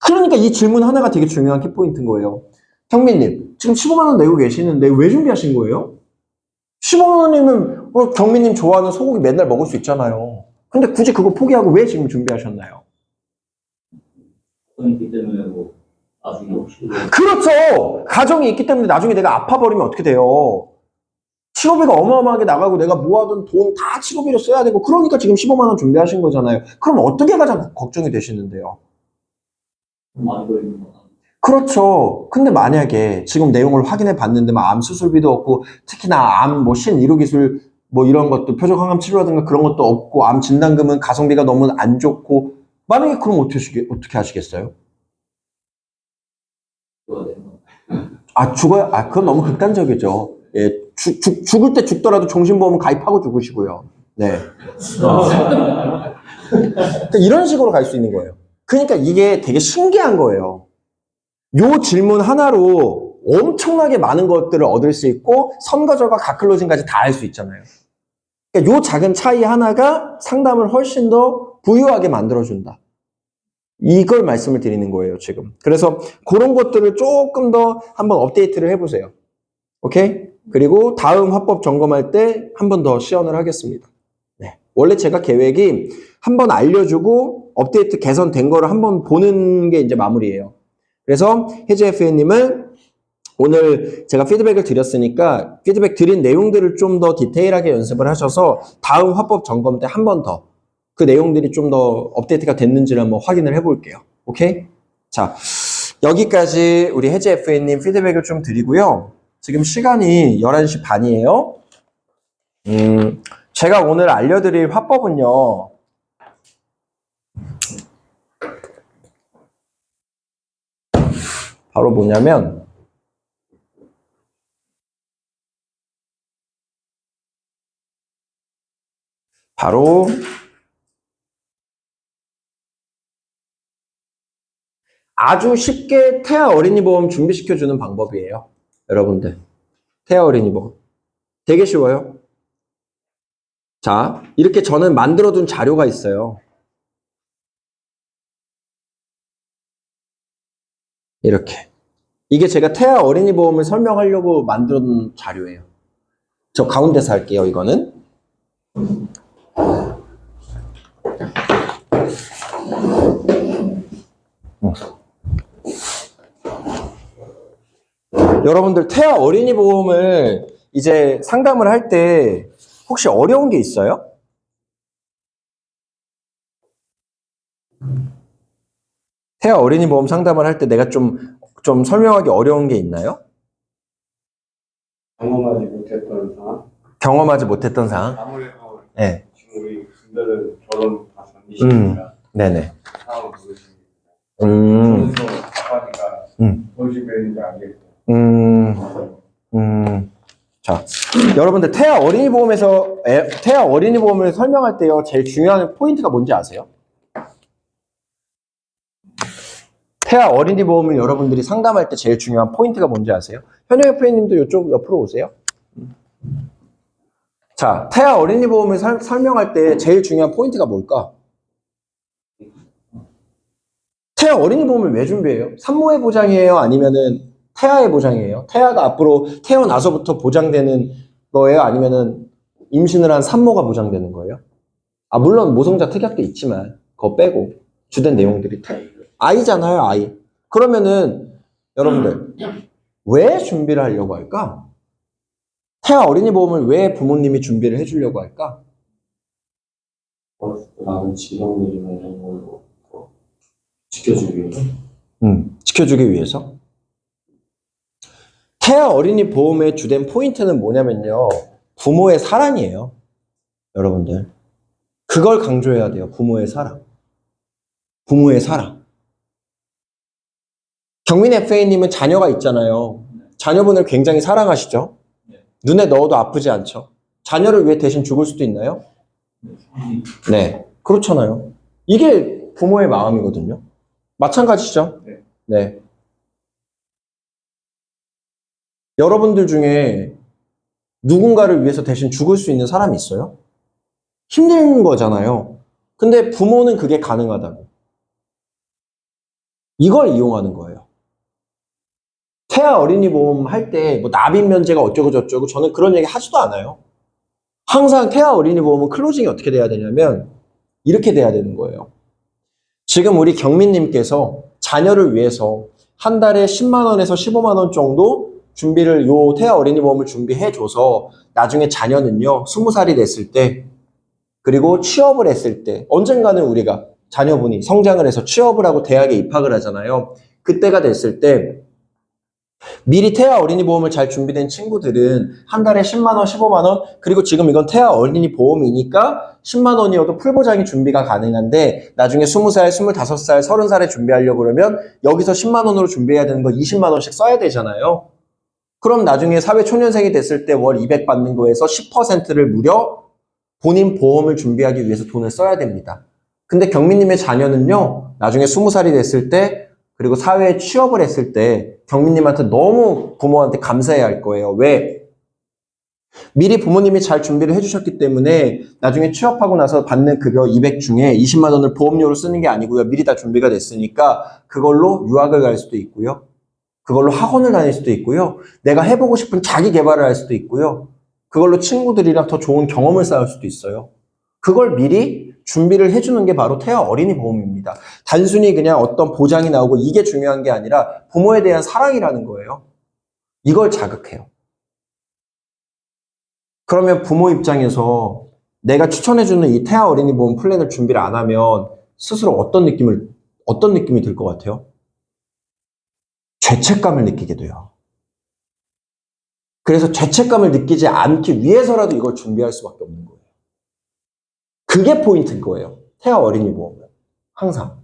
그러니까 이 질문 하나가 되게 중요한 키포인트인 거예요. 경민님, 지금 15만 원 내고 계시는데 왜 준비하신 거예요? 15만 원이면 경민님 좋아하는 소고기 맨날 먹을 수 있잖아요. 근데 굳이 그거 포기하고 왜 지금 준비하셨나요? 있기 때문에 뭐 나중에 혹시 그렇죠. 가정이 있기 때문에 나중에 내가 아파버리면 어떻게 돼요? 치료비가 어마어마하게 나가고 내가 모아둔 돈 다 치료비로 써야 되고 그러니까 지금 15만 원 준비하신 거잖아요. 그럼 어떻게 가장 걱정이 되시는데요? 많이 걸리는 거. 그렇죠. 근데 만약에 지금 내용을 확인해 봤는데 막 암 수술비도 없고 특히나 암 뭐 신의료 기술 뭐 이런 것도 표적 항암 치료라든가 그런 것도 없고 암 진단금은 가성비가 너무 안 좋고 만약에 그럼 어떻게 하시겠어요? 그거 되는 거. 아 죽어요? 아 그건 너무 극단적이죠. 예, 죽을 때 죽더라도 종신보험 가입하고 죽으시고요. 네. 그러니까 이런 식으로 갈 수 있는 거예요. 그러니까 이게 되게 신기한 거예요. 요 질문 하나로 엄청나게 많은 것들을 얻을 수 있고 선거절과 갓클로징까지 다 할 수 있잖아요. 그러니까 요 작은 차이 하나가 상담을 훨씬 더 부유하게 만들어준다. 이걸 말씀을 드리는 거예요, 지금. 그래서 그런 것들을 조금 더 한번 업데이트를 해보세요. 오케이? 그리고 다음 화법 점검할 때 한 번 더 시연을 하겠습니다. 네. 원래 제가 계획이 한번 알려주고 업데이트 개선된 거를 한번 보는 게 이제 마무리예요. 그래서 혜지 FA님은 오늘 제가 피드백을 드렸으니까 피드백 드린 내용들을 좀 더 디테일하게 연습을 하셔서 다음 화법 점검 때 한 번 더 그 내용들이 좀 더 업데이트가 됐는지를 한번 확인을 해볼게요. 오케이? 자, 여기까지 우리 혜지 FA님 피드백을 좀 드리고요. 지금 시간이 11시 반이에요. 제가 오늘 알려드릴 화법은요. 바로 뭐냐면 바로 아주 쉽게 태아 어린이보험 준비시켜주는 방법이에요. 여러분들 태아 어린이보험 되게 쉬워요. 자, 이렇게 저는 만들어둔 자료가 있어요. 이렇게 이게 제가 태아 어린이보험을 설명하려고 만들어둔 자료예요. 저 가운데서 할게요. 이거는 여러분들 태아 어린이보험을 이제 상담을 할 때 혹시 어려운 게 있어요? 태아 어린이보험 상담을 할 때 내가 좀 설명하기 어려운 게 있나요? 경험하지 못했던 상황. 경험하지 못했던 상황? 아무래도 네. 지금 우리 분들은 결혼 다 전이시니까 네네. 상황을 모르시니까 음. 그래서 아빠니까 음. 뭘 준비했는지 알겠고 자, 여러분들 태아 어린이보험을 설명할 때요, 제일 중요한 포인트가 뭔지 아세요? 태아 어린이보험을 여러분들이 상담할 때 제일 중요한 포인트가 뭔지 아세요? 현영 FA님도 이쪽 옆으로 오세요. 자, 태아 어린이보험을 설명할 때 제일 중요한 포인트가 뭘까? 태아 어린이보험을 왜 준비해요? 산모의 보장이에요? 아니면은 태아의 보장이에요? 태아가 앞으로 태어나서부터 보장되는 거예요? 아니면은 임신을 한 산모가 보장되는 거예요? 아, 물론 모성자 특약도 있지만 그거 빼고 주된 내용들이 아이잖아요, 아이. 그러면은 여러분들 왜 준비를 하려고 할까? 태아 어린이보험을 왜 부모님이 준비를 해주려고 할까? 나는 질병들이나 이런 걸로 지켜주기 위해서. 지켜주기 위해서. 태아 어린이 보험의 주된 포인트는 뭐냐면요. 부모의 사랑이에요. 여러분들. 그걸 강조해야 돼요. 부모의 사랑. 부모의 사랑. 경민 FA님은 자녀가 있잖아요. 자녀분을 굉장히 사랑하시죠? 눈에 넣어도 아프지 않죠? 자녀를 위해 대신 죽을 수도 있나요? 네. 그렇잖아요. 이게 부모의 마음이거든요. 마찬가지죠? 네. 여러분들 중에 누군가를 위해서 대신 죽을 수 있는 사람이 있어요? 힘든 거잖아요. 근데 부모는 그게 가능하다고. 이걸 이용하는 거예요. 태아 어린이 보험 할 때 뭐 납입 면제가 어쩌고 저쩌고 저는 그런 얘기 하지도 않아요. 항상 태아 어린이 보험은 클로징이 어떻게 돼야 되냐면 이렇게 돼야 되는 거예요. 지금 우리 경민님께서 자녀를 위해서 한 달에 10만 원에서 15만 원 정도 준비를 요 태아 어린이보험을 준비해줘서 나중에 자녀는요 20살이 됐을 때 그리고 취업을 했을 때 언젠가는 우리가 자녀분이 성장을 해서 취업을 하고 대학에 입학을 하잖아요. 그때가 됐을 때 미리 태아 어린이 보험을 잘 준비된 친구들은 한 달에 10만 원, 15만 원, 그리고 지금 이건 태아 어린이 보험이니까 10만 원이어도 풀보장이 준비가 가능한데 나중에 20살, 25살, 30살에 준비하려고 그러면 여기서 10만 원으로 준비해야 되는 거 20만 원씩 써야 되잖아요. 그럼 나중에 사회초년생이 됐을 때 월 200 받는 거에서 10%를 무려 본인 보험을 준비하기 위해서 돈을 써야 됩니다. 근데 경민님의 자녀는요, 나중에 20살이 됐을 때 그리고 사회에 취업을 했을 때 경민님한테 너무 부모한테 감사해야 할 거예요. 왜? 미리 부모님이 잘 준비를 해주셨기 때문에 나중에 취업하고 나서 받는 급여 200 중에 20만 원을 보험료로 쓰는 게 아니고요. 미리 다 준비가 됐으니까 그걸로 유학을 갈 수도 있고요. 그걸로 학원을 다닐 수도 있고요. 내가 해보고 싶은 자기 개발을 할 수도 있고요. 그걸로 친구들이랑 더 좋은 경험을 쌓을 수도 있어요. 그걸 미리 준비를 해주는 게 바로 태아 어린이 보험입니다. 단순히 그냥 어떤 보장이 나오고 이게 중요한 게 아니라 부모에 대한 사랑이라는 거예요. 이걸 자극해요. 그러면 부모 입장에서 내가 추천해주는 이 태아 어린이 보험 플랜을 준비를 안 하면 스스로 어떤 느낌이 들 것 같아요? 죄책감을 느끼게 돼요. 그래서 죄책감을 느끼지 않기 위해서라도 이걸 준비할 수밖에 없는 거예요. 그게 포인트인 거예요. 태아 어린이 보험은. 항상.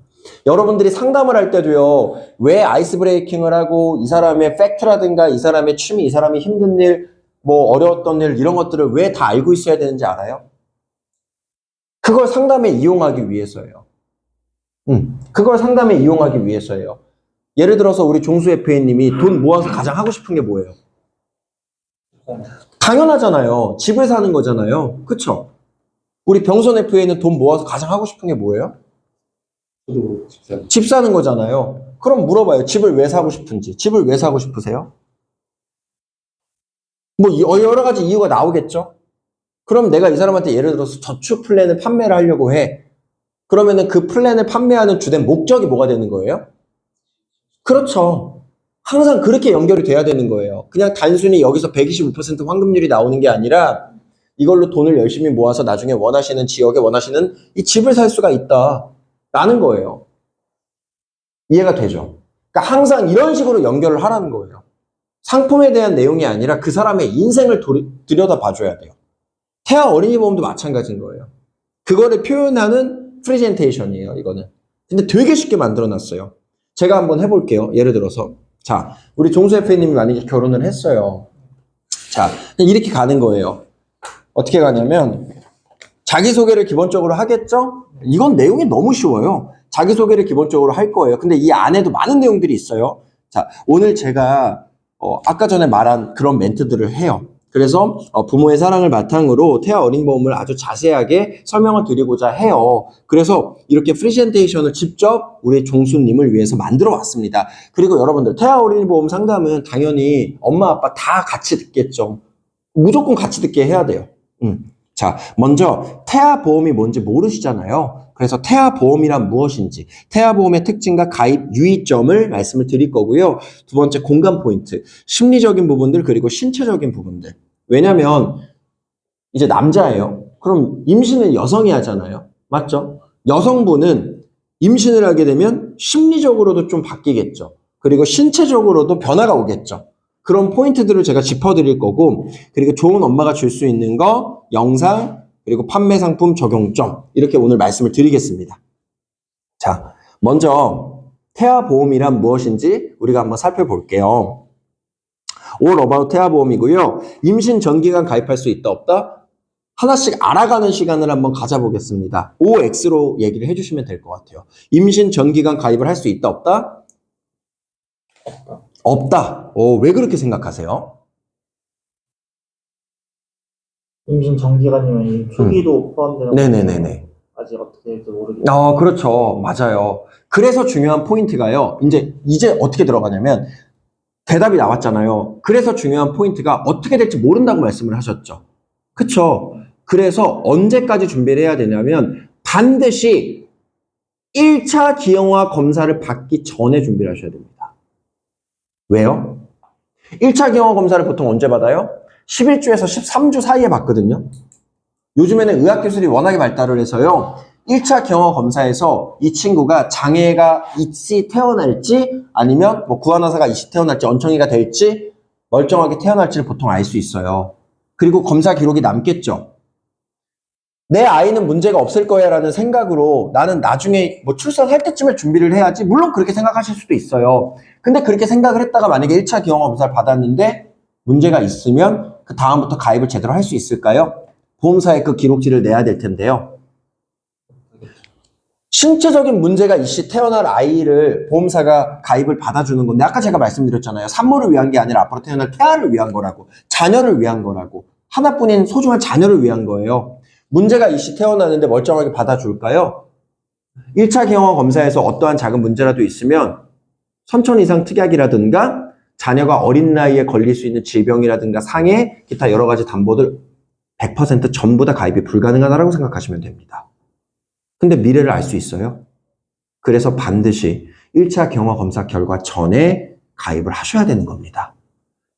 여러분들이 상담을 할 때도요, 왜 아이스 브레이킹을 하고 이 사람의 팩트라든가 이 사람의 취미, 이 사람이 힘든 일, 뭐 어려웠던 일, 이런 것들을 왜 다 알고 있어야 되는지 알아요? 그걸 상담에 이용하기 위해서예요. 그걸 상담에 이용하기 위해서예요. 예를 들어서 우리 종수 FA님이 돈 모아서 가장 하고 싶은 게 뭐예요? 당연하잖아요. 집을 사는 거잖아요. 그쵸? 우리 병선 FA는 돈 모아서 가장 하고 싶은 게 뭐예요? 저도 집 사는 거잖아요. 그럼 물어봐요. 집을 왜 사고 싶은지. 집을 왜 사고 싶으세요? 뭐 여러 가지 이유가 나오겠죠? 그럼 내가 이 사람한테 예를 들어서 저축 플랜을 판매를 하려고 해. 그러면은 그 플랜을 판매하는 주된 목적이 뭐가 되는 거예요? 그렇죠. 항상 그렇게 연결이 돼야 되는 거예요. 그냥 단순히 여기서 125% 환급률이 나오는 게 아니라 이걸로 돈을 열심히 모아서 나중에 원하시는 지역에 원하시는 이 집을 살 수가 있다라는 거예요. 이해가 되죠? 그러니까 항상 이런 식으로 연결을 하라는 거예요. 상품에 대한 내용이 아니라 그 사람의 인생을 들여다 봐줘야 돼요. 태아 어린이 보험도 마찬가지인 거예요. 그거를 표현하는 프레젠테이션이에요, 이거는. 근데 되게 쉽게 만들어놨어요. 제가 한번 해볼게요. 예를 들어서. 자, 우리 종수 FA님이 만약에 결혼을 했어요. 자, 이렇게 가는 거예요. 어떻게 가냐면, 자기소개를 기본적으로 하겠죠? 이건 내용이 너무 쉬워요. 자기소개를 기본적으로 할 거예요. 근데 이 안에도 많은 내용들이 있어요. 자, 오늘 제가, 아까 전에 말한 그런 멘트들을 해요. 그래서 부모의 사랑을 바탕으로 태아 어린이보험을 아주 자세하게 설명을 드리고자 해요. 그래서 이렇게 프레젠테이션을 직접 우리 종수님을 위해서 만들어 왔습니다. 그리고 여러분들 태아 어린이보험 상담은 당연히 엄마 아빠 다 같이 듣겠죠. 무조건 같이 듣게 해야 돼요. 자, 먼저 태아보험이 뭔지 모르시잖아요. 그래서 태아보험이란 무엇인지, 태아보험의 특징과 가입 유의점을 말씀을 드릴 거고요. 두 번째 공감 포인트, 심리적인 부분들 그리고 신체적인 부분들. 왜냐면 이제 남자예요. 그럼 임신은 여성이 하잖아요. 맞죠? 여성분은 임신을 하게 되면 심리적으로도 좀 바뀌겠죠. 그리고 신체적으로도 변화가 오겠죠. 그런 포인트들을 제가 짚어드릴 거고, 그리고 좋은 엄마가 줄 수 있는 거, 영상, 그리고 판매 상품 적용점, 이렇게 오늘 말씀을 드리겠습니다. 자, 먼저 태아보험이란 무엇인지 우리가 한번 살펴볼게요. All About 태아보험이고요. 임신 전기간 가입할 수 있다 없다? 하나씩 알아가는 시간을 한번 가져보겠습니다. OX로 얘기를 해주시면 될 것 같아요. 임신 전기간 가입을 할 수 있다 없다? 없다. 왜 그렇게 생각하세요? 임신 정기간이면 초기도 포함되는 네네네네. 아직 어떻게 될지 모르겠어요. 그렇죠. 맞아요. 그래서 중요한 포인트가요. 이제 어떻게 들어가냐면 대답이 나왔잖아요. 그래서 중요한 포인트가 어떻게 될지 모른다고 말씀을 하셨죠. 그쵸? 그래서 언제까지 준비를 해야 되냐면 반드시 1차 기형아 검사를 받기 전에 준비를 하셔야 됩니다. 왜요? 1차 경험 검사를 보통 언제 받아요? 11주에서 13주 사이에 받거든요. 요즘에는 의학기술이 워낙에 발달을 해서요. 1차 경험 검사에서 이 친구가 장애가 있이 태어날지 아니면 뭐 구안화사가 있이 태어날지 언청이가 될지 멀쩡하게 태어날지를 보통 알 수 있어요. 그리고 검사 기록이 남겠죠. 내 아이는 문제가 없을 거야 라는 생각으로 나는 나중에 뭐 출산할 때쯤에 준비를 해야지. 물론 그렇게 생각하실 수도 있어요. 근데 그렇게 생각을 했다가 만약에 1차 경험 검사를 받았는데 문제가 있으면 그 다음부터 가입을 제대로 할 수 있을까요? 보험사에 그 기록지를 내야 될 텐데요. 신체적인 문제가 있이 태어날 아이를 보험사가 가입을 받아주는 건데 아까 제가 말씀드렸잖아요. 산모를 위한 게 아니라 앞으로 태어날 태아를 위한 거라고, 자녀를 위한 거라고, 하나뿐인 소중한 자녀를 위한 거예요. 문제가 있이 태어나는데 멀쩡하게 받아줄까요? 1차 경험 검사에서 어떠한 작은 문제라도 있으면 선천 이상 특약이라든가 자녀가 어린 나이에 걸릴 수 있는 질병이라든가 상해, 기타 여러 가지 담보들 100% 전부 다 가입이 불가능하다고 생각하시면 됩니다. 근데 미래를 알 수 있어요. 그래서 반드시 1차 경험 검사 결과 전에 가입을 하셔야 되는 겁니다.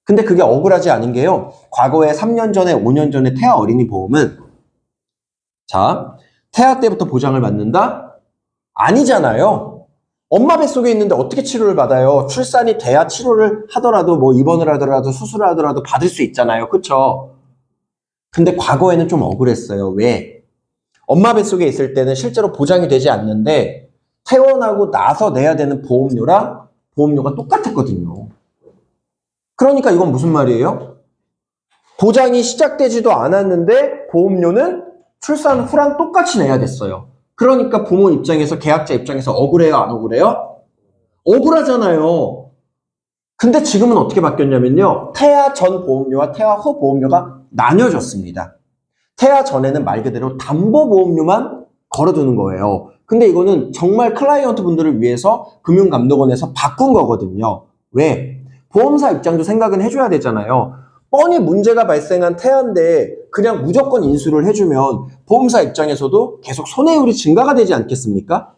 근데 그게 억울하지 않은 게요. 과거에 3년 전에 5년 전에 태아 어린이 보험은 자, 태아 때부터 보장을 받는다? 아니잖아요. 엄마 뱃속에 있는데 어떻게 치료를 받아요? 출산이 돼야 치료를 하더라도 뭐 입원을 하더라도 수술을 하더라도 받을 수 있잖아요. 그쵸? 근데 과거에는 좀 억울했어요. 왜? 엄마 뱃속에 있을 때는 실제로 보장이 되지 않는데 태어나고 나서 내야 되는 보험료랑 보험료가 똑같았거든요. 그러니까 이건 무슨 말이에요? 보장이 시작되지도 않았는데 보험료는 출산 후랑 똑같이 내야 됐어요. 그러니까 부모 입장에서 계약자 입장에서 억울해요? 안 억울해요? 억울하잖아요. 근데 지금은 어떻게 바뀌었냐면요. 태아 전 보험료와 태아 후 보험료가 나뉘어졌습니다. 태아 전에는 말 그대로 담보보험료만 걸어두는 거예요. 근데 이거는 정말 클라이언트 분들을 위해서 금융감독원에서 바꾼 거거든요. 왜? 보험사 입장도 생각은 해줘야 되잖아요. 뻔히 문제가 발생한 태아인데 그냥 무조건 인수를 해주면 보험사 입장에서도 계속 손해율이 증가가 되지 않겠습니까?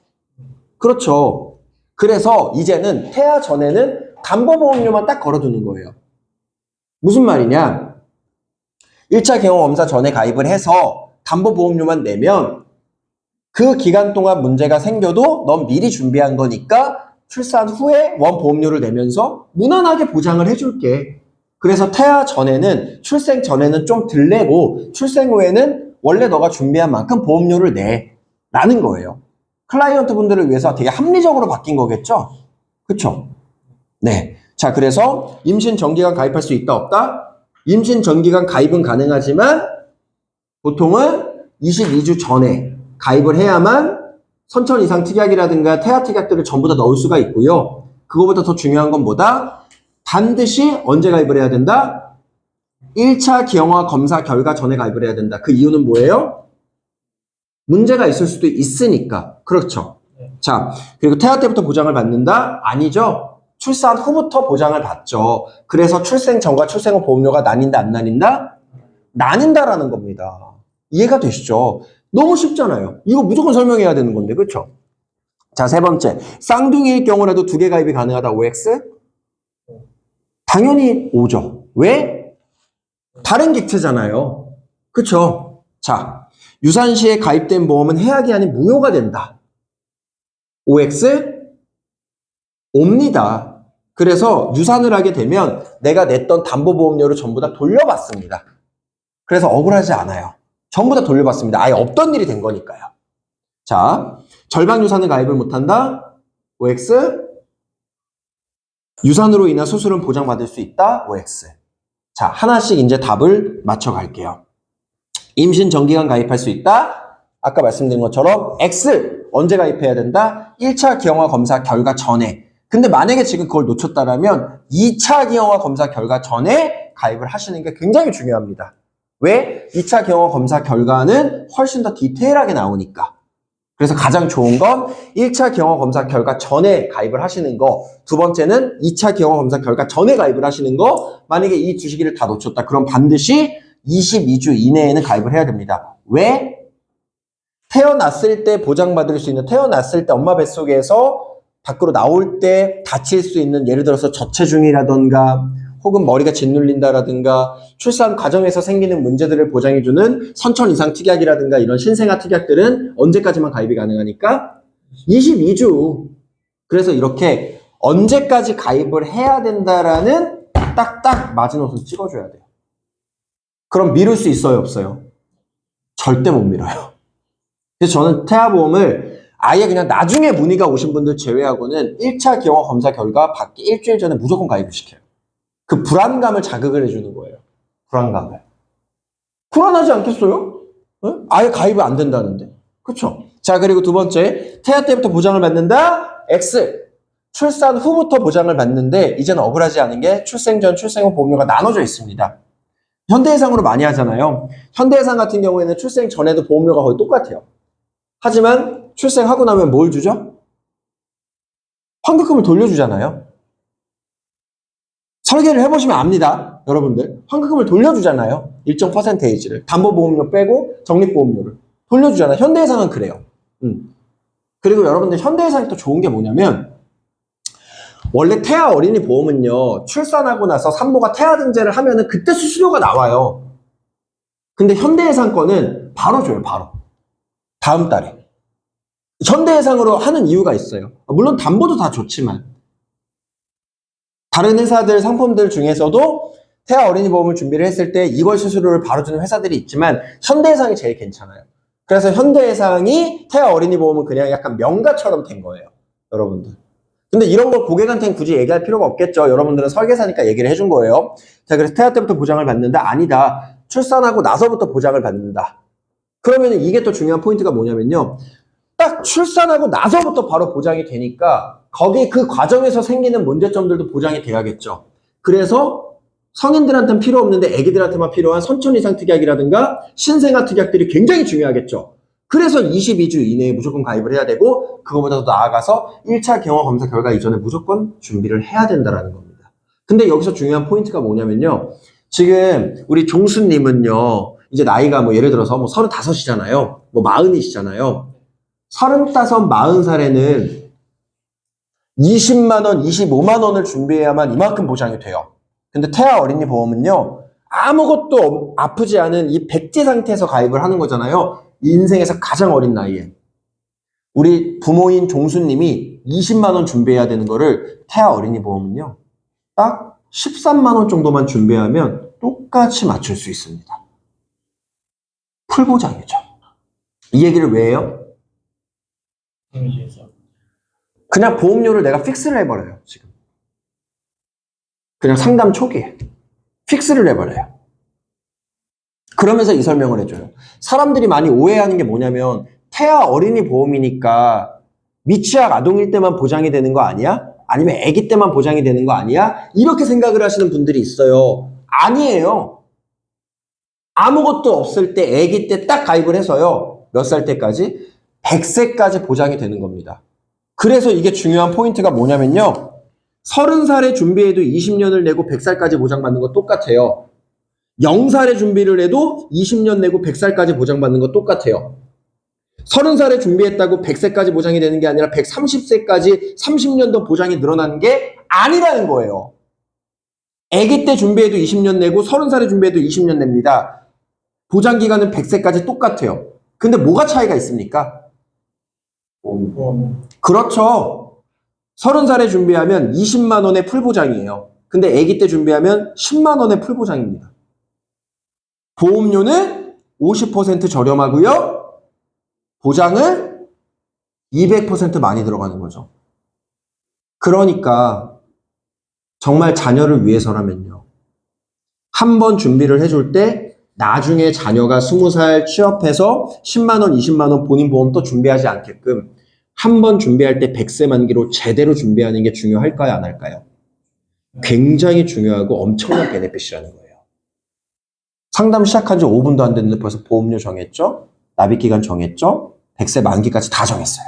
그렇죠. 그래서 이제는 태아 전에는 담보보험료만 딱 걸어두는 거예요. 무슨 말이냐? 1차 경험 검사 전에 가입을 해서 담보보험료만 내면 그 기간 동안 문제가 생겨도 넌 미리 준비한 거니까 출산 후에 원보험료를 내면서 무난하게 보장을 해줄게. 그래서 태아 전에는, 출생 전에는 좀 덜 내고 출생 후에는 원래 너가 준비한 만큼 보험료를 내. 라는 거예요. 클라이언트 분들을 위해서 되게 합리적으로 바뀐 거겠죠? 그쵸? 네. 자, 그래서 임신 정기간 가입할 수 있다, 없다? 임신 전기간 가입은 가능하지만 보통은 22주 전에 가입을 해야만 선천 이상 특약이라든가 태아 특약들을 전부 다 넣을 수가 있고요. 그거보다 더 중요한 건 뭐다? 반드시 언제 가입을 해야 된다? 1차 기형아 검사 결과 전에 가입을 해야 된다. 그 이유는 뭐예요? 문제가 있을 수도 있으니까. 그렇죠. 자, 그리고 태아 때부터 보장을 받는다? 아니죠. 출산 후부터 보장을 받죠. 그래서 출생 전과 출생 후 보험료가 나뉜다, 안 나뉜다? 나뉜다라는 겁니다. 이해가 되시죠? 너무 쉽잖아요. 이거 무조건 설명해야 되는 건데, 그렇죠? 자, 세 번째. 쌍둥이일 경우라도 2개 가입이 가능하다, OX? 당연히 O죠. 왜? 다른 객체잖아요. 그렇죠? 자, 유산 시에 가입된 보험은 해약이 아닌 무효가 된다. OX? 옵니다. 그래서 유산을 하게 되면 내가 냈던 담보보험료를 전부 다 돌려받습니다. 그래서 억울하지 않아요. 전부 다 돌려받습니다. 아예 없던 일이 된 거니까요. 자, 절반 유산을 가입을 못한다. OX. 유산으로 인한 수술은 보장받을 수 있다. OX. 자, 하나씩 이제 답을 맞춰갈게요. 임신 전기간 가입할 수 있다. 아까 말씀드린 것처럼 X. 언제 가입해야 된다? 1차 기형아 검사 결과 전에. 근데 만약에 지금 그걸 놓쳤다라면 2차 기형아 검사 결과 전에 가입을 하시는 게 굉장히 중요합니다. 왜? 2차 기형아 검사 결과는 훨씬 더 디테일하게 나오니까. 그래서 가장 좋은 건 1차 기형아 검사 결과 전에 가입을 하시는 거. 두 번째는 2차 기형아 검사 결과 전에 가입을 하시는 거. 만약에 이 두 시기를 다 놓쳤다. 그럼 반드시 22주 이내에는 가입을 해야 됩니다. 왜? 태어났을 때 보장받을 수 있는, 태어났을 때 엄마 뱃속에서 밖으로 나올 때 다칠 수 있는, 예를 들어서 저체중이라던가 혹은 머리가 짓눌린다라든가 출산 과정에서 생기는 문제들을 보장해주는 선천 이상 특약이라든가 이런 신생아 특약들은 언제까지만 가입이 가능하니까 22주. 그래서 이렇게 언제까지 가입을 해야 된다라는 딱딱 마지노선 찍어줘야 돼요. 그럼 미룰 수 있어요, 없어요? 절대 못 미뤄요. 그래서 저는 태아보험을 아예 그냥 나중에 문의가 오신 분들 제외하고는 1차 경험 검사 결과 받기 일주일 전에 무조건 가입을 시켜요. 그 불안감을 자극을 해주는 거예요. 불안감을. 불안하지 않겠어요? 네? 아예 가입이 안 된다는데. 그렇죠? 자, 그리고 두 번째, 태아 때부터 보장을 받는다. X. 출산 후부터 보장을 받는데 이제는 억울하지 않은 게 출생 전, 출생 후 보험료가 나눠져 있습니다. 현대해상으로 많이 하잖아요. 현대해상 같은 경우에는 출생 전에도 보험료가 거의 똑같아요. 하지만 출생하고 나면 뭘 주죠? 환급금을 돌려주잖아요. 설계를 해보시면 압니다. 여러분들. 환급금을 돌려주잖아요. 일정 퍼센테이지를. 담보보험료 빼고 적립보험료를 돌려주잖아요. 현대해상은 그래요. 그리고 여러분들 현대해상이 또 좋은 게 뭐냐면 원래 태아 어린이 보험은요. 출산하고 나서 산모가 태아 등재를 하면은 그때 수수료가 나와요. 근데 현대해상 거는 바로 줘요. 바로. 다음 달에. 현대해상으로 하는 이유가 있어요. 물론 담보도 다 좋지만 다른 회사들 상품들 중에서도 태아 어린이 보험을 준비를 했을 때 이걸 수수료를 바로 주는 회사들이 있지만 현대해상이 제일 괜찮아요. 그래서 현대해상이 태아 어린이 보험은 그냥 약간 명가처럼 된 거예요. 여러분들. 근데 이런 걸 고객한테는 굳이 얘기할 필요가 없겠죠. 여러분들은 설계사니까 얘기를 해준 거예요. 자, 그래서 태아 때부터 보장을 받는다? 아니다. 출산하고 나서부터 보장을 받는다. 그러면 이게 또 중요한 포인트가 뭐냐면요. 딱 출산하고 나서부터 바로 보장이 되니까 거기 그 과정에서 생기는 문제점들도 보장이 돼야겠죠. 그래서 성인들한테는 필요 없는데 애기들한테만 필요한 선천 이상 특약이라든가 신생아 특약들이 굉장히 중요하겠죠. 그래서 22주 이내에 무조건 가입을 해야 되고 그거보다도 나아가서 1차 경험 검사 결과 이전에 무조건 준비를 해야 된다는 겁니다. 근데 여기서 중요한 포인트가 뭐냐면요. 지금 우리 종수님은요. 이제 나이가 뭐 예를 들어서 뭐 35이잖아요. 뭐 40이시잖아요. 35, 40살에는 20만 원, 25만 원을 준비해야만 이만큼 보장이 돼요. 근데 태아 어린이 보험은요. 아무것도 아프지 않은 이 백제 상태에서 가입을 하는 거잖아요. 인생에서 가장 어린 나이에. 우리 부모인 종수님이 20만 원 준비해야 되는 거를 태아 어린이 보험은요. 딱 13만 원 정도만 준비하면 똑같이 맞출 수 있습니다. 풀보장이죠. 이 얘기를 왜 해요? 그냥 보험료를 내가 픽스를 해버려요. 지금. 그냥 상담 초기에. 픽스를 해버려요. 그러면서 이 설명을 해줘요. 사람들이 많이 오해하는 게 뭐냐면 태아 어린이 보험이니까 미취학 아동일 때만 보장이 되는 거 아니야? 아니면 아기 때만 보장이 되는 거 아니야? 이렇게 생각을 하시는 분들이 있어요. 아니에요. 아무것도 없을 때 아기 때 딱 가입을 해서요. 몇 살 때까지? 100세까지 보장이 되는 겁니다. 그래서 이게 중요한 포인트가 뭐냐면요. 30살에 준비해도 20년을 내고 100살까지 보장받는 거 똑같아요. 0살에 준비를 해도 20년 내고 100살까지 보장받는 거 똑같아요. 30살에 준비했다고 100세까지 보장이 되는 게 아니라 130세까지 30년 더 보장이 늘어나는 게 아니라는 거예요. 아기 때 준비해도 20년 내고 30살에 준비해도 20년 냅니다. 보장 기간은 100세까지 똑같아요. 근데 뭐가 차이가 있습니까? 그렇죠. 30살에 준비하면 20만 원의 풀보장이에요. 근데 아기 때 준비하면 10만 원의 풀보장입니다. 보험료는 50% 저렴하고요. 보장을 200% 많이 들어가는 거죠. 그러니까 정말 자녀를 위해서라면요. 한 번 준비를 해줄 때 나중에 자녀가 20살 취업해서 10만 원, 20만 원 본인 보험 또 준비하지 않게끔 한 번 준비할 때 100세 만기로 제대로 준비하는 게 중요할까요? 안 할까요? 굉장히 중요하고 엄청난 베네핏이라는 거예요. 상담 시작한 지 5분도 안 됐는데 벌써 보험료 정했죠? 납입기간 정했죠? 100세 만기까지 다 정했어요.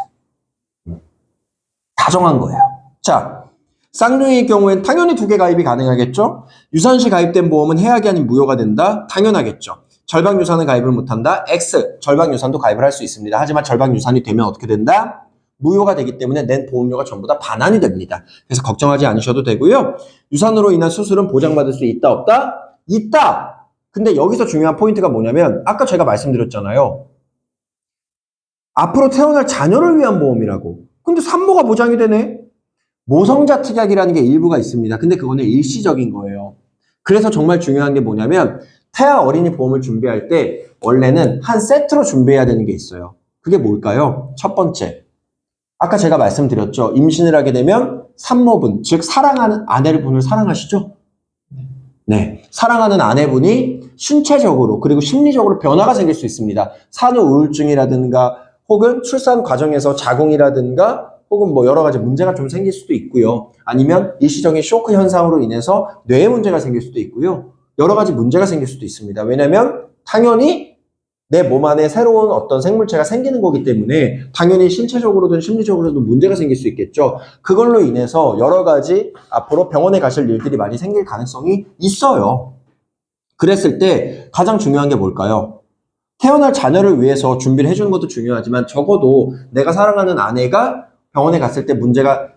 다 정한 거예요. 자, 쌍둥이의 경우엔 당연히 2개 가입이 가능하겠죠? 유산시 가입된 보험은 해약이 아닌 무효가 된다? 당연하겠죠. 절방 유산은 가입을 못한다? X. 절방 유산도 가입을 할 수 있습니다. 하지만 절방 유산이 되면 어떻게 된다? 무효가 되기 때문에 낸 보험료가 전부 다 반환이 됩니다. 그래서 걱정하지 않으셔도 되고요. 유산으로 인한 수술은 보장받을 수 있다 없다? 있다! 근데 여기서 중요한 포인트가 뭐냐면 아까 제가 말씀드렸잖아요. 앞으로 태어날 자녀를 위한 보험이라고. 근데 산모가 보장이 되네? 모성자 특약이라는 게 일부가 있습니다. 근데 그거는 일시적인 거예요. 그래서 정말 중요한 게 뭐냐면 태아 어린이 보험을 준비할 때 원래는 한 세트로 준비해야 되는 게 있어요. 그게 뭘까요? 첫 번째, 아까 제가 말씀드렸죠. 임신을 하게 되면 산모분, 즉 사랑하는 아내분을 사랑하시죠? 네, 사랑하는 아내분이 신체적으로 그리고 심리적으로 변화가 생길 수 있습니다. 산후 우울증이라든가 혹은 출산 과정에서 자궁이라든가 혹은 뭐 여러 가지 문제가 좀 생길 수도 있고요. 아니면 일시적인 쇼크 현상으로 인해서 뇌에 문제가 생길 수도 있고요. 여러 가지 문제가 생길 수도 있습니다. 왜냐하면 당연히 내 몸 안에 새로운 어떤 생물체가 생기는 거기 때문에 당연히 신체적으로든 심리적으로든 문제가 생길 수 있겠죠. 그걸로 인해서 여러 가지 앞으로 병원에 가실 일들이 많이 생길 가능성이 있어요. 그랬을 때 가장 중요한 게 뭘까요? 태어날 자녀를 위해서 준비를 해주는 것도 중요하지만 적어도 내가 사랑하는 아내가 병원에 갔을 때 문제가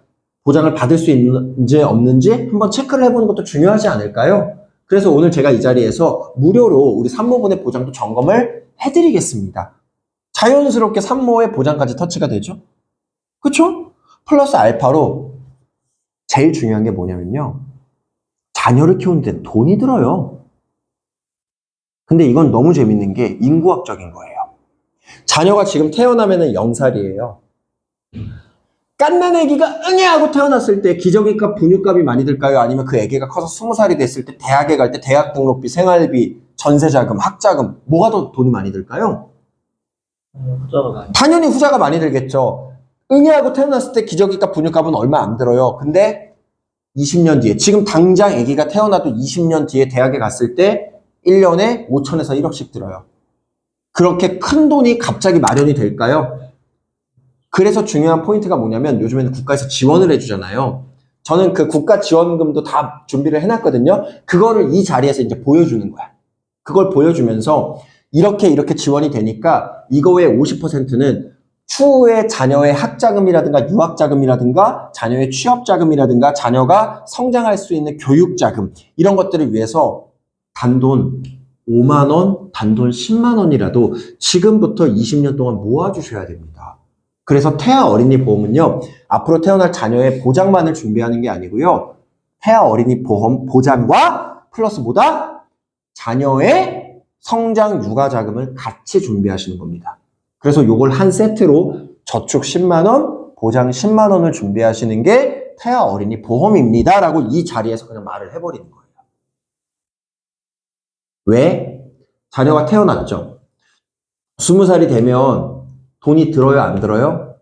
보장을 받을 수 있는지 없는지 한번 체크를 해보는 것도 중요하지 않을까요? 그래서 오늘 제가 이 자리에서 무료로 우리 산모분의 보장도 점검을 해드리겠습니다. 자연스럽게 산모의 보장까지 터치가 되죠? 그쵸? 플러스 알파로 제일 중요한 게 뭐냐면요. 자녀를 키우는데 돈이 들어요. 근데 이건 너무 재밌는 게 인구학적인 거예요. 자녀가 지금 태어나면은 0살이에요. 갓난 아기가 응애 하고 태어났을 때 기저귀값, 분유값이 많이 들까요? 아니면 그 아기가 커서 20살이 됐을 때 대학에 갈 때 대학 등록비, 생활비, 전세자금, 학자금 뭐가 더 돈이 많이 들까요? 후자가 많이. 당연히 후자가 많이 들겠죠. 응애 하고 태어났을 때 기저귀값, 분유값은 얼마 안 들어요. 근데 20년 뒤에 지금 당장 아기가 태어나도 20년 뒤에 대학에 갔을 때 1년에 5천에서 1억씩 들어요. 그렇게 큰 돈이 갑자기 마련이 될까요? 그래서 중요한 포인트가 뭐냐면 요즘에는 국가에서 지원을 해주잖아요. 저는 그 국가 지원금도 다 준비를 해놨거든요. 그거를 이 자리에서 이제 보여주는 거야. 그걸 보여주면서 이렇게 지원이 되니까 이거의 50%는 추후에 자녀의 학자금이라든가 유학자금이라든가 자녀의 취업자금이라든가 자녀가 성장할 수 있는 교육자금 이런 것들을 위해서 단돈 5만 원, 단돈 10만 원이라도 지금부터 20년 동안 모아주셔야 됩니다. 그래서 태아 어린이 보험은요, 앞으로 태어날 자녀의 보장만을 준비하는 게 아니고요, 태아 어린이 보험 보장과 플러스 뭐다? 자녀의 성장 육아 자금을 같이 준비하시는 겁니다. 그래서 요걸 한 세트로 저축 10만 원, 보장 10만 원을 준비하시는 게 태아 어린이 보험입니다. 라고 이 자리에서 그냥 말을 해버리는 거예요. 왜? 자녀가 태어났죠. 20살이 되면 돈이 들어요, 안 들어요?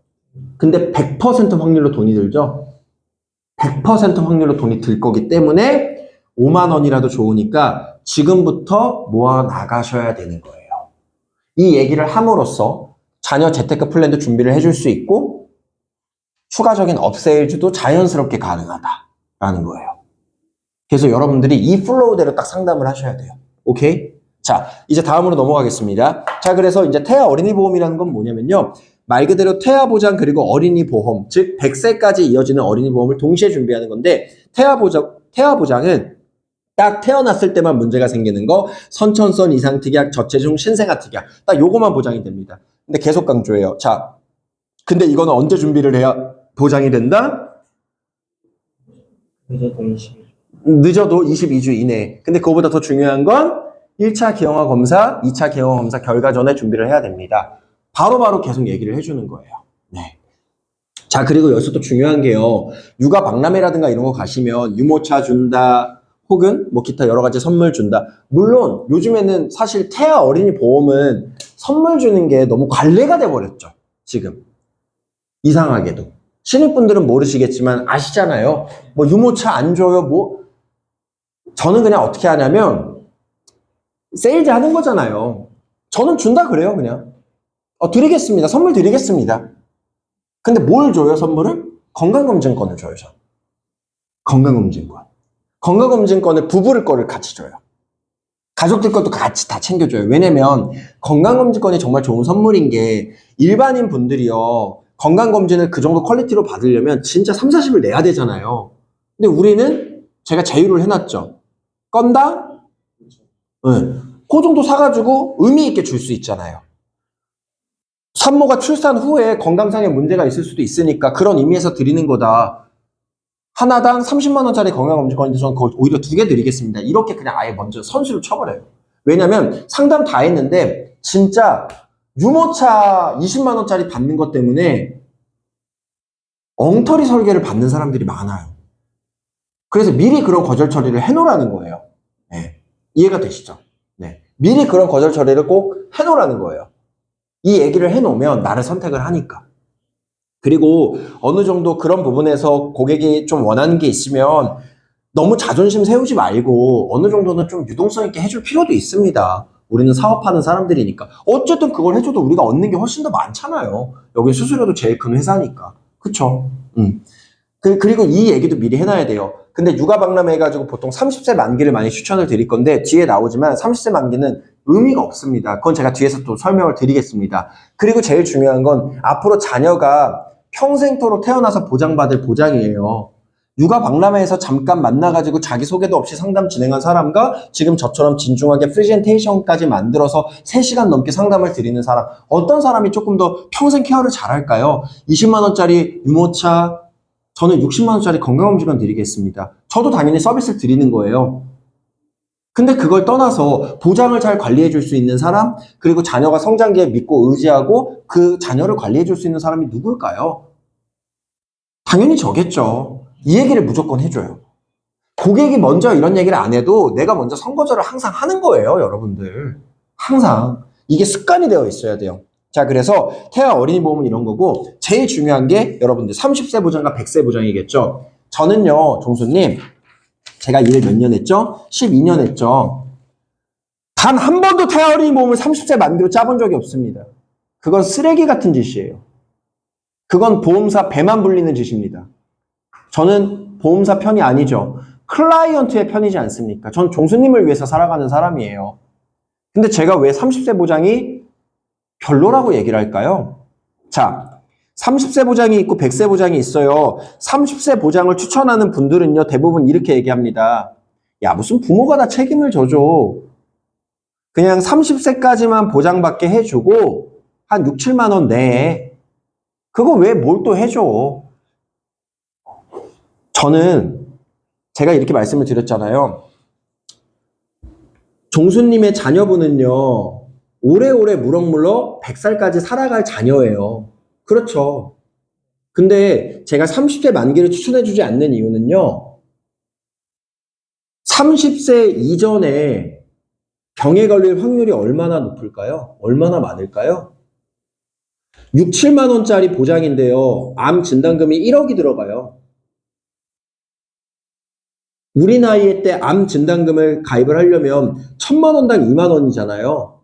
근데 100% 확률로 돈이 들죠? 100% 확률로 돈이 들 거기 때문에 5만 원이라도 좋으니까 지금부터 모아 나가셔야 되는 거예요. 이 얘기를 함으로써 자녀 재테크 플랜도 준비를 해줄 수 있고 추가적인 업세일즈도 자연스럽게 가능하다라는 거예요. 그래서 여러분들이 이 플로우대로 딱 상담을 하셔야 돼요. 오케이? 자, 이제 다음으로 넘어가겠습니다. 자, 그래서 이제 태아 어린이 보험이라는 건 뭐냐면요. 말 그대로 태아 보장 그리고 어린이 보험, 즉 100세까지 이어지는 어린이 보험을 동시에 준비하는 건데 태아 보장은 딱 태어났을 때만 문제가 생기는 거, 선천성 이상 특약, 저체중 신생아 특약. 딱 요거만 보장이 됩니다. 근데 계속 강조해요. 자, 근데 이거는 언제 준비를 해야 보장이 된다? 늦어도 22주 이내. 근데 그거보다 더 중요한 건 1차 기형아 검사, 2차 기형아 검사 결과 전에 준비를 해야 됩니다. 바로바로 계속 얘기를 해주는 거예요. 네. 자, 그리고 여기서 또 중요한 게요. 육아 박람회라든가 이런 거 가시면 유모차 준다, 혹은 뭐 기타 여러 가지 선물 준다. 물론 요즘에는 사실 태아 어린이 보험은 선물 주는 게 너무 관례가 돼버렸죠. 지금. 이상하게도. 신입분들은 모르시겠지만 아시잖아요. 뭐 유모차 안 줘요, 뭐. 저는 그냥 어떻게 하냐면 세일즈 하는 거잖아요. 저는 준다 그래요, 그냥. 드리겠습니다. 선물 드리겠습니다. 근데 뭘 줘요, 선물을? 건강검진권을 줘요, 저. 건강검진권. 건강검진권을 부부를 거를 같이 줘요. 가족들 것도 같이 다 챙겨줘요. 왜냐면 건강검진권이 정말 좋은 선물인 게 일반인 분들이요. 건강검진을 그 정도 퀄리티로 받으려면 진짜 3, 40을 내야 되잖아요. 근데 우리는 제가 제휴를 해놨죠. 건당? 네. 그 정도 사가지고 의미 있게 줄 수 있잖아요. 산모가 출산 후에 건강상의 문제가 있을 수도 있으니까 그런 의미에서 드리는 거다. 하나당 30만 원짜리 건강검진권인데 저는 그걸 오히려 2개 드리겠습니다. 이렇게 그냥 아예 먼저 선수를 쳐버려요. 왜냐면 상담 다 했는데 진짜 유모차 20만 원짜리 받는 것 때문에 엉터리 설계를 받는 사람들이 많아요. 그래서 미리 그런 거절 처리를 해놓으라는 거예요. 네. 이해가 되시죠? 네. 미리 그런 거절 처리를 꼭 해놓으라는 거예요. 이 얘기를 해놓으면 나를 선택을 하니까. 그리고 어느 정도 그런 부분에서 고객이 좀 원하는 게 있으면 너무 자존심 세우지 말고 어느 정도는 좀 유동성 있게 해줄 필요도 있습니다. 우리는 사업하는 사람들이니까. 어쨌든 그걸 해줘도 우리가 얻는 게 훨씬 더 많잖아요. 여기 수수료도 제일 큰 회사니까. 그쵸? 그리고 이 얘기도 미리 해놔야 돼요. 근데 육아박람회 해가지고 보통 30세 만기를 많이 추천을 드릴 건데 뒤에 나오지만 30세 만기는 의미가 없습니다. 그건 제가 뒤에서 또 설명을 드리겠습니다. 그리고 제일 중요한 건 앞으로 자녀가 평생토록 태어나서 보장받을 보장이에요. 육아박람회에서 잠깐 만나가지고 자기소개도 없이 상담 진행한 사람과 지금 저처럼 진중하게 프레젠테이션까지 만들어서 3시간 넘게 상담을 드리는 사람, 어떤 사람이 조금 더 평생 케어를 잘할까요? 20만 원짜리 유모차, 저는 60만 원짜리 건강검진만 드리겠습니다. 저도 당연히 서비스를 드리는 거예요. 근데 그걸 떠나서 보장을 잘 관리해 줄 수 있는 사람, 그리고 자녀가 성장기에 믿고 의지하고 그 자녀를 관리해 줄 수 있는 사람이 누굴까요? 당연히 저겠죠. 이 얘기를 무조건 해줘요. 고객이 먼저 이런 얘기를 안 해도 내가 먼저 선거절을 항상 하는 거예요, 여러분들. 항상. 이게 습관이 되어 있어야 돼요. 자, 그래서 태아 어린이 보험은 이런 거고, 제일 중요한 게 여러분들 30세 보장과 100세 보장이겠죠. 저는요, 종수님, 제가 일을 몇 년 했죠? 12년 했죠. 단 한 번도 태아 어린이 보험을 30세 만기로 짜본 적이 없습니다. 그건 쓰레기 같은 짓이에요. 그건 보험사 배만 불리는 짓입니다. 저는 보험사 편이 아니죠. 클라이언트의 편이지 않습니까? 전 종수님을 위해서 살아가는 사람이에요. 근데 제가 왜 30세 보장이 별로라고 얘기를 할까요? 자, 30세 보장이 있고 100세 보장이 있어요. 30세 보장을 추천하는 분들은요, 대부분 이렇게 얘기합니다. 야, 무슨 부모가 다 책임을 져줘. 그냥 30세까지만 보장받게 해주고 한 6, 7만 원 내. 그거 왜 뭘 또 해줘. 저는 제가 이렇게 말씀을 드렸잖아요. 종수님의 자녀분은요, 오래오래 무럭무럭 100살까지 살아갈 자녀예요. 그렇죠. 근데 제가 30세 만기를 추천해주지 않는 이유는요, 30세 이전에 병에 걸릴 확률이 얼마나 높을까요? 얼마나 많을까요? 6, 7만 원짜리 보장인데요, 암 진단금이 1억이 들어가요. 우리 나이 때 암 진단금을 가입을 하려면 1,000만 원당 2만 원이잖아요.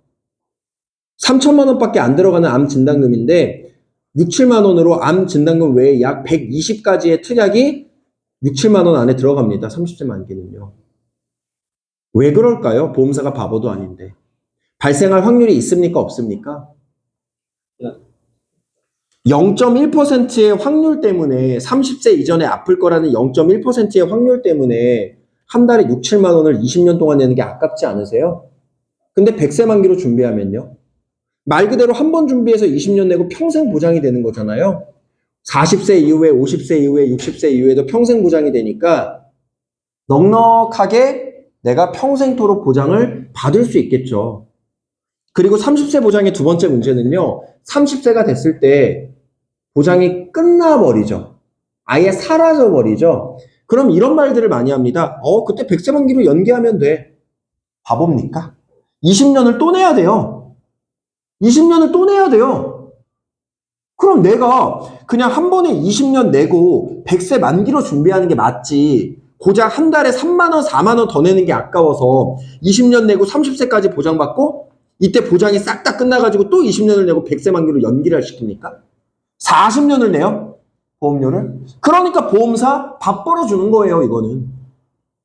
3천만 원밖에 안 들어가는 암 진단금인데 6, 7만 원으로 암 진단금 외에 약 120가지의 특약이 6, 7만 원 안에 들어갑니다. 30세 만기는요. 왜 그럴까요? 보험사가 바보도 아닌데. 발생할 확률이 있습니까? 없습니까? 0.1%의 확률 때문에 30세 이전에 아플 거라는 0.1%의 확률 때문에 한 달에 6, 7만 원을 20년 동안 내는 게 아깝지 않으세요? 근데 100세 만기로 준비하면요. 말 그대로 한 번 준비해서 20년 내고 평생 보장이 되는 거잖아요. 40세 이후에, 50세 이후에, 60세 이후에도 평생 보장이 되니까 넉넉하게 내가 평생토록 보장을 받을 수 있겠죠. 그리고 30세 보장의 두 번째 문제는요. 30세가 됐을 때 보장이 끝나버리죠. 아예 사라져버리죠. 그럼 이런 말들을 많이 합니다. 그때 100세 만기로 연기하면 돼. 바보입니까? 20년을 또 내야 돼요. 20년을 또 내야 돼요. 그럼 내가 그냥 한 번에 20년 내고 100세 만기로 준비하는 게 맞지. 고작 한 달에 3만 원, 4만 원 더 내는 게 아까워서 20년 내고 30세까지 보장받고 이때 보장이 싹 다 끝나가지고 또 20년을 내고 100세 만기로 연기를 시킵니까? 40년을 내요? 보험료를? 그러니까 보험사 밥 벌어주는 거예요, 이거는.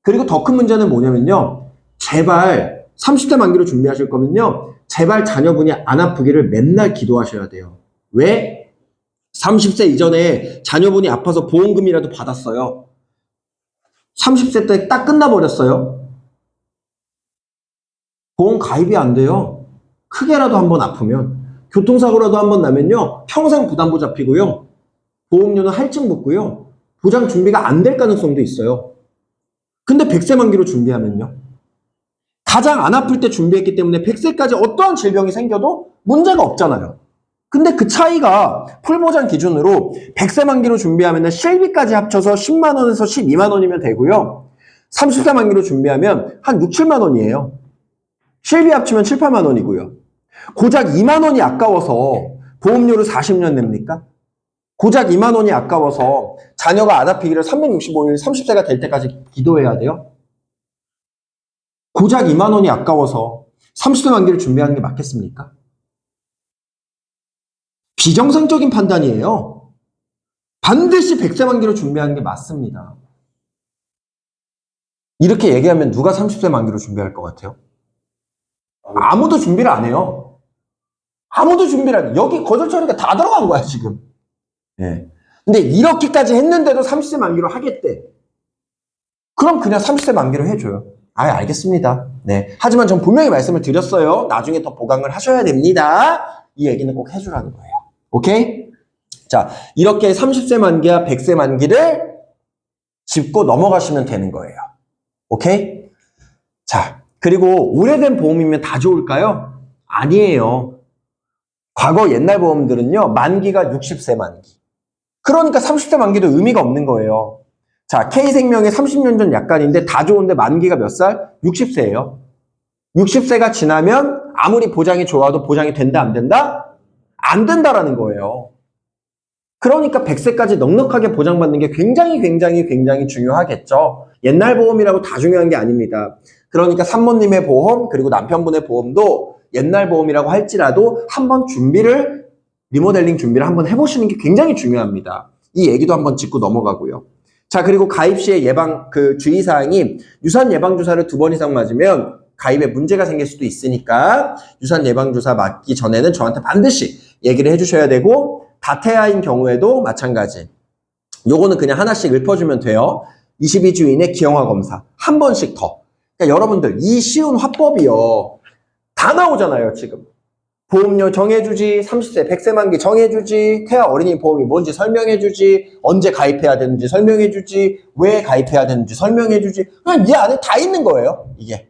그리고 더 큰 문제는 뭐냐면요. 제발 30대 만기로 준비하실 거면요. 제발 자녀분이 안 아프기를 맨날 기도하셔야 돼요. 왜? 30세 이전에 자녀분이 아파서 보험금이라도 받았어요. 30세 때 딱 끝나버렸어요. 보험 가입이 안 돼요. 크게라도 한번 아프면. 교통사고라도 한번 나면요. 평생 부담부 잡히고요. 보험료는 할증 붙고요. 보장 준비가 안 될 가능성도 있어요. 근데 100세 만기로 준비하면요. 가장 안 아플 때 준비했기 때문에 100세까지 어떠한 질병이 생겨도 문제가 없잖아요. 근데 그 차이가 풀보장 기준으로 100세 만기로 준비하면 실비까지 합쳐서 10만 원에서 12만 원이면 되고요. 30세 만기로 준비하면 한 6, 7만 원이에요. 실비 합치면 7, 8만 원이고요. 고작 2만 원이 아까워서 보험료를 40년 냅니까? 고작 2만 원이 아까워서 자녀가 안 아프기를 365일 30세가 될 때까지 기도해야 돼요? 고작 2만 원이 아까워서 30세 만기를 준비하는 게 맞겠습니까? 비정상적인 판단이에요. 반드시 100세 만기로 준비하는 게 맞습니다. 이렇게 얘기하면 누가 30세 만기로 준비할 것 같아요? 아무도 준비를 안 해요. 아무도 준비를 안 해요. 여기 거절 처리가 다 들어간 거야, 지금. 예. 근데 이렇게까지 했는데도 30세 만기로 하겠대. 그럼 그냥 30세 만기로 해줘요. 알겠습니다. 네. 하지만 전 분명히 말씀을 드렸어요. 나중에 더 보강을 하셔야 됩니다. 이 얘기는 꼭 해주라는 거예요. 오케이? 자, 이렇게 30세 만기와 100세 만기를 짚고 넘어가시면 되는 거예요. 오케이? 자, 그리고 오래된 보험이면 다 좋을까요? 아니에요. 과거 옛날 보험들은요, 만기가 60세 만기. 그러니까 30세 만기도 의미가 없는 거예요. 자, K생명의 30년 전 약관인데 다 좋은데 만기가 몇 살? 60세예요. 60세가 지나면 아무리 보장이 좋아도 보장이 된다, 안 된다? 안 된다라는 거예요. 그러니까 100세까지 넉넉하게 보장받는 게 굉장히 중요하겠죠. 옛날 보험이라고 다 중요한 게 아닙니다. 그러니까 산모님의 보험, 그리고 남편분의 보험도 옛날 보험이라고 할지라도 한번 리모델링 준비를 한번 해보시는 게 굉장히 중요합니다. 이 얘기도 한번 짚고 넘어가고요. 자, 그리고 가입 시에 주의사항이 유산 예방주사를 2번 이상 맞으면 가입에 문제가 생길 수도 있으니까 유산 예방주사 맞기 전에는 저한테 반드시 얘기를 해주셔야 되고, 다태아인 경우에도 마찬가지. 요거는 그냥 하나씩 읊어주면 돼요. 22주 이내 기형아 검사. 한 번씩 더. 그러니까 여러분들, 이 쉬운 화법이요. 다 나오잖아요, 지금. 보험료 정해주지, 30세, 100세 만기 정해주지, 태아 어린이 보험이 뭔지 설명해주지, 언제 가입해야 되는지 설명해주지, 왜 가입해야 되는지 설명해주지, 그냥 이 안에 다 있는 거예요, 이게.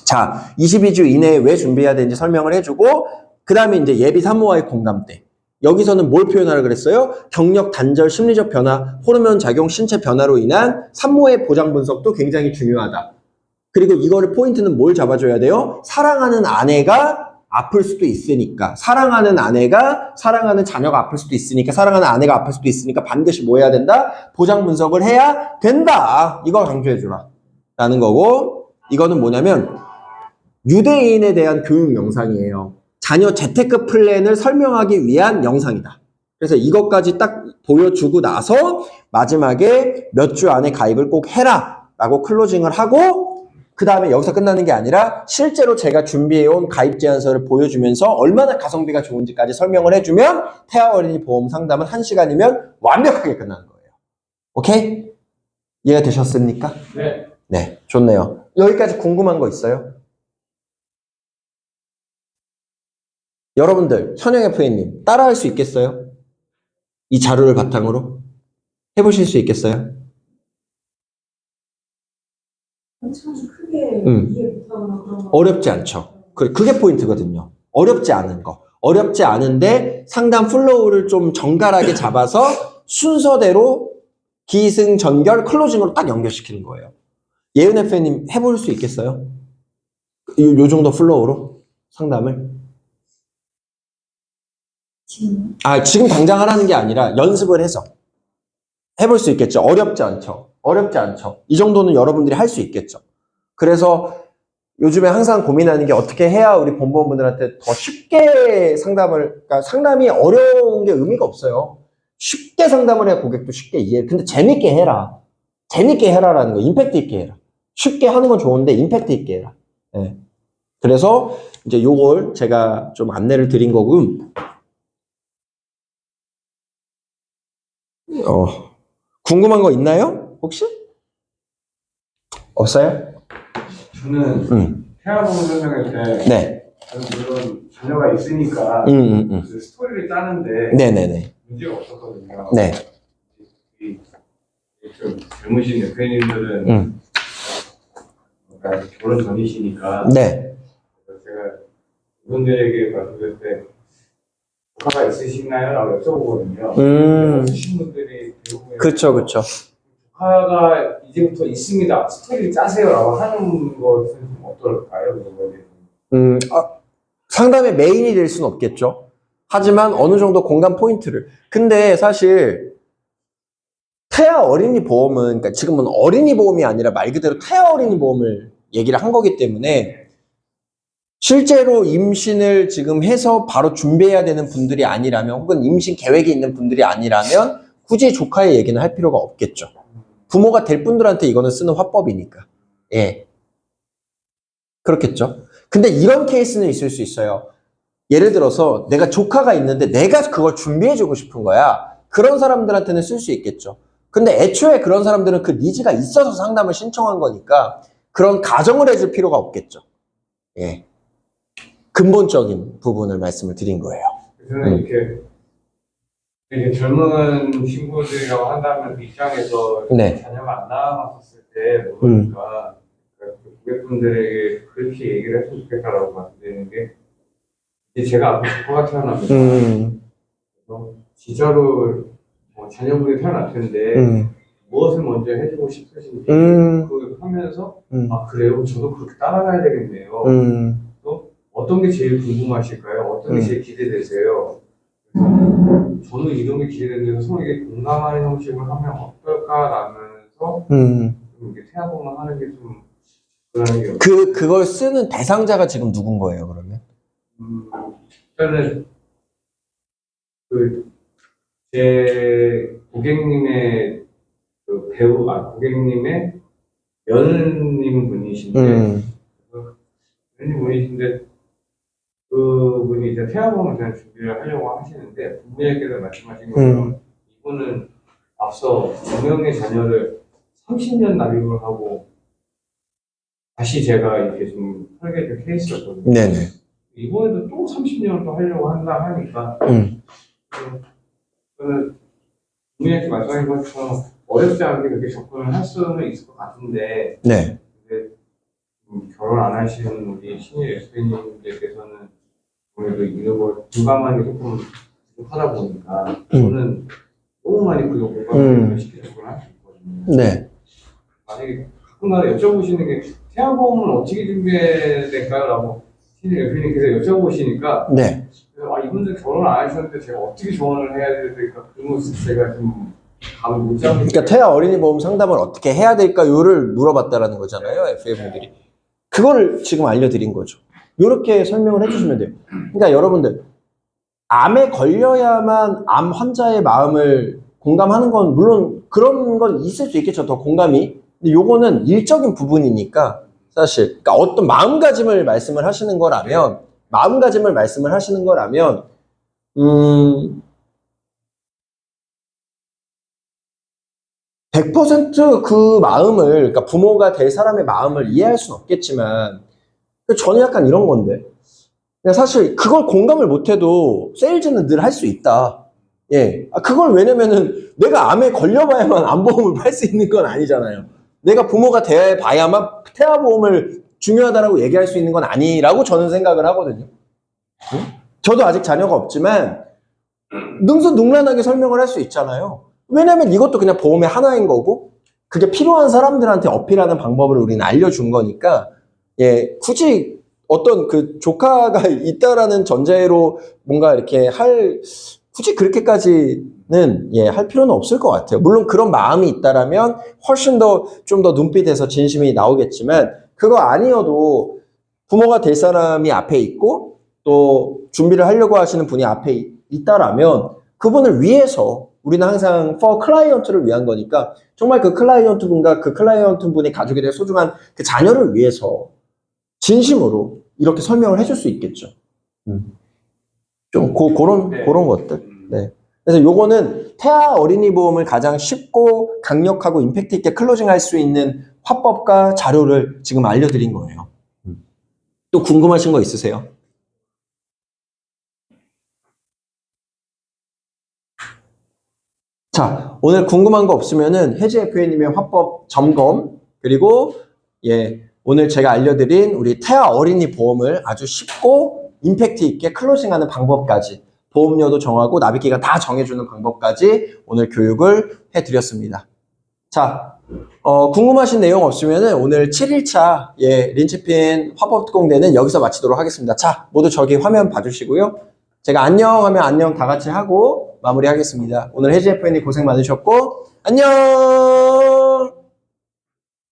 자, 22주 이내에 왜 준비해야 되는지 설명을 해주고, 그 다음에 이제 예비 산모와의 공감대. 여기서는 뭘 표현하라 그랬어요? 경력, 단절, 심리적 변화, 호르몬 작용, 신체 변화로 인한 산모의 보장 분석도 굉장히 중요하다. 그리고 이거를 포인트는 뭘 잡아줘야 돼요? 사랑하는 아내가 아플 수도 있으니까, 사랑하는 아내가 사랑하는 자녀가 아플 수도 있으니까, 사랑하는 아내가 아플 수도 있으니까 반드시 뭐 해야 된다? 보장 분석을 해야 된다. 이걸 강조해주라 라는 거고, 이거는 뭐냐면 유대인에 대한 교육 영상이에요. 자녀 재테크 플랜을 설명하기 위한 영상이다. 그래서 이것까지 딱 보여주고 나서 마지막에 몇 주 안에 가입을 꼭 해라 라고 클로징을 하고, 그 다음에 여기서 끝나는 게 아니라 실제로 제가 준비해온 가입 제안서를 보여주면서 얼마나 가성비가 좋은지까지 설명을 해주면 태아 어린이 보험 상담은 1시간이면 완벽하게 끝나는 거예요. 오케이? 이해가 되셨습니까? 네. 네, 좋네요. 여기까지 궁금한 거 있어요? 여러분들, 현영 FA님 따라할 수 있겠어요? 이 자료를 바탕으로? 해보실 수 있겠어요? 참 크게 이해 못하거나 그런 거. 어렵지 않죠. 그게 포인트거든요. 어렵지 않은 거. 어렵지 않은데 상담 플로우를 좀 정갈하게 잡아서 순서대로 기승전결 클로징으로 딱 연결시키는 거예요. 예은 FA님 해볼 수 있겠어요? 요 정도 플로우로 상담을? 지금 당장 하라는 게 아니라 연습을 해서 해볼 수 있겠죠. 어렵지 않죠. 어렵지 않죠. 이 정도는 여러분들이 할 수 있겠죠. 그래서 요즘에 항상 고민하는 게 어떻게 해야 우리 본보험분들한테 더 쉽게 그러니까 상담이 어려운 게 의미가 없어요. 쉽게 상담을 해야 고객도 쉽게 이해해. 근데 재밌게 해라. 재밌게 해라라는 거. 임팩트 있게 해라. 쉽게 하는 건 좋은데 임팩트 있게 해라. 네. 그래서 이제 요걸 제가 좀 안내를 드린 거고, 궁금한 거 있나요? 혹시? 없어요? 저는 태아보험 설명할 때 네. 저는 물론 자녀가 있으니까 그 스토리를 짜는데 네네네. 문제가 없었거든요. 네. 좀 젊으신 대표님들은 뭔가 결혼 전이시니까 네. 그래서 제가 이분들에게 말씀드릴 때 조카가 있으신가요? 라고 여쭤보거든요. 없으신 분들이 대부분 그쵸. 조카가 이제부터 있습니다. 스토리를 짜세요. 라고 하는 것은 좀 어떨까요? 그런 거에 대해서. 상담의 메인이 될 수는 없겠죠. 하지만 어느 정도 공감 포인트를. 근데 사실 태아 어린이 보험은, 그러니까 지금은 어린이 보험이 아니라 말 그대로 태아 어린이 보험을 얘기를 한 거기 때문에 실제로 임신을 지금 해서 바로 준비해야 되는 분들이 아니라면, 혹은 임신 계획이 있는 분들이 아니라면 굳이 조카의 얘기는 할 필요가 없겠죠. 부모가 될 분들한테 이거는 쓰는 화법이니까. 예. 그렇겠죠. 근데 이런 케이스는 있을 수 있어요. 예를 들어서 내가 조카가 있는데 내가 그걸 준비해주고 싶은 거야. 그런 사람들한테는 쓸 수 있겠죠. 근데 애초에 그런 사람들은 그 니즈가 있어서 상담을 신청한 거니까 그런 가정을 해줄 필요가 없겠죠. 예. 근본적인 부분을 말씀을 드린 거예요. 저는 이렇게 젊은 친구들이라고 한다면 그 입장에서 네. 자녀가 안 낳았을 때 모르니까 고객분들에게 그렇게 얘기를 했으면 좋겠다라고 말씀드리는 게 이제 제가 앞으로 조카가 태어납니다. 그래서 진짜로 자녀분이 태어날 텐데 무엇을 먼저 해주고 싶으신지 그 하면서 아 그래요? 저도 그렇게 따라가야 되겠네요. 또 어떤 게 제일 궁금하실까요? 어떤 게 제일 기대되세요? 저는 이런 게 기대되는데 서로에게 공감하는 형식을 하면 어떨까라면서 좀 이렇게 태아보험을 하는 게 좀 그런 게 그걸 쓰는 대상자가 지금 누군 거예요, 그러면? 일단은 제 고객님의 고객님의 며느님 분이신데 그분이 이제 태아보험을 그냥 준비를 하려고 하시는데 부모님께서 말씀하신 것처럼 이분은 앞서 두 명의 자녀를 30년 납입을 하고 다시 제가 이렇게 좀 설계된 케이스였거든요. 네네. 이번에도 또 30년을 또 하려고 한다 하니까 저는 부모님께 말씀하신 것처럼 어렵지 않게 그렇게 접근을 할 수는 있을 것 같은데 네. 근데 결혼 안 하시는 우리 신일 SP님들께서는 아무래도 이런 걸 공감하는 게 조금 부족하다 보니까 저는 너무 많이 그거 공감을 쉽게 접근할 수 있거든요. 네. 만약에 가끔가다 여쭤보시는 게 태아보험은 어떻게 준비해야 될까요? 라고 신일 SP님께서 여쭤보시니까 네. 그래서 이분들 결혼 안 하셨는데 제가 어떻게 조언을 해야 될까 그런 것을 제가 좀 감을 못 잡는 그러니까 태아 어린이 보험 상담을 어떻게 해야 될까요를 물어봤다라는 거잖아요, FA분들이. 그거를 지금 알려드린 거죠. 이렇게 설명을 해주시면 돼요. 그러니까 여러분들 암에 걸려야만 암 환자의 마음을 공감하는 건 물론 그런 건 있을 수 있겠죠. 더 공감이. 근데 요거는 일적인 부분이니까 사실 그러니까 어떤 마음가짐을 말씀을 하시는 거라면 100% 그 마음을, 그러니까 부모가 될 사람의 마음을 이해할 수는 없겠지만, 저는 약간 이런 건데, 그냥 사실 그걸 공감을 못해도 세일즈는 늘 할 수 있다. 예. 그걸 왜냐면은 내가 암에 걸려봐야만 암보험을 팔 수 있는 건 아니잖아요. 내가 부모가 돼봐야만 태아보험을 중요하다라고 얘기할 수 있는 건 아니라고 저는 생각을 하거든요. 저도 아직 자녀가 없지만, 능수능란하게 설명을 할 수 있잖아요. 왜냐면 이것도 그냥 보험의 하나인 거고 그게 필요한 사람들한테 어필하는 방법을 우리는 알려준 거니까 예, 굳이 어떤 그 조카가 있다라는 전제로 뭔가 이렇게 굳이 그렇게까지는 예, 할 필요는 없을 것 같아요. 물론 그런 마음이 있다라면 훨씬 더 좀 더 눈빛에서 진심이 나오겠지만 그거 아니어도 부모가 될 사람이 앞에 있고 또 준비를 하려고 하시는 분이 앞에 있다라면 그분을 위해서 우리는 항상 for 클라이언트를 위한 거니까 정말 그 클라이언트 분과 그 클라이언트 분의 가족에 대해 소중한 그 자녀를 위해서 진심으로 이렇게 설명을 해줄 수 있겠죠. 좀 그런 것들. 네. 그래서 요거는 태아 어린이 보험을 가장 쉽고 강력하고 임팩트 있게 클로징할 수 있는 화법과 자료를 지금 알려드린 거예요. 또 궁금하신 거 있으세요? 자, 오늘 궁금한 거 없으면은 혜지 FA님의 화법 점검, 그리고 오늘 제가 알려드린 우리 태아 어린이 보험을 아주 쉽고 임팩트 있게 클로징하는 방법까지, 보험료도 정하고 납입기간 다 정해주는 방법까지 오늘 교육을 해드렸습니다. 자, 궁금하신 내용 없으면은 오늘 7일차 린치핀 화법 특공대는 여기서 마치도록 하겠습니다. 자, 모두 저기 화면 봐주시고요. 제가 안녕 하면 안녕 다 같이 하고 마무리하겠습니다. 오늘 혜지 FA님 고생 많으셨고 안녕!